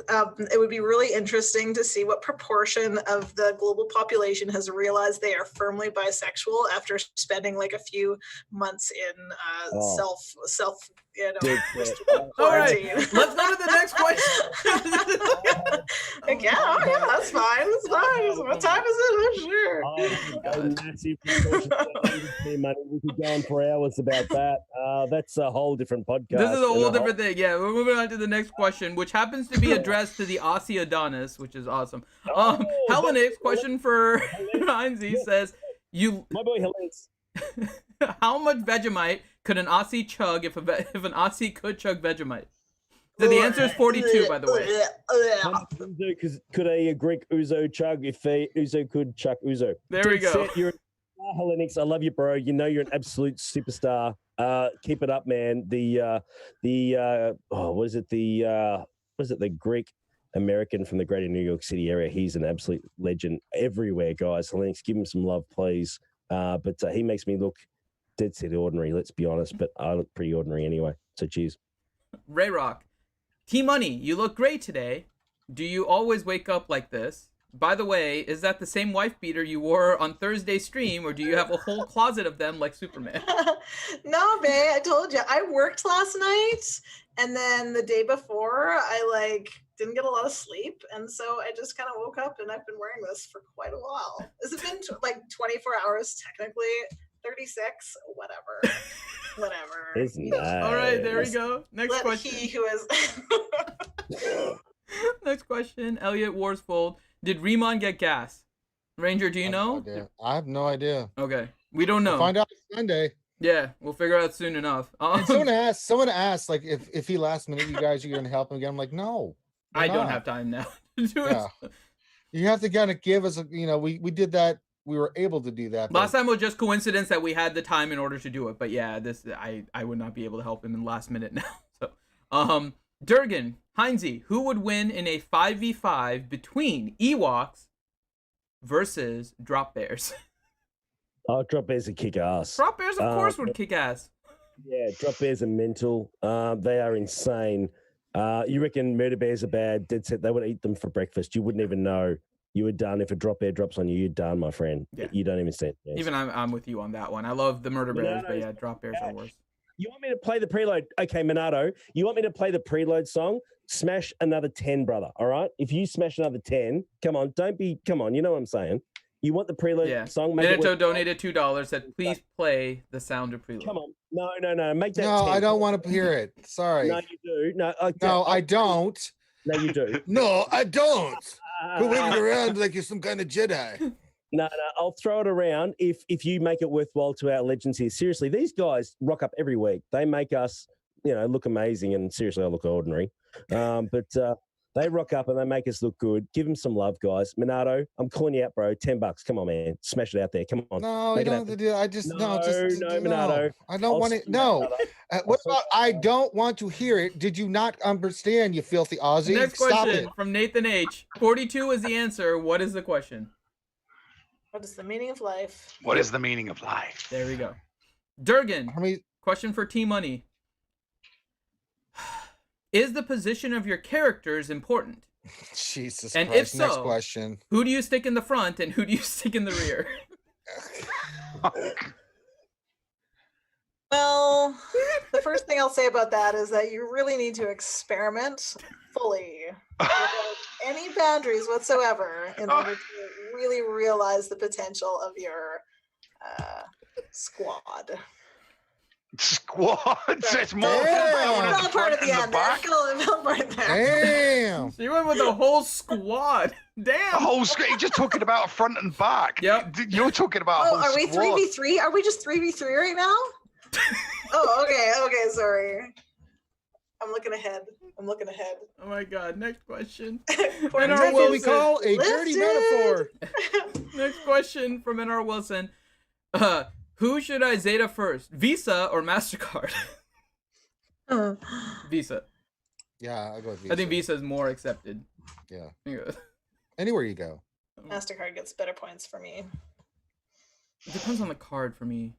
D: it would be really interesting to see what proportion of the global population has realized they are firmly bisexual after spending like a few months in self
A: All right, let's go to the next question.
D: yeah, that's fine. That's fine. What time is it? Sure.
B: Massive money. We could go on for hours about that. That's a whole different podcast.
A: This is a whole different thing. Yeah, we're moving on to the next question, which happens to be addressed to the Aussie Adonis, which is awesome. Hellenix, question for Heinzie says,
B: my boy Hellenix.
A: How much Vegemite could an Aussie chug if an Aussie could chug Vegemite? So the answer is 42, by the way.
B: Could a Greek Uzo chug if Uzo could chuck Uzo?
A: There we go.
B: You're Hellenix, I love you, bro. You know you're an absolute superstar. Keep it up, man. The Greek American from the greater New York City area. He's an absolute legend everywhere, guys. Hellenix, give him some love, please. But he makes me look dead set ordinary, let's be honest, but I look pretty ordinary anyway. So cheers.
A: Ray Rock. T-Money, you look great today. Do you always wake up like this? By the way, is that the same wife beater you wore on Thursday's stream, or do you have a whole closet of them like Superman?
D: No, babe, I told you. I worked last night, and then the day before, I didn't get a lot of sleep, and so I just kind of woke up, and I've been wearing this for quite a while. Has it been 24 hours technically? 36? Whatever.
B: It's nice.
A: All right, there we go. Next question.
D: He who is.
A: Next question. Elliot Warsfold. Did Riemann get gas? Ranger, do you know?
C: I have no idea.
A: Okay. We don't know.
C: We'll find out Sunday.
A: Yeah, we'll figure out soon enough.
C: And someone asked, like, if he last minute, you guys are going to help him again. I'm like, no.
A: I don't have time now to do it.
C: You have to kind of give us, we did that. We were able to do that.
A: Last time was just coincidence that we had the time in order to do it. But yeah, I would not be able to help him in the last minute now. So, Durgan, Heinzie, who would win in a 5v5 between Ewoks versus Drop Bears?
B: Oh, Drop Bears would kick ass.
A: Drop Bears, of course, would kick ass.
B: Yeah, Drop Bears are mental. They are insane. You reckon Murder Bears are bad? Dead set. They would eat them for breakfast. You wouldn't even know. You were done. If a Drop Bear drops on you, you're done, my friend. Yeah. You don't even stand. Yes.
A: Even I'm with you on that one. I love the Murder Bears, but yeah, Drop Bears are worse.
B: You want me to play the preload? Okay, Minato, you want me to play the preload song? Smash another 10, brother. All right? If you smash another 10, come on, you know what I'm saying. You want the preload song?
A: Minato donated $2, said, please play the sound of preload.
B: Come on. No. Make that 10.
C: I don't want to hear it. Sorry.
B: No, you do. No,
C: I don't.
B: No, you do.
C: No, I don't. Quit waving around like you're some kind of Jedi.
B: No, I'll throw it around if you make it worthwhile to our legends here. Seriously, these guys rock up every week. They make us, look amazing, and seriously, I look ordinary. But they rock up and they make us look good. Give them some love, guys. Minato, I'm calling you out, bro. $10. Come on, man. Smash it out there. Come on.
C: No, you don't have to do it.
B: Minato.
C: I don't want it. No. What about I don't want to hear it? Did you not understand, you filthy Aussie?
A: Next question from Nathan H. 42 is the answer. What is the question?
D: What is the meaning of life?
E: What is the meaning of life?
A: There we go. Durgan, question for T-Money. Is the position of your characters important?
C: Jesus
A: and
C: Christ.
A: If so,
C: next question.
A: Who do you stick in the front and who do you stick in the rear?
D: Well, the first thing I'll say about that is that you really need to experiment fully without any boundaries whatsoever in order to really realize the potential of your squad.
E: Squad? So it's more
D: fell part at the end there. Fell part there.
C: Damn.
A: So you went with the whole squad. Damn.
E: The whole squad. You're just talking about front and back.
A: Yep.
E: You're talking about a whole
D: are we
E: squad.
D: 3v3? Are we just 3v3 right now? Oh, okay, sorry. I'm looking ahead.
A: Oh my god, next question.
C: That's what we call a dirty metaphor.
A: Next question from NR Wilson. Who should I Zeta first? Visa or MasterCard? Visa.
C: Yeah, I'll go with Visa.
A: I think Visa is more accepted.
C: Yeah. Anywhere you go.
D: MasterCard gets better points for me.
A: It depends on the card for me.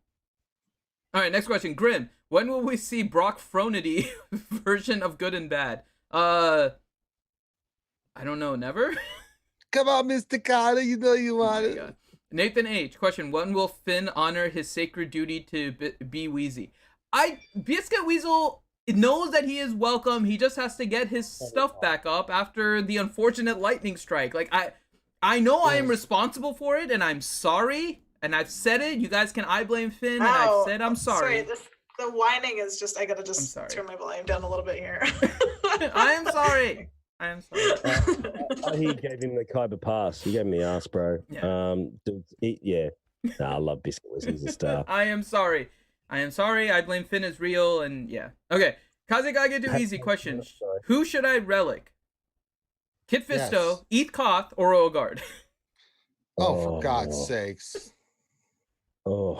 A: All right, next question. Grim, when will we see Brock Fronity version of Good and Bad? I don't know. Never?
C: Come on, Mr. Carter. You know you want it.
A: God. Nathan H. Question. When will Finn honor his sacred duty to be Wheezy? Biscuit Weasel knows that he is welcome. He just has to get his stuff back up after the unfortunate lightning strike. Like, I know I am responsible for it, and I'm sorry. And I've said it. You guys can blame Finn, and I've said I'm sorry.
D: The whining is just, I gotta just turn my volume down a little bit here.
A: I am sorry.
B: He gave him the Kyber pass. He gave him the ass, bro.
A: Yeah.
B: Nah, I love Biscuit Weasel. He's a star.
A: I am sorry. I blame Finn as real, and yeah. Okay. Kazekage do easy question. Who should I relic? Kit Fisto, Eth Koth, or Ogard?
C: Oh, for God's sakes.
B: Oh.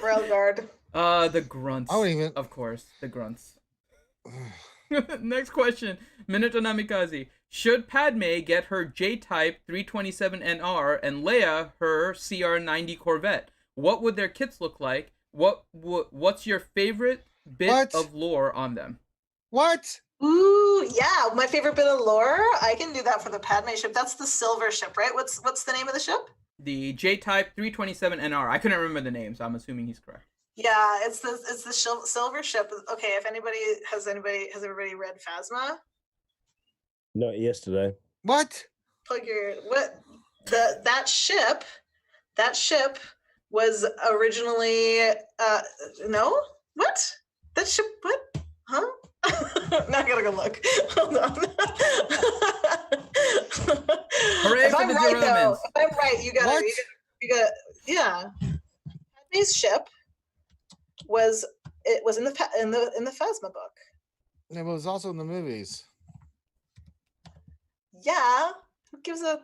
D: Railguard.
A: The grunts. Of course, the grunts. Next question. Minato Namikaze. Should Padme get her J-Type 327NR and Leia her CR-90 Corvette? What would their kits look like? What's your favorite bit of lore on them?
C: What?
D: Ooh, yeah. My favorite bit of lore? I can do that for the Padme ship. That's the silver ship, right? What's the name of the ship?
A: The J-Type 327NR. I couldn't remember the name, so I'm assuming he's correct.
D: Yeah, it's the silver ship. Okay, if has everybody read Phasma?
B: Not yesterday.
C: What?
D: That ship was originally no? What? That ship what? Huh? Now I gotta go look. Hold on.
A: Hooray
D: if
A: for
D: I'm
A: the
D: right,
A: Germans.
D: though, if I'm right, you gotta yeah. Padme's ship was in the Phasma book.
C: It was also in the movies.
D: Yeah. Who gives a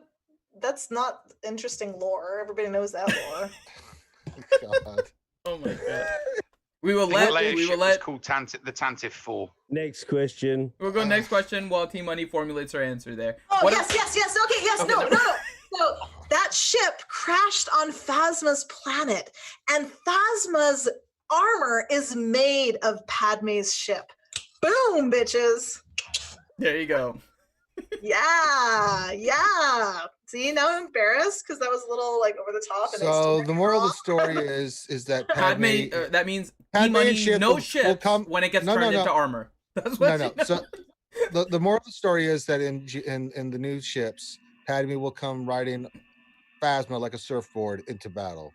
D: that's not interesting lore. Everybody knows that lore.
C: God.
A: Oh my god. We will let
E: called the Tantive 4.
B: Next question.
A: We'll go next question while Team Money formulates her answer there.
D: Oh, yes. Okay, yes, okay, no. So that ship crashed on Phasma's planet, and Phasma's armor is made of Padme's ship. Boom, bitches.
A: There you go.
D: Yeah. See, now I'm embarrassed because that was a little like over the top. And
C: so the moral of the story is that
A: Padme that means T-Money no ships will come when it gets turned into armor. That's what
C: So the moral of the story is that in the new ships, Padme will come riding Phasma like a surfboard into battle.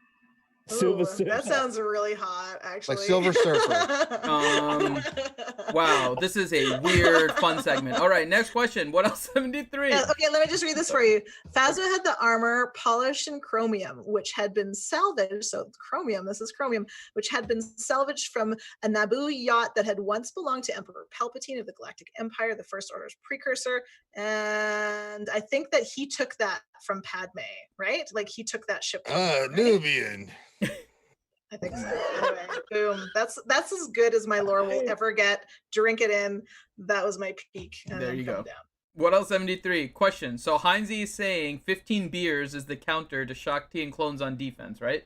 D: Ooh, that sounds really hot, actually.
C: Like Silver Surfer.
A: Wow, this is a weird, fun segment. All right, next question. What else? 73.
D: Okay, let me just read this for you. Phasma had the armor polished in chromium, which had been salvaged. So chromium, this is chromium, which had been salvaged from a Naboo yacht that had once belonged to Emperor Palpatine of the Galactic Empire, the First Order's precursor. And I think that he took that from Padme, right? Like he took that ship.
C: Nubian.
D: I think so. Anyway, boom. That's as good as my lore will ever get. Drink it in. That was my peak.
A: There you go.
D: Down.
A: What else? 73 question. So Heinze is saying 15 beers is the counter to Shakti and clones on defense, right?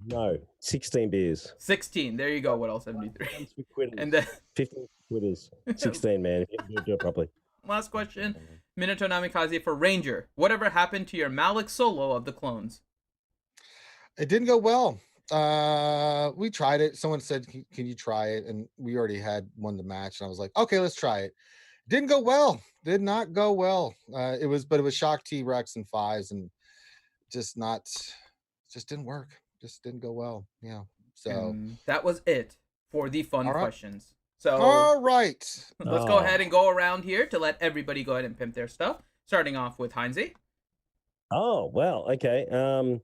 B: No, 16 beers.
A: 16. There you go. What else? 73. And
B: then
A: then
B: 15 quitters. 16, man. If you do it properly.
A: last question. Minato Namikaze for Ranger. Whatever happened to your Malik solo of the clones?
C: It didn't go well. We tried it. Someone said, "Can you try it?" And we already had won the match, and I was like, "Okay, let's try it." Didn't go well. Did not go well. It was Shakti, Rex, and Fives, and just didn't work. Just didn't go well. Yeah. So
A: And that was it for the fun questions. So
C: all right,
A: let's go ahead and go around here to let everybody go ahead and pimp their stuff. Starting off with Heinze.
B: Oh well, okay.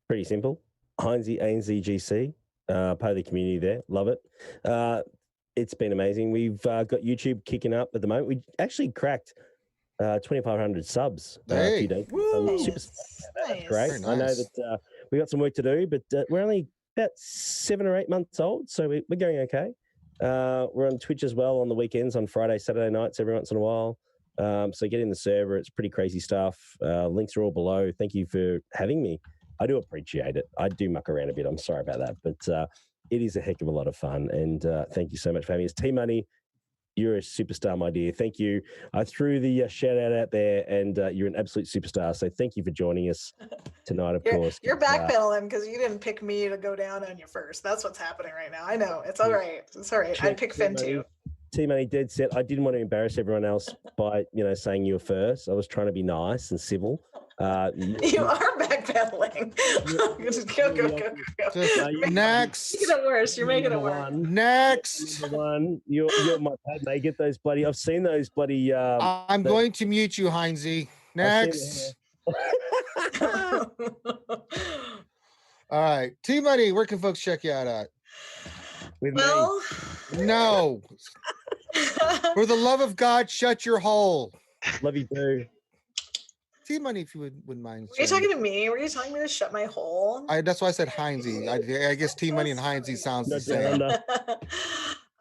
B: Pretty simple. Heinze ANZGC, part of the community there. Love it. It's been amazing. We've got YouTube kicking up at the moment. We actually cracked 2,500 subs a few days. That's great.
C: Nice.
B: I know that we got some work to do, but we're only about 7 or 8 months old, so we're going okay. We're on Twitch as well on the weekends, on Friday, Saturday nights, every once in a while. So get in the server. It's pretty crazy stuff. Links are all below. Thank you for having me. I do appreciate it. I do muck around a bit. I'm sorry about that, but it is a heck of a lot of fun. And thank you so much for having us. T-Money, you're a superstar, my dear. Thank you. I threw the shout out there, and you're an absolute superstar. So thank you for joining us tonight, of course.
D: You're backpedaling because you didn't pick me to go down on you first. That's what's happening right now. I know. It's all right. It's all right. I'd pick Finn too.
B: T-Money dead set. I didn't want to embarrass everyone else by, saying you were first. I was trying to be nice and civil.
D: You are backpedaling. Go.
C: Next.
D: You're making it worse. You're making it worse.
C: Next.
B: One. You're my pad mate. Get those bloody. I've seen those bloody.
C: I'm going to mute you, Heinze. Next. All right. T-Money, where can folks check you out at?
B: With
D: well,
B: me.
C: No. For the love of God, shut your hole.
B: Love you too.
C: T-Money, if you wouldn't mind.
D: Were you talking to me? Were you telling me to shut my hole?
C: That's why I said Heinze. I guess T-Money and Heinze sounds the same.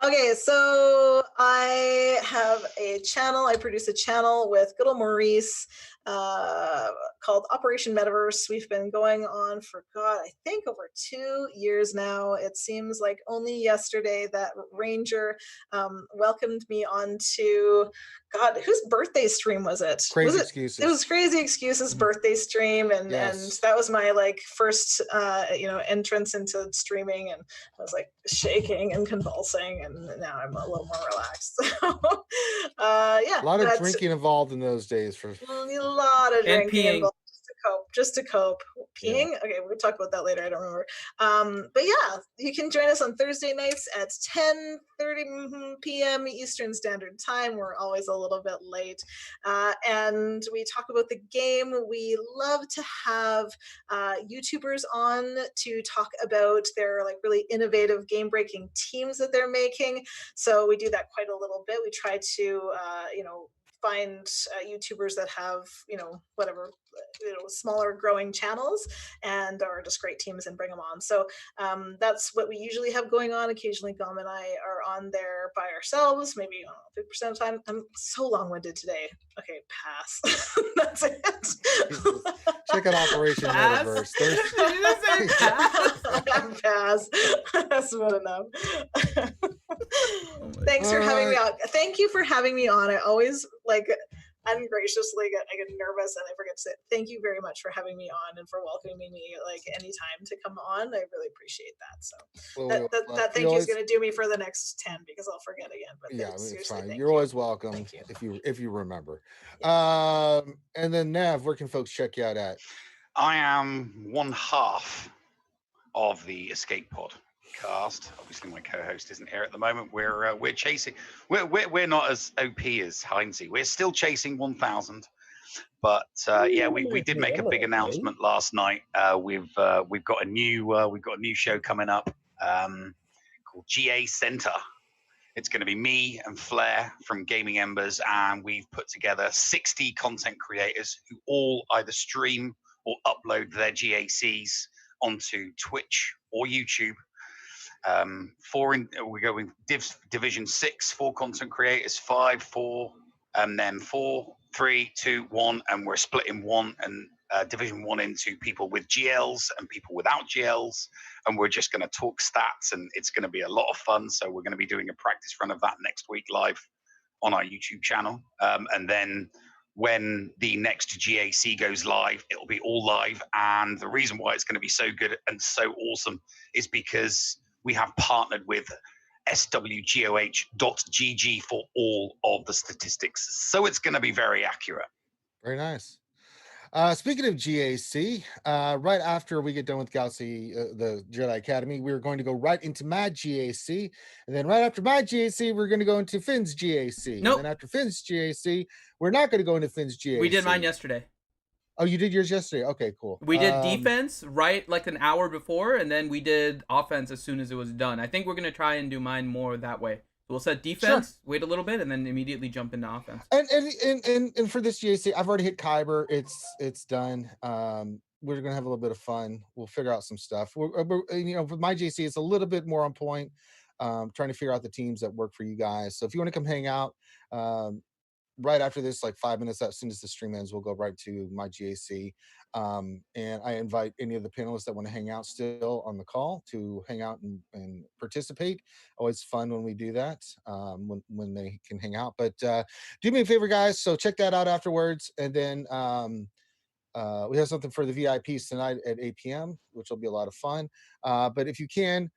D: Okay, so I have a channel. I produce a channel with good old Maurice called Operation Metaverse. We've been going on for, I think over 2 years now. It seems like only yesterday that Ranger welcomed me onto, whose birthday stream was it?
C: Crazy Excuses.
D: It was Crazy Excuses birthday stream, and that was my first entrance into streaming, and I was shaking and convulsing, and now I'm a little more relaxed. So, a
C: lot of drinking involved in those days for
D: a lot of drinking involved just to cope. Peeing?
C: Yeah.
D: Okay, we'll talk about that later. I don't remember. But yeah, you can join us on Thursday nights at 10:30 p.m. Eastern Standard Time. We're always a little bit late. And we talk about the game. We love to have YouTubers on to talk about their really innovative game-breaking teams that they're making. So we do that quite a little bit. We try to, find YouTubers that have, smaller growing channels and are just great teams and bring them on. So that's what we usually have going on. Occasionally Gom and I are on there by ourselves, maybe 50% of the time. I'm so long-winded today. Okay, pass. That's it.
C: Check out Operation Metaverse.
D: Pass. That's about enough. Thanks for having me on. Thank you for having me on. I always ungraciously I get nervous and I forget to say thank you very much for having me on and for welcoming me anytime to come on. I really appreciate that. So that thank you is going to do me for the next 10 because I'll forget again. But
C: yeah, it's fine.
D: You're
C: always welcome if you remember. Yeah. And then Nav, where can folks check you out at?
E: I am one half of the Escape Pod cast. Obviously my co-host isn't here at the moment. We're chasing, we're not as OP as Heinze. We're still chasing 1,000, but we did make a big announcement last night. We've got a new show coming up called GA Center. It's going to be me and Flair from Gaming Embers, and we've put together 60 content creators who all either stream or upload their GACs onto Twitch or YouTube. We're going Division 6, 4 content creators, 5, 4, and then 4, 3, 2, 1, and we're splitting one and Division 1 into people with GLs and people without GLs, and we're just going to talk stats, and it's going to be a lot of fun. So we're going to be doing a practice run of that next week live on our YouTube channel, and then when the next GAC goes live, it'll be all live. And the reason why it's going to be so good and so awesome is because we have partnered with SWGOH.gg for all of the statistics. So it's going to be very accurate.
C: Very nice. Speaking of GAC, right after we get done with Galaxy, the Jedi Academy, we're going to go right into Mad GAC. And then right after Mad GAC, we're going to go into Finn's GAC.
A: Nope.
C: And then after Finn's GAC, we're not going to go into Finn's GAC.
A: We did mine yesterday.
C: Oh, you did yours yesterday? Okay, cool.
A: We did defense right like an hour before, and then we did offense as soon as it was done. I think we're going to try and do mine more that way. We'll set defense, wait a little bit, and then immediately jump into offense.
C: And for this GAC, I've already hit Kyber. It's done. We're gonna have a little bit of fun. We'll figure out some stuff. We're with my GAC, it's a little bit more on point. Trying to figure out the teams that work for you guys. So if you want to come hang out, right after this, like 5 minutes as soon as the stream ends, we'll go right to my GAC. And I invite any of the panelists that want to hang out still on the call to hang out and participate. Always fun when we do that, when they can hang out. But do me a favor, guys. So check that out afterwards. And then we have something for the VIPs tonight at 8 p.m., which will be a lot of fun. But if you can,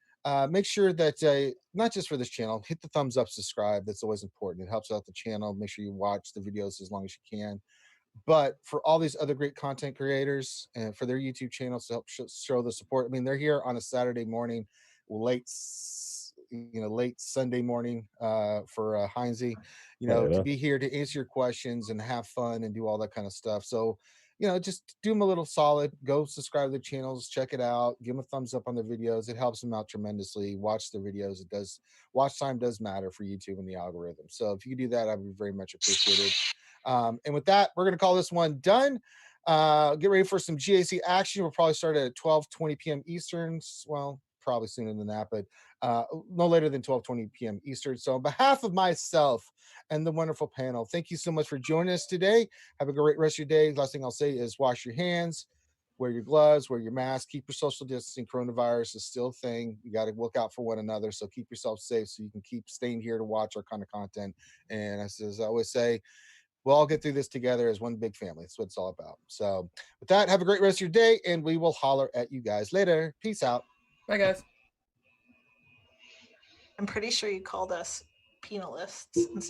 C: make sure that not just for this channel, hit the thumbs up, subscribe. That's always important. It helps out the channel. Make sure you watch the videos as long as you can. But for all these other great content creators and for their YouTube channels to help show the support, I mean, they're here on a Saturday morning, late Sunday morning for Heinze, to be here to answer your questions and have fun and do all that kind of stuff. So, just do them a little solid. Go subscribe to the channels, check it out, give them a thumbs up on the videos. It helps them out tremendously. Watch the videos. It does. Watch time does matter for YouTube and the algorithm. So if you could do that, I'd be very much appreciated. And with that, we're going to call this one done. Get ready for some GAC action. We'll probably start at 12:20 p.m. Eastern. Well, probably sooner than that, but no later than 12:20 p.m. Eastern. So on behalf of myself and the wonderful panel, thank you so much for joining us today. Have a great rest of your day. Last thing I'll say is wash your hands, wear your gloves, wear your mask, keep your social distancing. Coronavirus is still a thing. You got to look out for one another. So keep yourself safe so you can keep staying here to watch our kind of content. And as I always say, we'll all get through this together as one big family. That's what it's all about. So with that, have a great rest of your day, and we will holler at you guys later. Peace out.
A: Bye, guys.
D: I'm pretty sure you called us penalists instead of